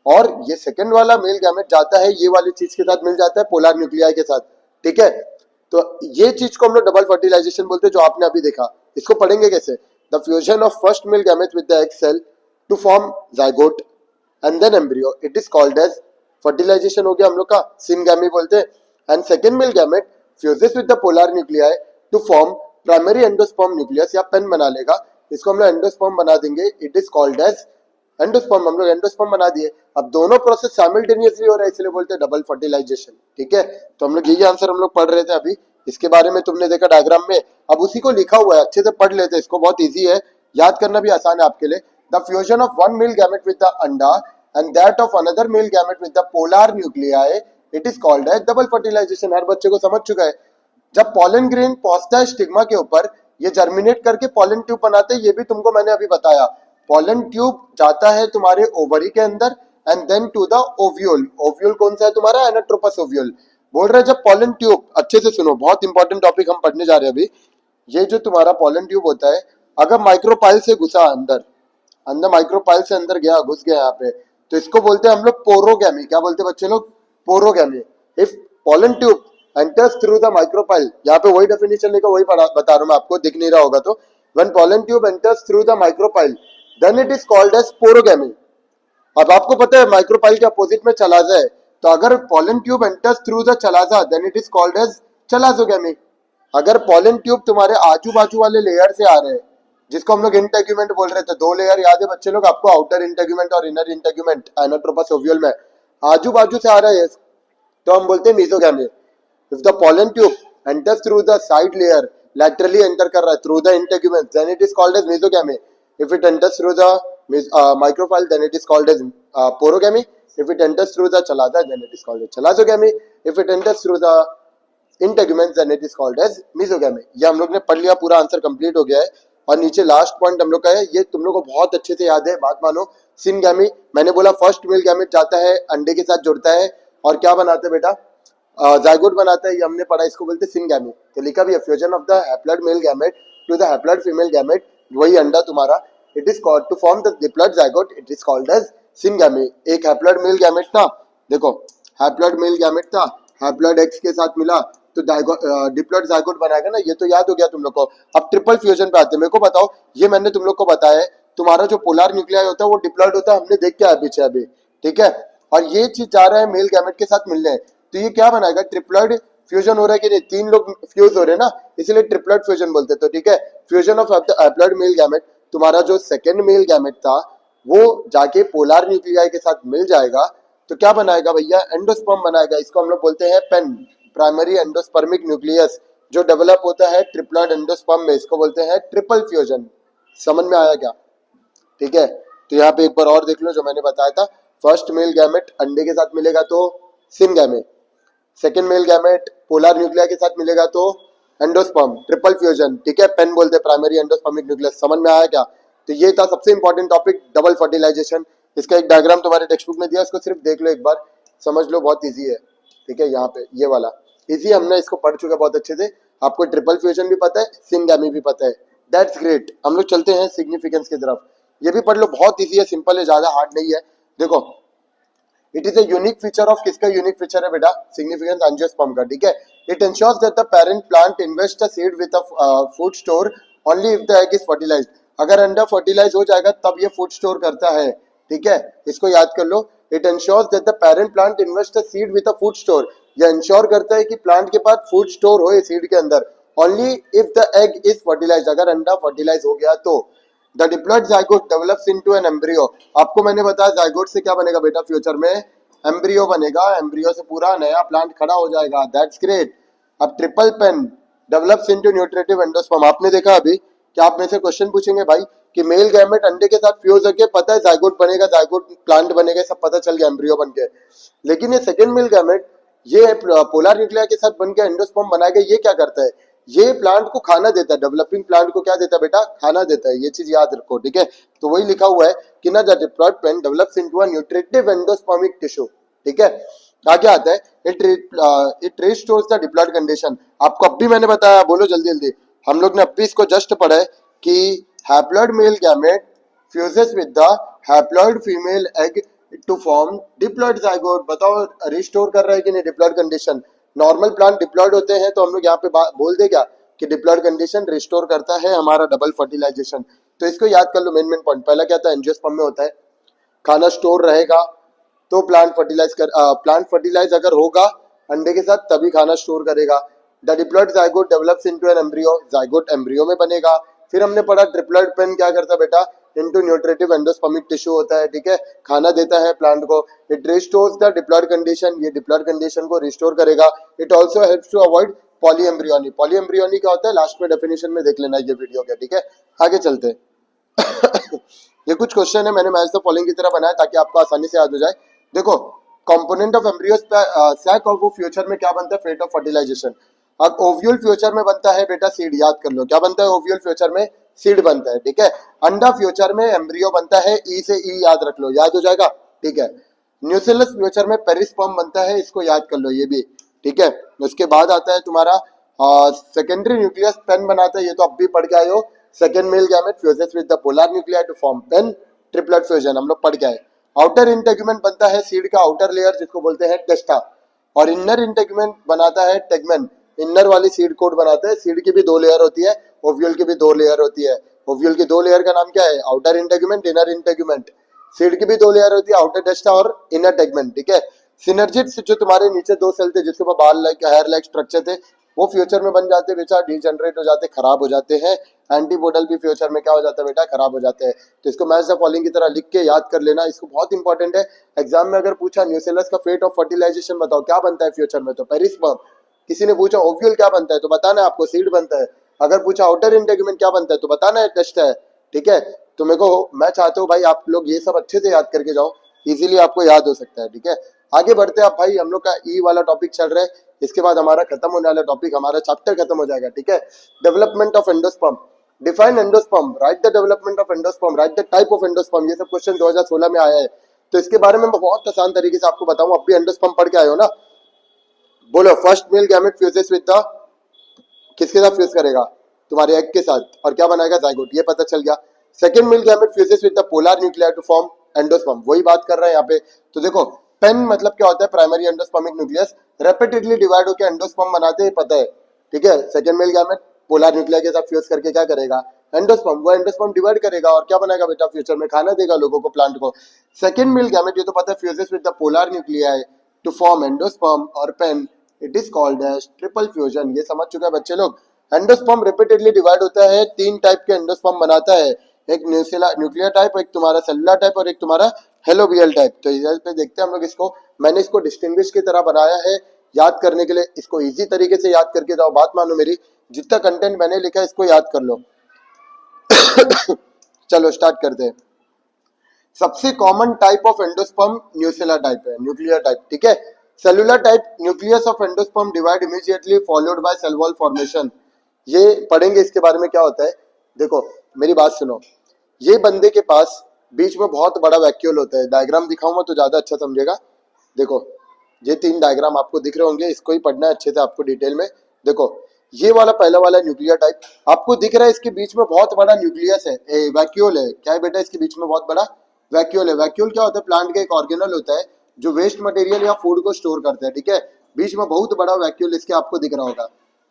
और ये सेकंड वाला मेल गैमेट जाता है ये वाली चीज के साथ मिल जाता है पोलर न्यूक्लियाई के साथ, ठीक है। तो ये चीज को हम लोग डबल फर्टिलाइजेशन बोलते हैं, जो आपने अभी देखा। इसको पढ़ेंगे कैसे, the fusion of first male gamete with the egg cell to form zygote and then embryo, it is called as fertilization हो गया हम लोग का, सिनगैमी बोलते हैं। And second male gamete fuses with the polar nuclei to form primary endosperm nucleus, या पेन बना लेगा, इसको हम लोग एंडोस्पर्म बना देंगे, it is called as endosperm, हम लोग एंडोस्पर्म बना दिए। अब दोनों प्रोसेस साइमल्टेनियसली हो रहा है, इसलिए बोलते हैं डबल फर्टिलाइजेशन, ठीक है। तो हम लोग यही आंसर हम लोग पढ़ रहे थे अभी, इसके बारे में तुमने देखा डायग्राम में, अब उसी को लिखा हुआ है, अच्छे से पढ़ लेते, इसको बहुत इजी है, याद करना भी आसान है आपके लिए। The fusion of one male gamete with the अंडा and that of another male gamete with the polar nuclei, it is called as double fertilization. हर बच्चे को समझ चुका है। जब पॉलन ग्रेन पहुंचता है स्टिग्मा के ऊपर, ये जर्मिनेट करके पॉलन ट्यूब बनाते हैं, ये भी तुमको मैंने अभी बताया। पॉलन ट्यूब जाता है तुम्हारे ओवरी के अंदर and then to the ovule. Ovule कौन सा है तुम्हारा? Anatropous ovule. बोल रहे जब पॉलन ट्यूब, अच्छे से सुनो, बहुत इंपॉर्टेंट टॉपिक हम पढ़ने जा रहे हैं अभी। ये जो तुम्हारा पॉलन ट्यूब होता है, अगर माइक्रोपाइल से घुसा अंदर, अंदर माइक्रोपाइल से अंदर गया, घुस गया यहाँ पे, तो इसको बोलते हैं हम लोग पोरोगैमी। क्या बोलते हैं बच्चे लोग? पोरोगैमी। If pollen tube enters through the micropyle, यहाँ पे वही डेफिनेशन लेकर वही बता रहा हूँ मैं आपको, दिख नहीं रहा होगा तो, when pollen tube enters through the micropyle then it is called as porogamy. अब आपको पता है माइक्रोपाइल के अपोजिट में चलाजा है, तो अगर pollen tube enters through the chalaza then it is called as chalazogamy. अगर पॉलन ट्यूब तुम्हारे आजू बाजू वाले लेयर से आ रहे हैं, जिसको हम लोग इंटेग्यूमेंट बोल रहे थे, दो लेयर याद है बच्चे लोग आपको, आउटर इंटेग्यूमेंट और इनर इंटेग्यूमेंट एनाट्रोपस ओव्यूल में, आजू बाजू से आ रहा है तो हम बोलते हैं mesogamy. If the pollen tube enters through the side layer, laterally enter कर रहा है through the integument, then it is called as mesogamy. If it enters through the micropyle then it is called as porogamy. If it enters through the chalaza then it is called as chalazogamy. If it enters through the integuments then it is called as mesogamy. ये हम लोग ने पढ़ लिया, पूरा आंसर कंप्लीट हो गया है। और नीचे लास्ट पॉइंट हम लोग का है, ये तुम लोग को बहुत अच्छे से याद है, बात मानो। सिनगैमी, मैंने बोला फर्स्ट मेल गैमेट जाता है, अंडे के साथ जुड़ता है और क्या बनाते हैं बेटा? जाइगोट बनाता है, ये हमने पढ़ा, इसको बोलते हैं सिनगैमी। तो लिखा भी है fusion of the haploid male gamete to the haploid female gamete, वही अंडा तुम्हारा, it is called to form the diploid zygote, it is called as syngamy। एक हैप्लॉइड मेल गैमेट था, देखो हैप्लॉइड मेल गैमेट था, हैप्लॉइड एक्स के साथ मिला तो डिप्लॉइड जाइगोट बनाएगा ना, ये तो याद हो गया तुम लोग को। अब ट्रिपल फ्यूजन पे आते हैं। मेरे को बताओ, ये मैंने तुम लोग को बताया है, तुम्हारा जो पोलर न्यूक्लियाई होता है वो डिप्लॉइड होता है, हमने देख के आया पीछे अभी, ठीक है। और ये चीज जा रहा है मेल गैमेट के साथ मिलने, तो ये क्या बनाएगा? ट्रिपलॉइड फ्यूजन हो रहा है कि नहीं? तीन लोग फ्यूज हो रहे हैं ना, इसलिए ट्रिपलॉइड फ्यूजन बोलते हैं। तो ठीक है, fusion of haploid male gamete, तुम्हारा जो सेकेंड मेल गैमेट था वो जाके पोलर न्यूक्लियाई के साथ मिल जाएगा, तो क्या बनाएगा भैया? एंडोस्पर्म बनाएगा। इसको हम लोग बोलते हैं पेन, प्राइमरी एंडोस्पर्मिक न्यूक्लियस, जो डेवलप होता है ट्रिप्लॉइड एंडोस्पर्म में, इसको बोलते हैं ट्रिपल फ्यूजन। समझ में आया क्या? ठीक है, तो यहाँ पे एक बार और देख लो जो मैंने बताया था। फर्स्ट मेल गैमेट अंडे के साथ मिलेगा तो syngamy, second male gamete polar nuclei के साथ मिलेगा तो एंडोस्पर्म, ट्रिपल फ्यूजन, ठीक है, पेन बोलते हैं प्राइमरी एंडोस्पर्मिक न्यूक्लियस। समझ में आया क्या? तो ये था सबसे इंपॉर्टेंट टॉपिक, डबल फर्टिलाइजेशन। इसका एक डायग्राम तुम्हारे टेक्स्ट बुक में दिया, इसको सिर्फ देख लो एक बार, समझ लो, बहुत इजी है। ठीक है, यहाँ पे ये वाला इजी, हमने इसको पढ़ चुका बहुत अच्छे से। आपको ट्रिपल फ्यूजन भी पता है, सिनगैमी भी पता है, दैट्स ग्रेट। हम लोग चलते हैं सिग्निफिकेंस की तरफ। ये भी पढ़ लो, बहुत इजी है, सिंपल है, ज्यादा हार्ड नहीं है। देखो, it is a unique feature of, किसका यूनिक फीचर है बेटा? सिग्निफिकेंस एंजियोस्पर्म का, ठीक है। It ensures that the parent plant invest the seed with a food store only if the egg is fertilized. अगर अंडा फर्टिलाइज हो जाएगा तब ये फूड स्टोर करता है, ठीक है, इसको याद कर लो। It ensures that the parent plant invest the seed with a food store, ये इंश्योर करता है कि प्लांट के पास फूड स्टोर हो सीड के अंदर, only if the egg is fertilized, अगर अंडा फर्टिलाइज हो गया तो। The diploid zygote develops into an embryo. आपको मैंने बताया जाइगोट से क्या बनेगा बेटा फ्यूचर में? एम्ब्रियो बनेगा, एम्ब्रियो से पूरा नया प्लांट खड़ा हो जाएगा, दैट्स ग्रेट। अब triple PEN develops into nutritive endosperm. आपने देखा अभी कि आप में से क्वेश्चन पूछेंगे भाई कि मेल गैमेट अंडे के साथ फ्यूज होके, पता है जाइगोट बनेगा, जाइगोट प्लांट बनेगा, सब पता चल गया एम्ब्रियो बन के, लेकिन ये सेकेंड मेल गैमेट ये पोलर न्यूक्लियाई के साथ बन के एंडोस्पर्म बनाएगा। ये क्या करता है? ये प्लांट को खाना देता है, डेवलपिंग प्लांट को क्या देता है बेटा? खाना देता है। ये चीज याद रखो, ठीक है। तो वही लिखा हुआ है कि ना, the diploid PEN develops into a nutritive endospermic tissue, ठीक है। आगे आता है it restores the diploid condition. आपको अब भी मैंने बताया, बोलो जल्दी जल्दी, हम लोग ने अब भी इसको जस्ट पढ़ा है कि haploid male gamete fuses with the haploid female egg to form diploid zygote. बताओ रिस्टोर कर रहा है कि नहीं diploid condition? Normal plant diploid होते हैं तो हम लोग यहाँ पे बोल दे क्या कि डिप्लॉइड कंडीशन रिस्टोर करता है हमारा डबल फर्टिलाइजेशन। तो इसको याद कर लो, मेन मेन पॉइंट। पहला क्या था? एंजियोस्पर्म में होता है, खाना स्टोर रहेगा तो प्लांट फर्टिलाइज अगर होगा अंडे के साथ तभी खाना स्टोर करेगा। The diploid zygote develops into an embryo, zygote embryo में बनेगा। फिर हमने पढ़ा ट्रिप्लॉइड पेन क्या करता है बेटा? इनटू न्यूट्रिटिव एंडोस्पर्मिक टिश्यू होता है, ठीक है, खाना देता है प्लांट को। It restores the diploid condition, ये डिप्लॉइड कंडीशन को रिस्टोर करेगा। It also helps to avoid polyembryony. Polyembryony क्या होता है लास्ट में डेफिनेशन में देख लेना ये वीडियो का, ठीक है। आगे चलते हैं। ये कुछ क्वेश्चन है मैंने मैच द फॉलोइंग की तरह बनाया ताकि आपको आसानी से याद हो जाए। देखो, कंपोनेंट ऑफ एम्ब्रियो सैक और वो फ्यूचर में क्या बनता है, फेट ऑफ फर्टिलाइजेशन। अब ओव्यूल फ्यूचर में बनता है बेटा सीड, याद कर लो क्या बनता है, ओव्यूल फ्यूचर में सीड बनता है, ठीक है। अंडा फ्यूचर में एम्ब्रियो बनता है, ई से ई याद रख लो, याद हो जाएगा, ठीक है। न्यूसिलस फ्यूचर में पेरिस्पर्म बनता है, इसको याद कर लो ये भी, ठीक है। उसके बाद आता है तुम्हारा सेकेंडरी न्यूक्लियस, पेन बनाता है, ये तो अब भी पढ़ के आए हो। Second male gamete fuses with the polar nuclei to form PEN, triplet fusion हम लोग पढ़ के आए। आउटर इंटेगुमेंट बनता है सीड का आउटर लेयर जिसको बोलते हैं टेस्टा, और इनर इंटेगुमेंट बनाता है टेगमेन, इनर वाली सीड कोट बनाते हैं। सीड की भी दो लेयर होती है, ओव्यूल की भी दो लेयर होती है। ओव्यूल की दो लेयर का नाम क्या है, outer integument, inner integument. Seed की भी दो लेयर होती है, आउटर टेस्टा और इनर टेगमेंट, ठीक है। सिनर्जिट्स जो तुम्हारे नीचे दो सेल थे जिसके ऊपर बाल लाइक हेयर लाइक स्ट्रक्चर थे, वो फ्यूचर में बन जाते बेटा, डीजनरेट हो जाते, खराब हो जाते हैं। एंटीपोडल भी फ्यूचर में क्या हो जाता है बेटा, खराब हो जाते हैं। तो इसको मैच द फॉलोइंग की तरह लिख के याद कर लेना, इसको बहुत इंपॉर्टेंट है। एग्जाम में अगर पूछा न्यूसेलस का फेट ऑफ फर्टिलाइजेशन बताओ क्या बनता है फ्यूचर में, तो पेरिस्पर्म। किसी ने पूछा ओव्यूल क्या बनता है, तो बताना है आपको सीड बनता है। अगर पूछा आउटर इंटेगुमेंट क्या बनता है, तो बताना है टेस्ट है, ठीक है। तो मेरे को मैं चाहता हूँ भाई आप लोग ये सब अच्छे से याद करके जाओ, इजीली आपको याद हो सकता है, ठीक है। आगे बढ़ते हैं आप भाई, हम लोग का ई वाला टॉपिक चल रहा है, इसके बाद हमारा खत्म होने वाला टॉपिक, हमारा चैप्टर खत्म हो जाएगा, ठीक है। Development of endosperm, define endosperm, right the development of endosperm, right the type of endosperm. ये सब क्वेश्चन 2016 में आया है, तो इसके बारे में मैं बहुत आसान तरीके से आपको बताऊं। अब भी एंडोस्पर्म पढ़ के आए हो ना, बोलो। First male gamete fuses with the, किसके साथ फ्यूज करेगा, तुम्हारे एग के साथ, और क्या बनाएगा, जाइगोट, ये पता चल गया। Second male gamete fuses with the polar nuclei to form endosperm, वही बात कर रहे हैं यहाँ पे। तो देखो पेन मतलब क्या होता है, primary endospermic nucleus, repeatedly divide होकर एंडोस्पर्म बनाते हैं, पता है, ठीक है। Second male gamete polar nuclei के साथ फ्यूज करके क्या करेगा, एंडोस्पर्म, वो एंडोस्पर्म डिवाइड करेगा और क्या बनाएगा बेटा, फ्यूचर में खाना देगा लोगों को, प्लांट को। सेकंड मेल गैमेट, ये तो पता है, fuses with the polar nuclei to form endosperm और PEN, it is called as triple fusion. ये समझ चुके हैं बच्चे लोग। एंडोस्पर्म रिपीटेडली डिवाइड होता है, तीन टाइप के एंडोस्पर्म बनाता है, एक न्यूक्लियर टाइप, एक तुम्हारा सेलुलर टाइप और एक तुम्हारा हेलोबियल टाइप। तो इधर पे देखते हैं हम लोग इसको, मैंने इसको डिस्टिंग्विश की तरह बनाया है याद करने के लिए, इसको इजी तरीके से याद करके जाओ, बात मानो मेरी, जितना कंटेंट मैंने लिखा है इसको याद कर लो। चलो स्टार्ट करते हैं। सबसे common type of endosperm nucellar type है, न्यूक्लियर टाइप, ठीक है। Cellular type, nucleus of endosperm divide immediately followed by cell wall formation. ये पढ़ेंगे इसके बारे में क्या होता है। देखो मेरी बात सुनो, ये बंदे के पास बीच में बहुत बड़ा वैक्यूल होता है, डायग्राम दिखाऊंगा तो ज्यादा अच्छा समझेगा। देखो ये तीन डायग्राम आपको दिख रहे होंगे, इसको ही पढ़ना है अच्छे से आपको डिटेल में। देखो ये वाला पहला वाला न्यूक्लियर टाइप आपको दिख रहा है, इसके बीच में बहुत बड़ा न्यूक्लियस है, वैक्यूल है, क्या है बेटा, इसके बीच में बहुत बड़ा वैक्यूल है। वैक्यूल क्या होता है, प्लांट का एक ऑर्गेनल होता है जो वेस्ट मटेरियल या फूड को स्टोर करता है, ठीक है। बीच में बहुत बड़ा वैक्यूल इसके आपको दिख रहा होगा,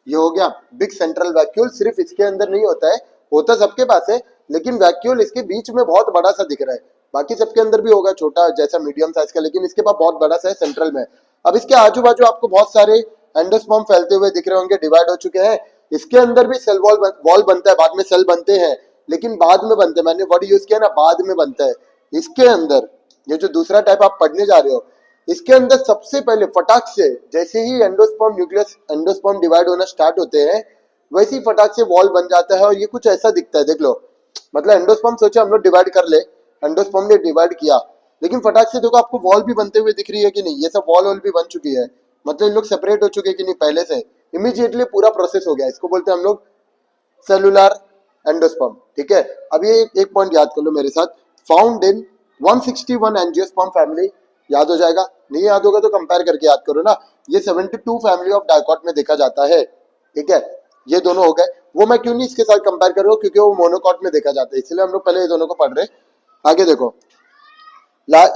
ये हो गया बिग सेंट्रल वैक्यूल। सिर्फ इसके अंदर नहीं होता है, होता सबके पास है, लेकिन वैक्यूल इसके बीच में बहुत बड़ा सा दिख रहा है। बाकी सबके अंदर भी होगा छोटा जैसा मीडियम साइज का, लेकिन इसके पास बहुत बड़ा सा है सेंट्रल में। अब इसके आजू बाजू आपको बहुत सारे एंडोस्पर्म फैलते हुए दिख रहे होंगे, डिवाइड हो चुके हैं। इसके अंदर भी सेल वॉल बनता है, बाद में सेल बनते हैं, लेकिन बाद में बनते हैं, मैंने वर्ड यूज किया ना, बाद में बनता है। इसके अंदर ये जो दूसरा टाइप आप पढ़ने जा रहे हो, इसके अंदर सबसे पहले फटाक से, जैसे ही एंडोस्पर्म न्यूक्लियस एंडोस्पर्म डिवाइड होना स्टार्ट होते हैं, वैसे ही फटाक से वॉल बन जाता है, और ये कुछ ऐसा दिखता है, देख लो। मतलब एंडोस्पर्म सोचे हम लोग डिवाइड कर ले, एंडोस्पर्म ने डिवाइड किया, लेकिन फटाक से देखो आपको वॉल भी बनते हुए दिख रही है कि नहीं, ये सब वॉल भी बन चुकी है, मतलब इन लोग सेपरेट हो चुके हैं कि नहीं पहले से, इमीडिएटली पूरा प्रोसेस हो गया। इसको बोलते हैं हम लोग सेलुलर एंडोस्पर्म, ठीक है। अब ये एक पॉइंट याद कर लो मेरे साथ, फाउंड इन 161 एंजियोस्पर्म फैमिली, याद हो जाएगा, नहीं याद होगा तो कंपेयर करके याद करो ना। ये 72 फैमिली ऑफ डाइकॉट में देखा जाता है, ठीक है। ये दोनों हो गए, वो मैं क्यों नहीं इसके साथ कंपेयर कर रहा हूँ, क्योंकि वो मोनोकॉट में देखा जाता है, इसलिए हम लोग पहले ये दोनों को पढ़ रहे। आगे देखो,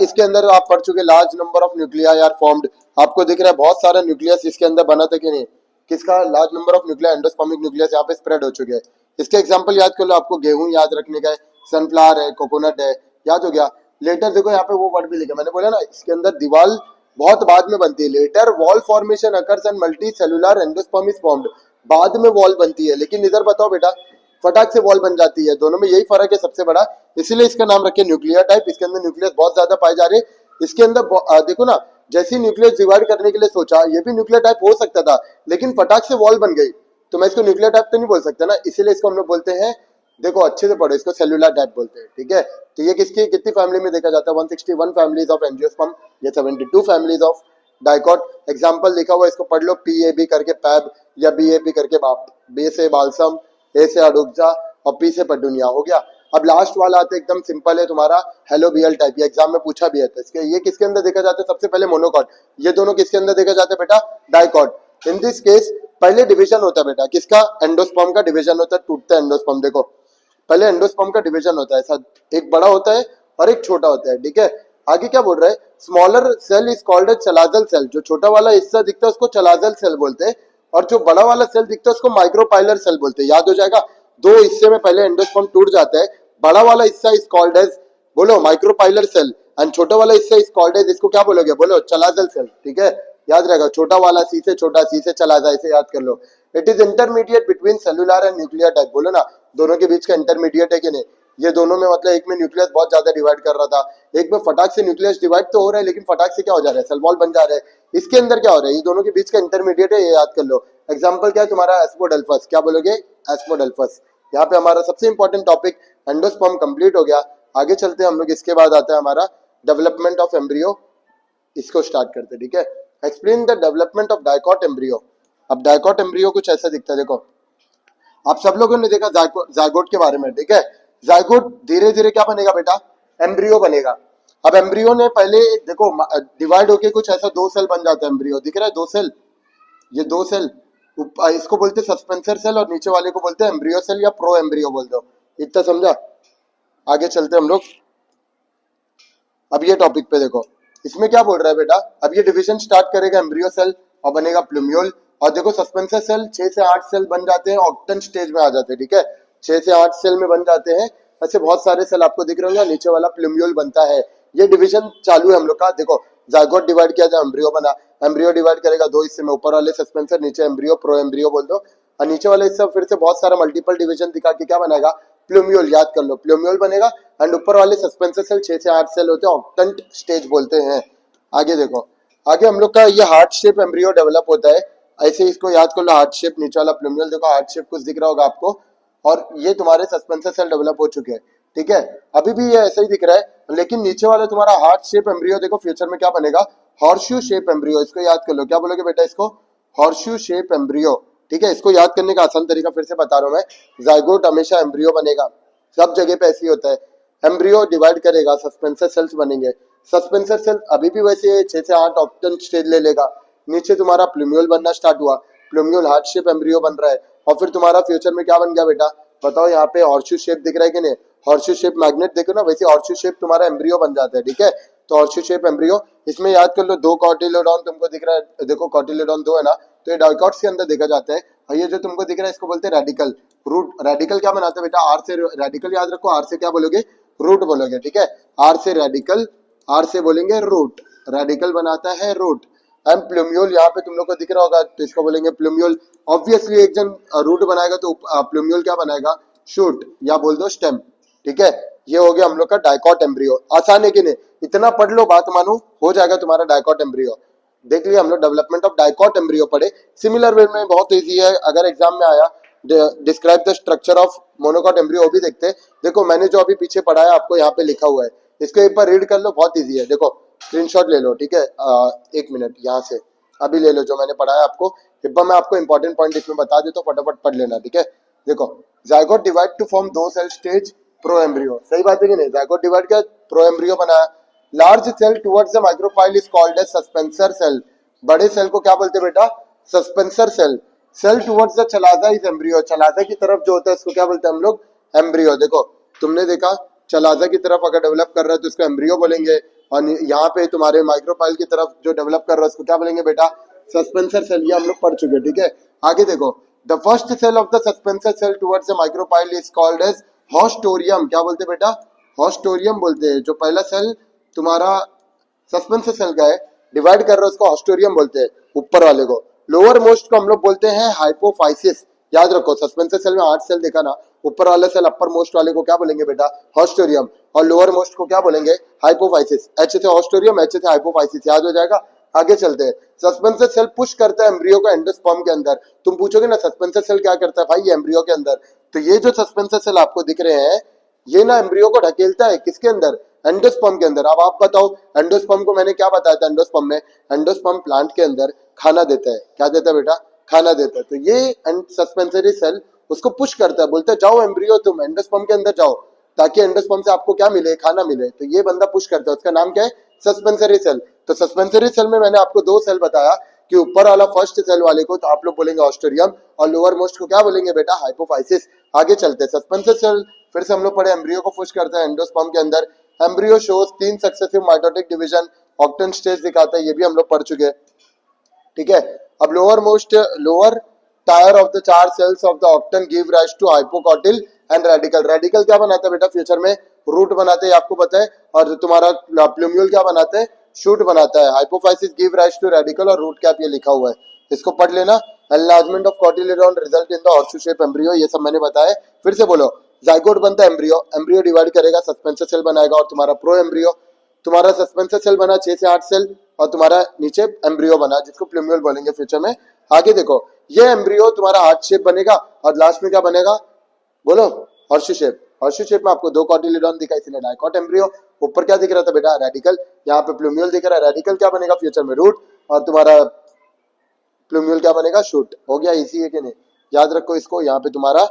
इसके अंदर आप पढ़ चुके, large number of nuclei are formed, आपको दिख रहा है बहुत सारा न्यूक्लियस इसके अंदर बना था कि नहीं, किसका, large number of nuclei endospermic nucleus यहाँ पे स्प्रेड हो चुके हैं। इसके एग्जांपल याद कर लो, आपको गेहूं याद रखने का है, सनफ्लावर है, कोकोनट है, याद हो गया। लेटर देखो यहाँ पे वो वर्ड भी लिखा, मैंने बोला ना इसके अंदर दीवार बहुत बाद में बनती है, later wall formation occurs and multi cellular endosperm is formed, बाद में वॉल बनती है। लेकिन इधर बताओ बेटा, फटाक से वॉल बन जाती है, दोनों में यही फर्क है सबसे बड़ा, इसीलिए इसका नाम रखे न्यूक्लियर टाइप। इसके अंदर न्यूक्लियस बहुत ज्यादा पाए जा रहे हैं, इसके अंदर देखो ना, जैसे ही न्यूक्लियस डिवाइड करने के लिए सोचा, ये भी न्यूक्लियर टाइप हो सकता था, लेकिन फटाक से वॉल बन गई, तो मैं इसको न्यूक्लियर टाइप तो नहीं बोल सकता ना, इसीलिए इसको हम लोग बोलते हैं, देखो अच्छे से पढ़ो, इसको सेलुलर टाइप बोलते हैं, ठीक है। तो ये किसकी कितनी फैमिली में देखा जाता है, 161 फैमिलीज ऑफ एंजियोस्पर्म, ये 72 फैमिलीज ऑफ डाइकॉट। एग्जाम्पल लिखा हुआ, इसको पढ़ लो, PAB करके पैब, या BAP करके बाप, बे से बालसम, ए से अडुक्जा और पी से पेटूनिया, हो गया। अब लास्ट वाला आता है, एकदम सिंपल है तुम्हारा, हेलोबियल टाइप, ये एग्जाम में पूछा भी है, तो इसके ये किसके अंदर देखा जाता है, सबसे पहले मोनोकॉट, ये दोनों किसके अंदर देखा जाता है बेटा, डाइकॉट। इन दिस केस पहले डिवीजन होता है बेटा, किसका, एंडोस्पर्म का डिवीजन होता है, टूटता है एंडोस्पर्म, देखो पहले एंडोस्पर्म का डिवीजन होता है, ऐसा एक बड़ा होता है और एक छोटा होता है, ठीक है। आगे क्या बोल रहा है, smaller cell is called as chalazal cell, जो छोटा वाला हिस्सा दिखता है उसको चलाजल सेल बोलते हैं, और जो बड़ा वाला सेल दिखता है उसको माइक्रोपाइलर सेल बोलते हैं, याद हो जाएगा। दो हिस्से में पहले एंडोस्पर्म टूट जाता है, बड़ा वाला हिस्सा इज कॉल्ड एज, बोलो माइक्रोपाइलर सेल, एंड छोटा वाला हिस्सा इज कॉल्ड एज, इसको क्या बोलोगे, बोलो चलाजल सेल, ठीक है। याद रहेगा, छोटा वाला सी से छोटा, सी से चलाजा, इसे याद कर लो। It is intermediate between cellular and nuclear type, बोलो ना, दोनों के बीच का इंटरमीडिएट है कि नहीं, ये दोनों में मतलब एक में न्यूक्लियस बहुत ज्यादा डिवाइड कर रहा था, एक में फटाक से न्यूक्लियस डिवाइड तो हो रहा है, लेकिन फटाक से क्या हो जा रहा है, सेल वॉल बन जा रहा है। इसके अंदर क्या हो रहा है, ये दोनों के बीच का इंटरमीडिएट है, ये याद कर लो। एग्जाम्पल क्या है तुम्हारा, एस्पोडेल्फस, क्या बोलोगे, एस्पोडेल्फस। यहाँ पे हमारा सबसे इंपॉर्टेंट टॉपिक एंडोस्पर्म कंप्लीट हो गया। आगे चलते हैं हम लोग, इसके बाद आता है हमारा डेवलपमेंट ऑफ एम्ब्रियो, इसको स्टार्ट करते हैं, ठीक है। Explain the development of dicot embryo. अब डाइकॉट एम्ब्रियो कुछ ऐसा दिखता है, देखो आप सब लोगों ने देखा जायगोट के बारे में, ठीक है। जायगोट धीरे धीरे क्या बनेगा बेटा, एम्ब्रियो बनेगा। अब एम्ब्रियो ने पहले देखो डिवाइड होके कुछ ऐसा दो सेल बन जाता है, एम्ब्रियो दिख रहा है, दो सेल, ये दो सेल, इसको बोलते हैं सस्पेंसर सेल, और नीचे वाले को बोलते हैं एम्ब्रियो सेल या प्रो एम्ब्रियो बोल दो, इतना समझा। आगे चलते हम लोग, अब ये टॉपिक पे देखो, इसमें क्या बोल रहा है बेटा, अब ये डिवीजन स्टार्ट करेगा एम्ब्रियो सेल और बनेगा प्लूम्यूल, और देखो सस्पेंसर सेल 6 से 8 सेल बन जाते हैं, ऑक्टन स्टेज में आ जाते हैं, ठीक है, 6 से 8 सेल में बन जाते हैं, ऐसे बहुत सारे सेल आपको दिख रहे होंगे, नीचे वाला प्लूम्यूल बनता है। ये डिवीजन चालू है हम लोग का, देखो जायगोट डिवाइड किया जाए, एम्ब्रियो बना, एम्ब्रियो डिवाइड करेगा दो हिस्से में, ऊपर वाले सस्पेंसर, नीचे एम्ब्रियो, प्रो एम्ब्रियो बोल दो, और नीचे वाले हिस्सा फिर से बहुत सारा मल्टीपल डिवीजन दिखा के क्या बनाएगा, प्लूम्यूल, याद कर लो प्लूम्यूल बनेगा, एंड ऊपर वाले सस्पेंसर सेल 6 से 8 सेल होते हैं, ऑक्टेंट स्टेज बोलते हैं। आगे देखो, आगे हम लोग का ये हार्ट शेप एम्ब्रियो डेवलप होता है, ऐसे इसको याद कर लो, हार्ट शेप, नीचे वाला प्लूम्यूल, देखो हार्ट शेप कुछ दिख रहा होगा आपको, और ये तुम्हारे सस्पेंसर सेल डेवलप हो चुके हैं, ठीक है। अभी भी ये ऐसा ही दिख रहा है, लेकिन नीचे वाला तुम्हारा हार्ट शेप एम्ब्रियो देखो फ्यूचर में क्या बनेगा, हॉर्सशू शेप एम्ब्रियो, इसको याद कर लो, क्या बोलोगे बेटा इसको, हॉर्सशू शेप एम्ब्रियो, ठीक है। इसको याद करने का आसान तरीका फिर से बता रहा हूं मैं, जायगोट हमेशा एम्ब्रियो बनेगा, सब जगह पे ऐसे ही होता है, एम्ब्रियो डिवाइड करेगा, सस्पेंसर सेल्स बनेंगे, सस्पेंसर सेल अभी भी वैसे 6 से 8 ऑक्टन स्टेज ले लेगा, नीचे तुम्हारा प्लूम्यूल बनना स्टार्ट हुआ, प्लूम्यूल हार्ट शेप एम्ब्रियो बन रहा है, और फिर तुम्हारा फ्यूचर में क्या बन गया बेटा, बताओ, यहाँ पे हॉर्सशू शेप दिख रहा है कि नहीं, हॉर्सशू शेप मैग्नेट देखो ना, वैसे हॉर्सशू शेप तुम्हारा एम्ब्रियो बन जाता है, ठीक है। तो हॉर्सशू शेप एम्ब्रियो, इसमें याद कर लो, दो कॉटिलोडॉन तुमको दिख रहा है, देखो कॉटिलोडॉन दो है ना, तो ये डाइकॉट्स के अंदर देखा जाता है, और ये जो तुमको दिख रहा है इसको बोलते हैं रेडिकल रूट। रेडिकल क्या बनाते हैं बेटा, आर से, रेडिकल याद रखो, आर से क्या बोलोगे, रूट बोलोगे, ठीक है, आर से रेडिकल, आर से बोलेंगे रूट, रेडिकल बनाता है रूट। एंड प्लूम्यूल यहाँ पे तुम लोग को दिख रहा होगा, तो इसको बोलेंगे प्लूम्यूल। ऑब्वियसली एक जन रूट बनाएगा तो प्लूम्यूल क्या बनाएगा, शूट, या बोल दो स्टेम, ठीक है। ये हो गया हम लोग का डाइकॉट एम्ब्रियो, आसान है कि नहीं, इतना पढ़ लो, बात मानो, हो जाएगा तुम्हारा डाइकॉट एम्ब्रियो। देख लिया हम लोग डेवलपमेंट ऑफ डाइकॉट एम्ब्रियो पढ़े। सिमिलर वे में बहुत इजी है, अगर एग्जाम में आया describe the structure of monocot embryo, वो भी देखते हैं। देखो मैंने जो अभी पीछे पढ़ाया आपको यहाँ पे लिखा हुआ है, इसको एक बार रीड कर लो, बहुत ईजी है, देखो स्क्रीनशॉट ले लो, ठीक है। 1 मिनट यहाँ से अभी ले लो, जो मैंने पढ़ाया आपको, एक बार मैं आपको इंपॉर्टेंट पॉइंट इसमें बता देता हूँ, फटाफट पढ़ लेना, ठीक है। देखो जायगोट डिवाइड टू फॉर्म दो सेल स्टेज प्रो एम्ब्रियो, सही बात है कि नहीं, जायगोट डिवाइड किया, प्रो एम्ब्रियो बनाया। Large cell towards the micropyle is called as suspensor cell, बड़े सेल को क्या बोलते हैं बेटा, suspensor cell. Cell towards the chalaza is embryo, chalaza की तरफ जो होता है इसको क्या बोलते हैं हम लोग, एम्ब्रियो। देखो तुमने देखा चलाजा की तरफ अगर डेवलप कर रहा है तो इसको एम्ब्रियो बोलेंगे, और यहाँ पे तुम्हारे माइक्रोपाइल की तरफ जो डेवलप कर रहा है उसको क्या बोलेंगे बेटा, सस्पेंसर सेल। ये हम लोग पढ़ चुके हैं, ठीक है। आगे देखो, the first cell of the suspensor cell towards the micropyle is called as haustorium, क्या बोलते हैं बेटा, हॉस्टोरियम बोलते हैं। जो पहला सेल तुम्हारा सस्पेंसर सेल का है, डिवाइड कर रहे हो, उसको हॉस्टोरियम बोलते हैं, ऊपर वाले को। लोअर मोस्ट को हम लोग बोलते हैं हाइपोफाइसिस, याद रखो, सस्पेंसर सेल में 8 सेल देखा ना, ऊपर वाले सेल अपर मोस्ट वाले को क्या बोलेंगे बेटा, हॉस्टोरियम, और लोअर मोस्ट को क्या बोलेंगे, हाइपोफाइसिस। एच से हॉस्टोरियम, एच से हाइपोफाइसिस, याद हो जाएगा। आगे चलते हैं। सस्पेंसर सेल पुश करता है एम्ब्रियो को एंडोस्पर्म के अंदर। तुम पूछोगे ना सस्पेंसर सेल क्या करता है भाई, ये एम्ब्रियो के अंदर। तो ये जो सस्पेंसर सेल आपको दिख रहे हैं, ये ना एम्ब्रियो को ढकेलता है किसके अंदर, एंडोस्पर्म के अंदर। अब आप बताओ, एंडोस्पर्म को मैंने क्या बताया था, एंडोस्पर्म में, एंडोस्पर्म प्लांट के अंदर खाना देता है। क्या देता है बेटा, खाना देता है। तो ये सस्पेंसरी सेल उसको पुश करता है, बोलता है जाओ एम्ब्रियो तुम एंडोस्पर्म के अंदर जाओ, ताकि एंडोस्पर्म से आपको क्या मिले, खाना मिले। तो ये बंदा पुश करता है, उसका नाम क्या है, सस्पेंसरी सेल। तो सस्पेंसरी सेल में मैंने आपको दो सेल बताया कि ऊपर वाला फर्स्ट सेल वाले को तो आप लोग बोलेंगे ऑस्ट्रियम, और लोअर मोस्ट को क्या बोलेंगे बेटा, हाइपोफाइसिस। आगे चलते हैं। सस्पेंसर सेल फिर से हम लोग पढ़े, एम्ब्रियो को पुश करता है एंडोस्पर्म के अंदर। Embryo shows 3 successive mitotic division, octant stage दिखाता है, ये भी हम लोग पढ़ चुके हैं। ठीक है, अब lower tier of the 4 cells of the octant give rise to hypocotyl and radicle. Radicle क्या बनाता है बेटा फ्यूचर में, रूट बनाते हैं, आपको पता है। और तुम्हारा प्लूम्यूल क्या बनाता है, शूट बनाता है। Hypophysis give rise to radicle और रूट कैप, ये लिखा हुआ है, इसको पढ़ लेना। Enlargement of cotyledon result in the horseshoe shape embryo, ये सब मैंने बताया। फिर से बोलो, जाइगोट बनता है एम्ब्रियो, एम्ब्रियो डिवाइड करेगा, सस्पेंसर सेल बनाएगा, और तुम्हारा प्रो एम्ब्रियो, तुम्हारा सस्पेंसर सेल बना 6 से 8 सेल, और तुम्हारा नीचे एम्ब्रियो बना, जिसको प्लूम्यूल बोलेंगे फ्यूचर में। आगे देखो, ये एम्ब्रियो तुम्हारा हार्ट शेप बनेगा, और लास्ट में क्या बनेगा, बोलो, हॉर्सशू शेप। हॉर्सशू शेप में आपको 2 कॉटिलिडॉन दिखा, इसलिए डाइकॉट एम्ब्रियो। ऊपर क्या दिख रहा था बेटा, रेडिकल, यहाँ पे प्लूम्यूल दिख रहा है। रेडिकल क्या बनेगा फ्यूचर में, रूट, और तुम्हारा प्लूम्यूल क्या बनेगा, शूट। हो गया, इसी है कि नहीं, याद रखो इसको। यहाँ पे तुम्हारा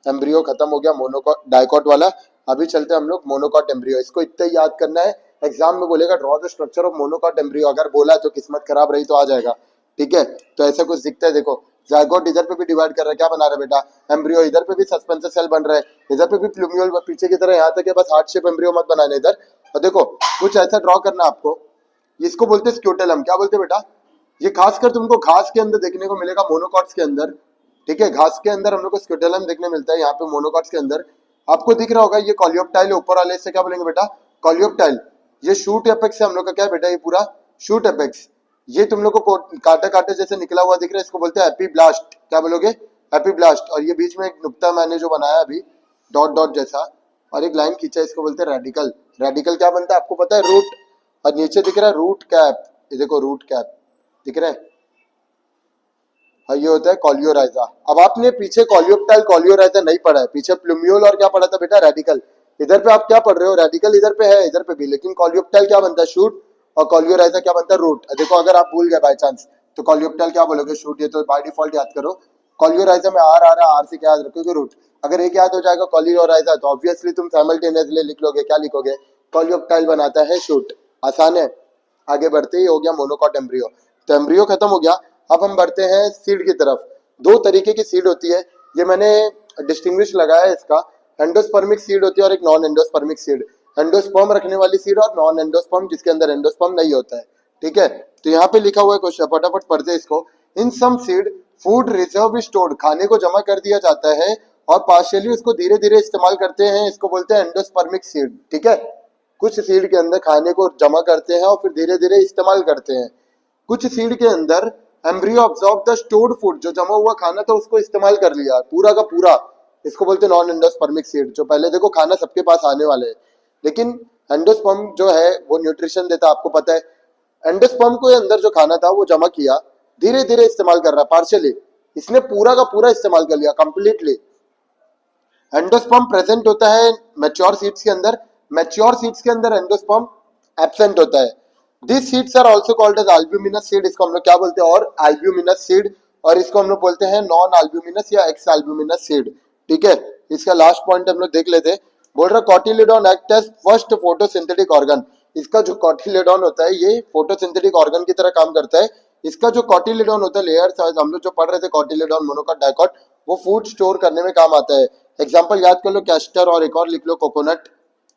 एम्ब्रियो खत्म हो गया, मोनोकॉट डाइकॉट वाला। अभी चलते हैं हम लोग मोनोकॉट एम्ब्रियो, इसको इतना ही याद करना है। एग्जाम में बोलेगा draw the structure of monocot embryo, अगर बोला तो किस्मत खराब रही तो आ जाएगा। ठीक है, तो ऐसा कुछ दिखता है। देखो, जाइगोट इधर पे भी डिवाइड कर रहा है, क्या बना रहा है बेटा, एम्ब्रियो। इधर पे भी सस्पेंसर सेल बन रहा है, इधर पे भी प्लूम्यूल पीछे की तरह, यहाँ तक है, बस हार्ट शेप एम्ब्रियो मत बनाने इधर। और देखो, कुछ ऐसा ड्रॉ करना आपको, इसको बोलते हैं स्क्यूटेलम। क्या बोलते हैं बेटा, ये खासकर तुमको घास के अंदर देखने को मिलेगा, मोनोकॉट्स के अंदर। ठीक है, घास के अंदर हम लोग को स्क्यूटेलम देखने मिलता है, यहाँ पे मोनोकॉट्स के अंदर आपको दिख रहा होगा। ये कॉलियोप्टाइल ऊपर वाले से क्या बोलेंगे बेटा, कॉलियोप्टाइल। ये शूट एपेक्स है हम लोग का, क्या है बेटा, ये पूरा शूट एपेक्स। ये तुम लोग को कांटे कांटे जैसे निकला हुआ दिख रहा है, इसको बोलते हैं एपीब्लास्ट। क्या बोलोगे, एपीब्लास्ट। और ये बीच में एक नुक्ता मैंने जो बनाया अभी, डॉट डॉट जैसा, और एक लाइन खींचा, इसको बोलते हैं रेडिकल। रेडिकल क्या बनता है आपको पता है, रूट। और नीचे दिख रहा है रूट कैप, ये देखो रूट कैप दिख रहा है, और ये होता है कॉलियोराइजा। अब आपने पीछे कॉलियोप्टाइल कॉलियोराइजा नहीं पढ़ा है, पीछे प्लूम्यूल और क्या पढ़ा था बेटा, रेडिकल। इधर पे आप क्या पढ़ रहे हो, रेडिकल इधर पे है, इधर पे भी, लेकिन कॉलियोप्टाइल क्या बनता है, शूट, और कॉलियोराइजा क्या बनता है, रूट। देखो, अगर आप भूल गए बाय चांस, तो कॉलियोप्टाइल क्या बोलोगे, शूट। ये तो बाय डिफॉल्ट याद करो। कॉलियोराइजा में आर आ रहा है, आर से क्या याद रखोगे, रूट। अगर एक याद हो जाएगा कॉलियोराइजा, तो ऑब्वियसली तुम साइमल्टेनियसली लिख लोगे, क्या लिखोगे, कॉलियोप्टाइल बनाता है शूट। आसान है। आगे बढ़ते ही हो गया मोनोकॉट एम्ब्रियो। तो एम्ब्रियो खत्म हो गया, अब हम बढ़ते हैं सीड की तरफ। 2 तरीके की सीड होती है, ये मैंने डिस्टिंग्विश लगाया है इसका। एंडोस्पर्मिक सीड होती है और एक नॉन एंडोस्पर्मिक सीड। एंडोस्पर्म रखने वाली सीड और नॉन एंडोस्पर्म, जिसके अंदर एंडोस्पर्म नहीं होता है। ठीक है, तो यहाँ पे लिखा हुआ है क्वेश्चन, फटाफट पढ़ते हैं इसको। इन सम सीड फूड रिजर्व स्टोर्ड, खाने को जमा कर दिया जाता है, और पार्शियली उसको धीरे धीरे इस्तेमाल करते हैं, इसको बोलते हैं एंडोस्पर्मिक सीड। ठीक है, कुछ सीड के अंदर खाने को जमा करते हैं और फिर धीरे धीरे इस्तेमाल करते हैं। कुछ सीड के अंदर embryo absorb the stored food, जो जमा हुआ खाना था उसको इस्तेमाल कर लिया पूरा का पूरा, इसको बोलते हैं नॉन एंडोस्पर्मिक सीड। जो पहले देखो, खाना सबके पास आने वाले है, लेकिन एंडोस्पर्म जो है वो न्यूट्रिशन देता है, आपको पता है। एंडोस्पर्म को अंदर जो खाना था वो जमा किया, धीरे धीरे इस्तेमाल कर रहा है, पार्शियली, इसने पूरा का पूरा इस्तेमाल कर लिया कंप्लीटली। एंडोस्पर्म प्रेजेंट होता है मैच्योर सीड्स के अंदर, मैच्योर सीड्स के अंदर एंडोस्पर्म एब्सेंट होता है। This seeds are also called as albuminous seed, इसको हम लोग क्या बोलते हैं, और एल्ब्यूमिनस सीड, और इसको हम लोग बोलते हैं नॉन एल्ब्यूमिनस या एक्स एल्ब्यूमिनस सीड। ठीक है, इसका लास्ट पॉइंट हम लोग देख लेते हैं। बोल रहा cotyledon act as first photosynthetic organ. इसका जो कॉटिलिडॉन होता है ये फोटोसिंथेटिक ऑर्गन की तरह काम करता है। इसका जो कॉटिलिडॉन होता है, लेयर्स हम लोग जो पढ़ रहे थे, कॉटिलिडॉन, मोनोकॉट, डाइकॉट, वो फूड स्टोर करने में काम आता है। एग्जाम्पल याद कर लो, कैस्टर, और एक और लिख लो, कोकोनट।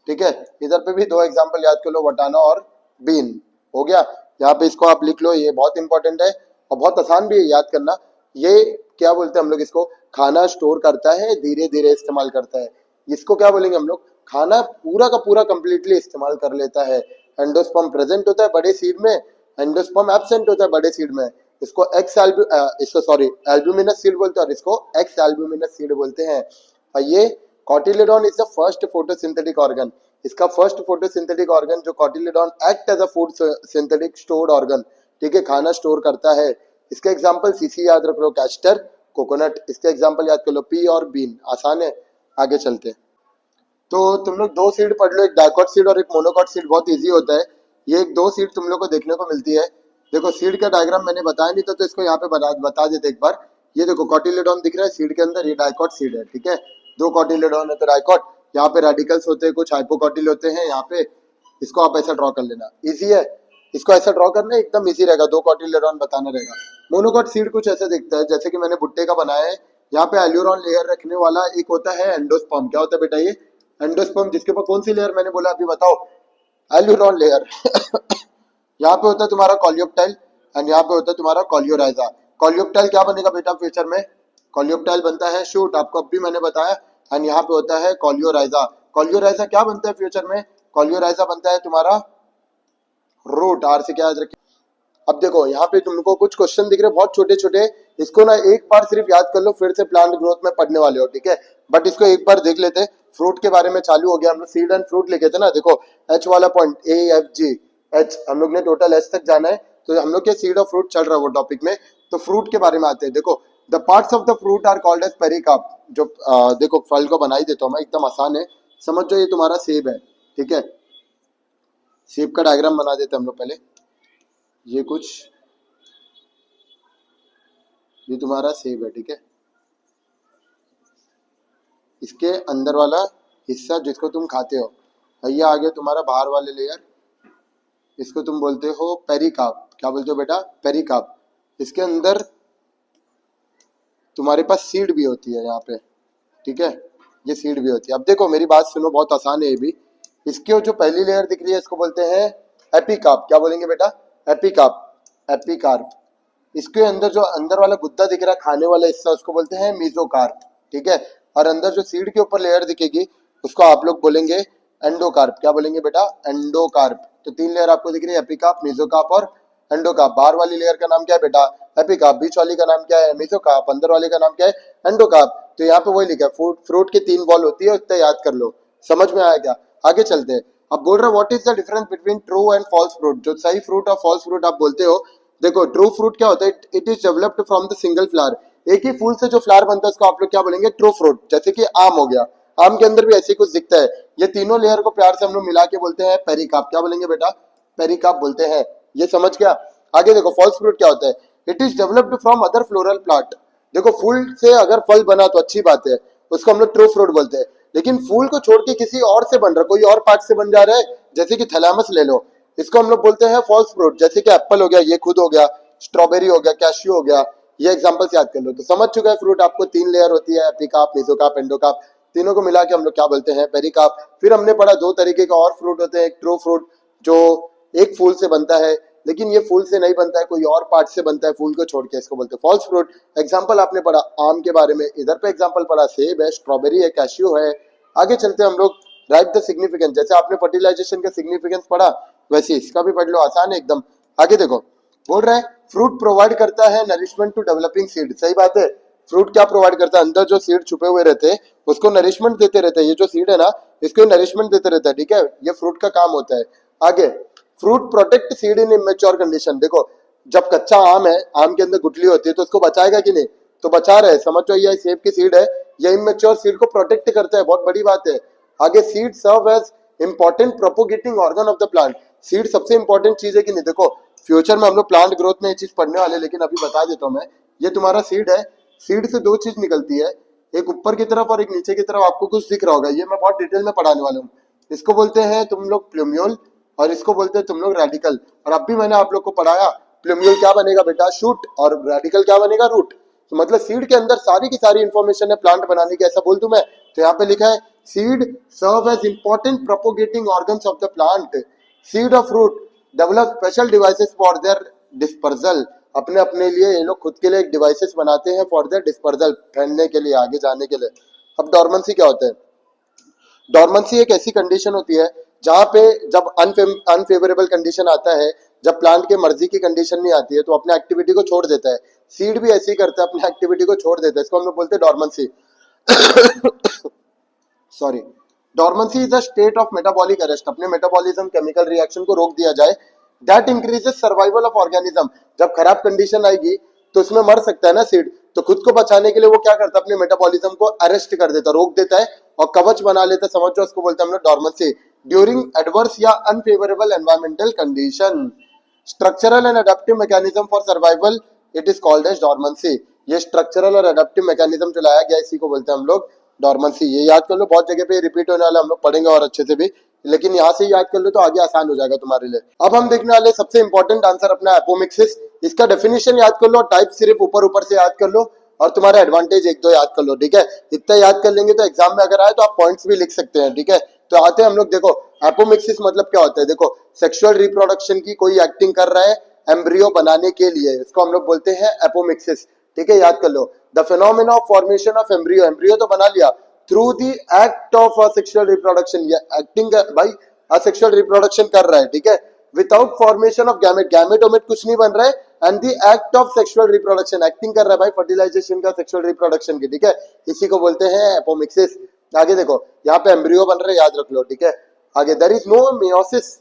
ठीक है, इधर पे भी 2 एग्जाम्पल याद कर लो, वटाना और बीन। हो गया, यहाँ पे इसको आप लिख लो, ये बहुत इंपॉर्टेंट है और बहुत आसान भी है याद करना। ये क्या बोलते हैं हम लोग, इसको खाना स्टोर करता है, धीरे धीरे इस्तेमाल करता है। इसको क्या बोलेंगे हम लोग, खाना पूरा का पूरा कंप्लीटली इस्तेमाल कर लेता है। एंडोस्पर्म प्रेजेंट होता है बड़े सीड में, एंडोस्पर्म एब्सेंट होता है बड़े सीड में। इसको एल्ब्यूमिनस सीड बोलते हैं, और इसको एक्स एल्ब्यूमिनस सीड बोलते हैं। और ये cotyledon is the first photosynthetic organ. इसका फर्स्ट फोटोसिंथेटिक ऑर्गन जो cotyledon act as a food synthetic stored organ. ठीक है, खाना स्टोर करता है। इसके एग्जाम्पल सीसी याद रख लो, कैस्टर, कोकोनट। इसके एग्जाम्पल याद कर लो, पी और बीन। आसान है, आगे चलते हैं। तो तुम लोग दो सीड पढ़ लो, एक डाइकॉट सीड और एक मोनोकॉट सीड, बहुत इजी होता है। ये एक दो सीड तुम लोग को देखने को मिलती है। देखो सीड का डायग्राम मैंने बताया नहीं था, तो इसको यहाँ पे बता देते एक बार। ये देखो कॉटिलेडॉन दिख रहा है सीड के अंदर, ये डाइकॉट सीड है, ठीक है। दो कॉटिलेडॉन है तो डाइकॉट, यहाँ पे रेडिकल्स होते हैं, कुछ हाइपोकॉटिल होते हैं यहाँ पे। इसको आप ऐसा ड्रॉ कर लेना, इजी है। इसको ऐसा ड्रॉ करना एकदम इजी रहेगा, दो कॉटिलेडॉन बताना रहेगा। मोनोकॉट सीड कुछ ऐसे दिखता है, जैसे कि मैंने भुट्टे का बनाया है। यहाँ पे एल्यूरॉन लेयर रखने वाला एक होता है एंडोस्पर्म। क्या होता है बेटा ये? एंडोस्पर्म। जिसके ऊपर कौन सी लेयर मैंने बोला अभी बताओ? Aleurone layer. यहाँ पे होता है तुम्हारा कॉलियोप्टाइल एंड यहाँ पे होता है तुम्हारा कॉलियोराइजा। कॉलियोप्टाइल क्या बनेगा बेटा फ्यूचर में? कॉलियोप्टाइल बनता है शूट, आपको अभी मैंने बताया। एंड यहाँ पे होता है कॉलियोराइजा। कॉलियोराइजा क्या बनता है फ्यूचर में? कॉलियोराइजा बनता है तुम्हारा रूट। आर से क्या याद रखिए। अब देखो यहाँ पे तुमको कुछ क्वेश्चन दिख रहे हैं बहुत छोटे छोटे, इसको ना एक बार सिर्फ याद कर लो, फिर से प्लांट ग्रोथ में पढ़ने वाले हो, ठीक है। बट इसको एक बार देख लेते। फ्रूट के बारे में चालू हो गया, हम लोग सीड एंड फ्रूट लिखे थे ना। देखो एच वाला point, A F G H, हम लोग ने टोटल एच तक जाना है। तो हम लोग के सीड और फ्रूट चल रहा है वो टॉपिक में। तो फ्रूट के बारे में आते हैं। देखो the parts of the fruit are called as pericarp. जो देखो फल को बना ही देता हूँ मैं, एकदम आसान है। समझ जो ये तुम्हारा सेब है, ठीक है। सेब का डायग्राम बना देते हम लोग पहले। ये कुछ, ये तुम्हारा सेब है, ठीक है। इसके अंदर वाला हिस्सा जिसको तुम खाते हो, भैया आ गया तुम्हारा बाहर वाले लेयर, इसको तुम बोलते हो पेरिकार्प। क्या बोलते हो बेटा? पेरिकार्प। इसके अंदर तुम्हारे पास सीड भी होती है यहाँ पे, ठीक है। ये सीड भी होती है। अब देखो मेरी बात सुनो, बहुत आसान है ये भी। इसके जो पहली लेयर दिख रही है इसको बोलते हैं एपिकार्प। क्या बोलेंगे बेटा? Epicarp, epicarp. इसके अंदर जो अंदर वाला गुद्दा दिख रहा है, खाने वाला हिस्सा, उसको बोलते हैं मीजोकार्प, ठीक है। और अंदर जो सीड के ऊपर लेयर दिखेगी उसको आप लोग बोलेंगे एंडोकार्प। क्या बोलेंगे बेटा? एंडोकार्प। तो तीन लेयर आपको दिख रही है, एपिकार्प, मीजोकार्प और एंडोकार्प। बाहर वाली लेयर का नाम क्या है बेटा? एपिकार्प। बीच वाली का नाम क्या है? मीजोकार्प। अंदर वाले का नाम क्या है? एंडोकार्प। तो यहाँ पे वही लिखा है, फ्रूट की तीन वॉल होती है, उतना याद कर लो। समझ में आया क्या? आगे चलते हैं। अब बोल रहा है what is the difference between true and false fruit. जो सही फ्रूट और फॉल्स फ्रूट आप बोलते हो, देखो ट्रू फ्रूट क्या होता है? It is developed from the single flower. एक ही फूल से जो फ्लावर बनता है उसको आप लोग क्या बोलेंगे? True fruit. जैसे कि आम हो गया, आम के अंदर भी ऐसे कुछ दिखता है। ये तीनों लेयर को प्यार से हम लोग मिला के बोलते हैं पेरिकार्प। क्या बोलेंगे बेटा? पेरिकार्प बोलते हैं। ये समझ गया? आगे देखो फॉल्स फ्रूट क्या होता है? It is developed from other floral plant. देखो फूल से अगर फल बना तो अच्छी बात है, उसको हम लोग ट्रू फ्रूट बोलते हैं। लेकिन फूल को छोड़ के किसी और से बन रहा है, कोई और पार्ट से बन जा रहा है, जैसे कि थैलामस ले लो, इसको हम लोग बोलते हैं फॉल्स फ्रूट। जैसे कि एप्पल हो गया, ये खुद हो गया, स्ट्रॉबेरी हो गया, कैश्यू हो गया। ये एग्जांपल्स याद कर लो। तो समझ चुका है फ्रूट आपको तीन लेयर होती है, एपिकार्प, मेसोकार्प, एंडोकार्प। तीनों को मिला के हम लोग क्या बोलते हैं? पेरिकार्प। फिर हमने पढ़ा दो तरीके का और फ्रूट होते हैं, एक ट्रू फ्रूट जो एक फूल से बनता है, लेकिन ये फूल से नहीं बनता है, कोई और पार्ट से बनता है फूल को छोड़ के, इसको बोलते हैं फॉल्स फ्रूट। एग्जाम्पल आपने पढ़ा आम के बारे में, इधर पे एग्जाम्पल पढ़ा सेब है, स्ट्रॉबेरी है, कैश्यू है। आगे चलते हम लोग, राइट द सिग्निफिकेंस। जैसे आपने फर्टिलाइजेशन का सिग्निफिकेंस पढ़ा, वैसे इसका भी पढ़ लो, आसान है एकदम। आगे देखो बोल रहा है फ्रूट प्रोवाइड करता है नरिशमेंट टू डेवलपिंग सीड। सही बात है। फ्रूट क्या प्रोवाइड करता है? अंदर जो सीड छुपे हुए रहते हैं उसको नरिशमेंट देते रहते हैं। ये जो सीड है ना, इसको नरिशमेंट देते रहता है, ठीक है। ये फ्रूट का काम होता है। आगे fruit protect seed in immature condition. देखो जब कच्चा आम है, आम के अंदर गुठली होती है, तो उसको बचाएगा कि नहीं? तो बचा रहे। समझ लो ये सेब की सीड है, ये इमेच्योर सीड को प्रोटेक्ट करता है, बहुत बड़ी बात है। आगे seed serve as important propagating organ of the plant. Seed सबसे इंपॉर्टेंट चीज है कि नहीं? देखो फ्यूचर में हम लोग प्लांट ग्रोथ में ये चीज पढ़ने वाले, लेकिन अभी बता देता हूँ मैं। ये तुम्हारा सीड है, सीड से दो चीज निकलती है, एक ऊपर की तरफ और एक नीचे की तरफ। आपको कुछ दिख रहा होगा, ये मैं बहुत डिटेल में पढ़ाने वाला हूँ। इसको बोलते हैं तुम लोग प्लूम्यूल और इसको बोलते हैं तुम लोग रेडिकल। और अब भी मैंने आप लोग को पढ़ाया, प्लूम्यूल क्या बनेगा बेटा? शूट। और रेडिकल क्या बनेगा? रूट। तो मतलब सीड के अंदर सारी की सारी इंफॉर्मेशन है प्लांट बनाने की, ऐसा बोल दूं मैं? तो यहाँ पे लिखा है seed serve as important propagating organs of the plant. Seed of fruit develop special devices for their dispersal. अपने अपने लिए ये लोग खुद के लिए एक डिवाइसेस बनाते हैं फॉर देयर डिस्पर्जल, फैलने के लिए, आगे जाने के लिए। अब डॉर्मेंसी क्या होता है? डॉर्मेंसी एक ऐसी कंडीशन होती है जहां पे जब अनफेवरेबल कंडीशन आता है, जब प्लांट के मर्जी की कंडीशन नहीं आती है, तो अपने एक्टिविटी को छोड़ देता है। सीड भी ऐसे ही करता है, अपनी एक्टिविटी को छोड़ देता है। इसको हम लोग बोलते हैं dormancy. Sorry, dormancy is the state of metabolic arrest. अपने मेटाबॉलिज्म केमिकल रिएक्शन को रोक दिया जाए, that increases survival of organism. जब खराब कंडीशन आएगी तो उसमें मर सकता है ना सीड, तो खुद को बचाने के लिए वो क्या करता है, अपने मेटाबॉलिज्म को अरेस्ट कर देता है, रोक देता है और कवच बना लेता है, समझ जो उसको बोलते हैं हम लोग डॉर्मेंसी, ड्यूरिंग एडवर्स या unfavourable environmental condition. Structural and adaptive mechanism for survival, it is called as dormancy. ये स्ट्रक्चरल और अडेप्टिव मैकेनिज्म जो लाया गया इसी को बोलते हैं हम लोग डॉर्मेंसी। ये याद कर लो, बहुत जगह पे रिपीट होने वाला, हम लोग पढ़ेंगे और अच्छे से भी, लेकिन यहाँ से याद कर लो तो आगे आसान हो जाएगा तुम्हारे लिए। अब हम देखने वाले सबसे इंपॉर्टेंट आंसर अपना एपोमिक्सिस। इसका डेफिनेशन याद कर लो, टाइप सिर्फ ऊपर ऊपर से याद कर लो और तुम्हारा एडवांटेज एक दो याद कर लो, ठीक है। इतना याद कर लेंगे तो एग्जाम में अगर आए तो आप पॉइंट्स भी लिख सकते हैं, ठीक है। तो आते हैं हम लोग, देखो एपोमिक्सिस मतलब क्या होता है। देखो सेक्सुअल रिप्रोडक्शन की कोई एक्टिंग कर रहा है एम्ब्रियो बनाने के लिए, इसको हम लोग बोलते हैं एपोमिक्सिस, ठीक है, याद कर लो। The phenomena of formation of embryo, embryo तो बना लिया, through the act of sexual reproduction, ये एक्टिंग भाई सेक्सुअल रिप्रोडक्शन कर रहा है, ठीक है, without formation of gamete, gamete ओमेट कुछ नहीं बन रहा है, and the act of sexual reproduction, acting कर रहा है भाई फर्टिलाइजेशन का, सेक्सुअल रिप्रोडक्शन की, ठीक है, इसी को बोलते हैं एपोमिक्सिस। आगे देखो, यहाँ पे एम्ब्रियो बन रहे, याद रख लो, ठीक है। आगे there is no meiosis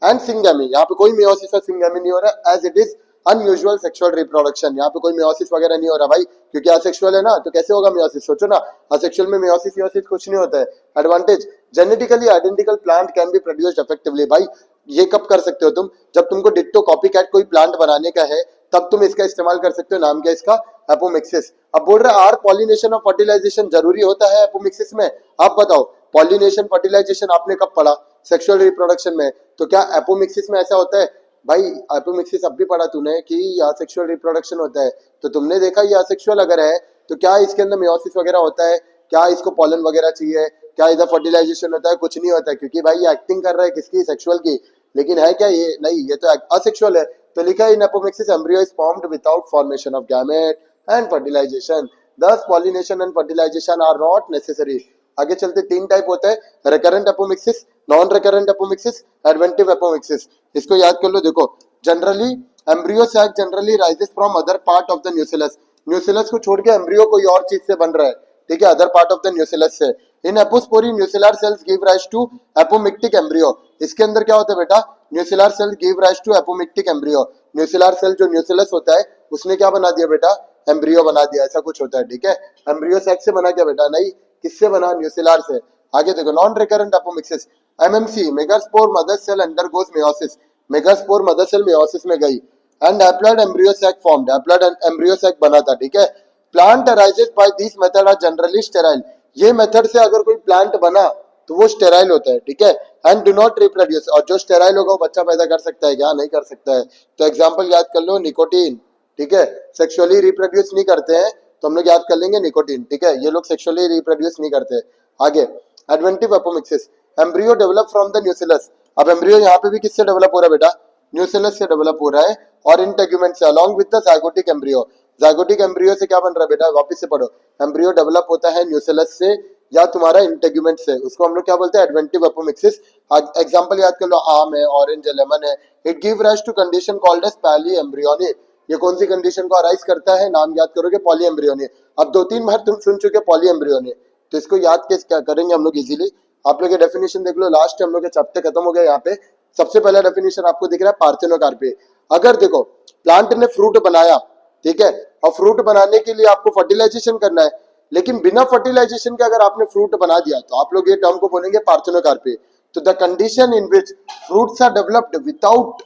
and syngamy, यहाँ पे कोई मियोसिस और सिंगेमी नहीं हो रहा, as it is unusual sexual reproduction. यहाँ पे कोई मियोसिस वगैरह नहीं हो रहा भाई, क्योंकि असेक्सुअल है ना, तो कैसे होगा मियोसिस, सोचो ना, असेक्सुअल में मियोसिस मियोसिस कुछ नहीं होता है। Advantage, genetically identical plant can be produced effectively. भाई ये कब कर सकते हो तुम, जब तुमको डिट्टो कॉपी कैट कोई प्लांट बनाने का है, तब तुम इसका इस्तेमाल कर सकते हो। नाम क्या इसका, एपोमिक्सिस। अब बोल रहे आर पॉलिनेशन और फर्टिलाइजेशन जरूरी होता है एपोमिक्सिस में, आप बताओ। पॉलिनेशन फर्टिलाइजेशन आपने कब पढ़ा, सेक्सुअल रिप्रोडक्शन में, तो क्या एपोमिक्सिस में ऐसा होता है भाई। एपोमिक्सिस अब भी पढ़ा तूने कि यहाँ सेक्सुअल रिप्रोडक्शन होता है, तो तुमने देखा ये असेक्सुअल अगर है तो क्या इसके अंदर मियोसिस वगैरह होता है, क्या इसको पॉलन वगैरह चाहिए, क्या इधर फर्टिलाइजेशन होता है, कुछ नहीं होता है, क्योंकि भाई ये एक्टिंग कर रहा है किसकी, सेक्सुअल की। लेकिन है क्या ये, नहीं, ये तो असेक्सुअल है। तो लिखा है in apomixis embryo is formed without formation of gamete and fertilization, thus pollination and fertilization are not necessary. आगे चलते, तीन टाइप होता है, recurrent apomixis, non recurrent apomixis, adventive apomixis. इसको याद कर लो, देखो generally embryo sac generally arises from other part of the nucellus, nucellus को छोड़ के एम्ब्रियो कोई और चीज से बन रहा है, ठीक है, other part of the nucellus से। In apospory nucellar cells give rise to apomictic embryo. इसके अंदर क्या होता है बेटा, nucellar cells give rise to apomictic embryo. Nucellar cell जो न्यूसिलस होता है उसने क्या बना दिया बेटा, एम्ब्रियो बना दिया, ऐसा कुछ होता है, ठीक है। एम्ब्रियो सैक से बना क्या बेटा, नहीं, किससे बना, न्यूसिलर से। आगे देखो, non recurrent apomixis, MMC megaspore mother cell undergoes meiosis, megaspore mother cell meiosis में गई, and haploid embryo sac formed, haploid embryo sac बना था, ठीक है। Plant arises by this method are generally sterile, ये मेथड से अगर कोई प्लांट बना तो वो स्टेराइल होता है, ठीक है। एंड डू नॉट रिप्रोड्यूस, और जो स्टेराइल होगा वो बच्चा पैदा कर सकता है क्या, नहीं कर सकता है। तो एग्जांपल याद कर लो, निकोटीन, ठीक है, सेक्सुअली रिप्रोड्यूस नहीं करते हैं, तो हम लोग याद कर लेंगे निकोटीन, ठीक है, ये लोग सेक्सुअली रिप्रोड्यूस नहीं करते। आगे adventive apomixis, embryo develop from the न्यूसिलस। अब एम्ब्रियो यहाँ पे भी किससे डेवलप हो रहा है बेटा, न्यूसिलस से डेवलप हो रहा है, और इंटेग्यूमेंट से, along with the zygotic embryo. Zygotic embryo से क्या बन रहा है बेटा, वापस से पढ़ो, एम्ब्रियो डेवलप होता है न्यूसिलस से या तुम्हारा इंटेग्यूमेंट से, उसको हम लोग क्या बोलते हैं, एडवेंटिव एपोमिक्सिस। एग्जांपल याद कर लो, आम है, ऑरेंज है, लेमन है। It give rise to condition called as poly embryony, ये कौन सी कंडीशन को अराइज करता है, नाम याद करोगे, पॉली एम्ब्रियोनी। अब दो तीन बार तुम सुन चुके पॉली एम्ब्रियोनी, तो इसको याद कैसे क्या करेंगे हम लोग इजीली। आप लोग ये डेफिनेशन देख लो, लास्ट हम लोग के चैप्टर खत्म हो गया यहाँ पे। सबसे पहला डेफिनेशन आपको दिख रहा है पार्थेनोकार्पी। अगर देखो प्लांट ने फ्रूट बनाया, ठीक है, और फ्रूट बनाने के लिए आपको फर्टिलाइजेशन करना है, लेकिन बिना फर्टिलाइजेशन के अगर आपने फ्रूट बना दिया तो आप लोग ये टर्म को बोलेंगे पार्थेनोकार्पी। तो the condition in which fruits are developed without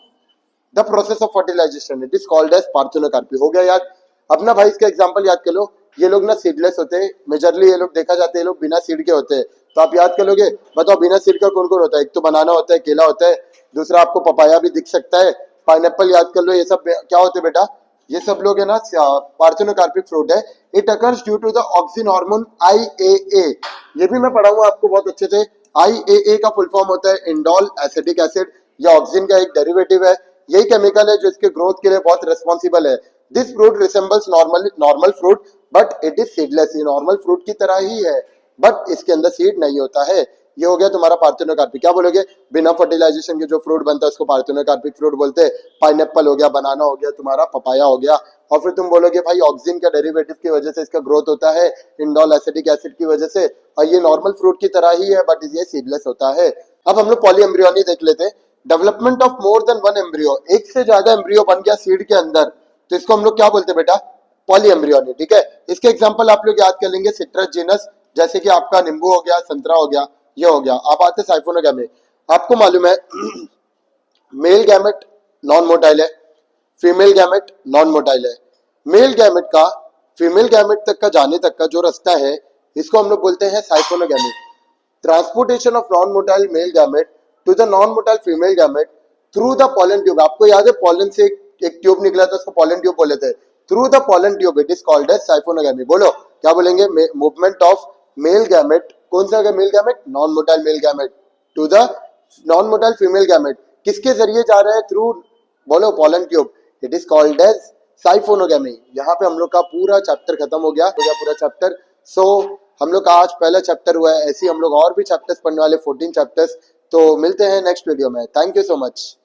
the process of fertilization, it is called as parthenocarpy. हो गया याद। अपना भाई इसका एग्जांपल याद कर लो, ये लोग ना सीडलेस होते हैं, मेजरली ये लोग देखा जाते हैं, ये लोग बिना सीड के होते हैं। तो आप याद कर लोगे, बताओ बिना सीड का कौन कौन होता है, एक तो बनाना होता है, केला होता है, दूसरा आपको पपाया भी दिख सकता है, पाइनएप्पल याद कर लो, ये सब क्या होते हैं बेटा, ये सब लोग है ना पार्थेनोकार्पिक फ्रूट है। It occurs due to the auxin hormone IAA, ये भी मैं पढ़ाऊंगा आपको बहुत अच्छे से। आईएए का फुल फॉर्म होता है इंडोल एसिटिक एसिड, या ऑक्सिन का एक डेरिवेटिव है, यही केमिकल है जो इसके ग्रोथ के लिए बहुत रिस्पॉन्सिबल है। This fruit resembles normal fruit but it is seedless, ये नॉर्मल फ्रूट की तरह ही है बट इसके अंदर सीड नहीं होता है। ये हो गया तुम्हारा पार्थेनोकार्पिक। क्या बोलोगे, बिना फर्टिलाइजेशन के जो फ्रूट बनता है उसको पार्थेनोकार्पिक फ्रूट बोलते हैं। पाइनएप्पल हो गया, बनाना हो गया, तुम्हारा पपाया हो गया। और फिर तुम बोलोगे भाई ऑक्सिन का डेरिवेटिव की वजह से इसका ग्रोथ होता है, इंडोल एसिटिक एसिड की वजह से, और ये नॉर्मल फ्रूट की तरह ही है बट ये सीडलेस होता है। अब हम लोग पॉली एम्ब्रियोनी देख लेते हैं। Development of more than one embryo, एक से ज्यादा एम्ब्रियो बन गया सीड के अंदर, तो इसको हम लोग क्या बोलते हैं बेटा, पॉली एम्ब्रियोनी। ठीक है, इसके एग्जांपल आप लोग याद कर लेंगे, सिट्रस जीनस, जैसे कि आपका नींबू हो गया, संतरा हो गया, ये हो गया। अब आते साइफोनोगैमी। आपको मालूम है मेल गैमेट नॉन मोटाइल है, फीमेल गैमेट नॉन मोटाइल है। मेल गैमेट का फीमेल गैमेट तक का जाने तक का जो रास्ता है, इसको हम लोग बोलते हैं siphonogamy. Transportation of non motile male gamete to the non motile female gamete through the pollen tube. आपको याद है पॉलन से एक ट्यूब निकला था, उसको पॉलन ट्यूब बोले थे। Through the pollen tube it is called as siphonogamy. बोलो क्या बोलेंगे, मूवमेंट ऑफ मेल गैमेट, कौन सा male gamete, non motile male gamete, to the non motile female gamete, किसके जरिए जा रहा है, थ्रू, बोलो pollen tube, it is called as siphonogamy. यहाँ पे हम लोग का पूरा चैप्टर खत्म हो गया पूरा चैप्टर। सो हम लोग का आज पहला चैप्टर हुआ है, ऐसे ही हम लोग और भी चैप्टर्स पढ़ने वाले 14 चैप्टर्स। तो मिलते हैं नेक्स्ट वीडियो में। Thank you so much.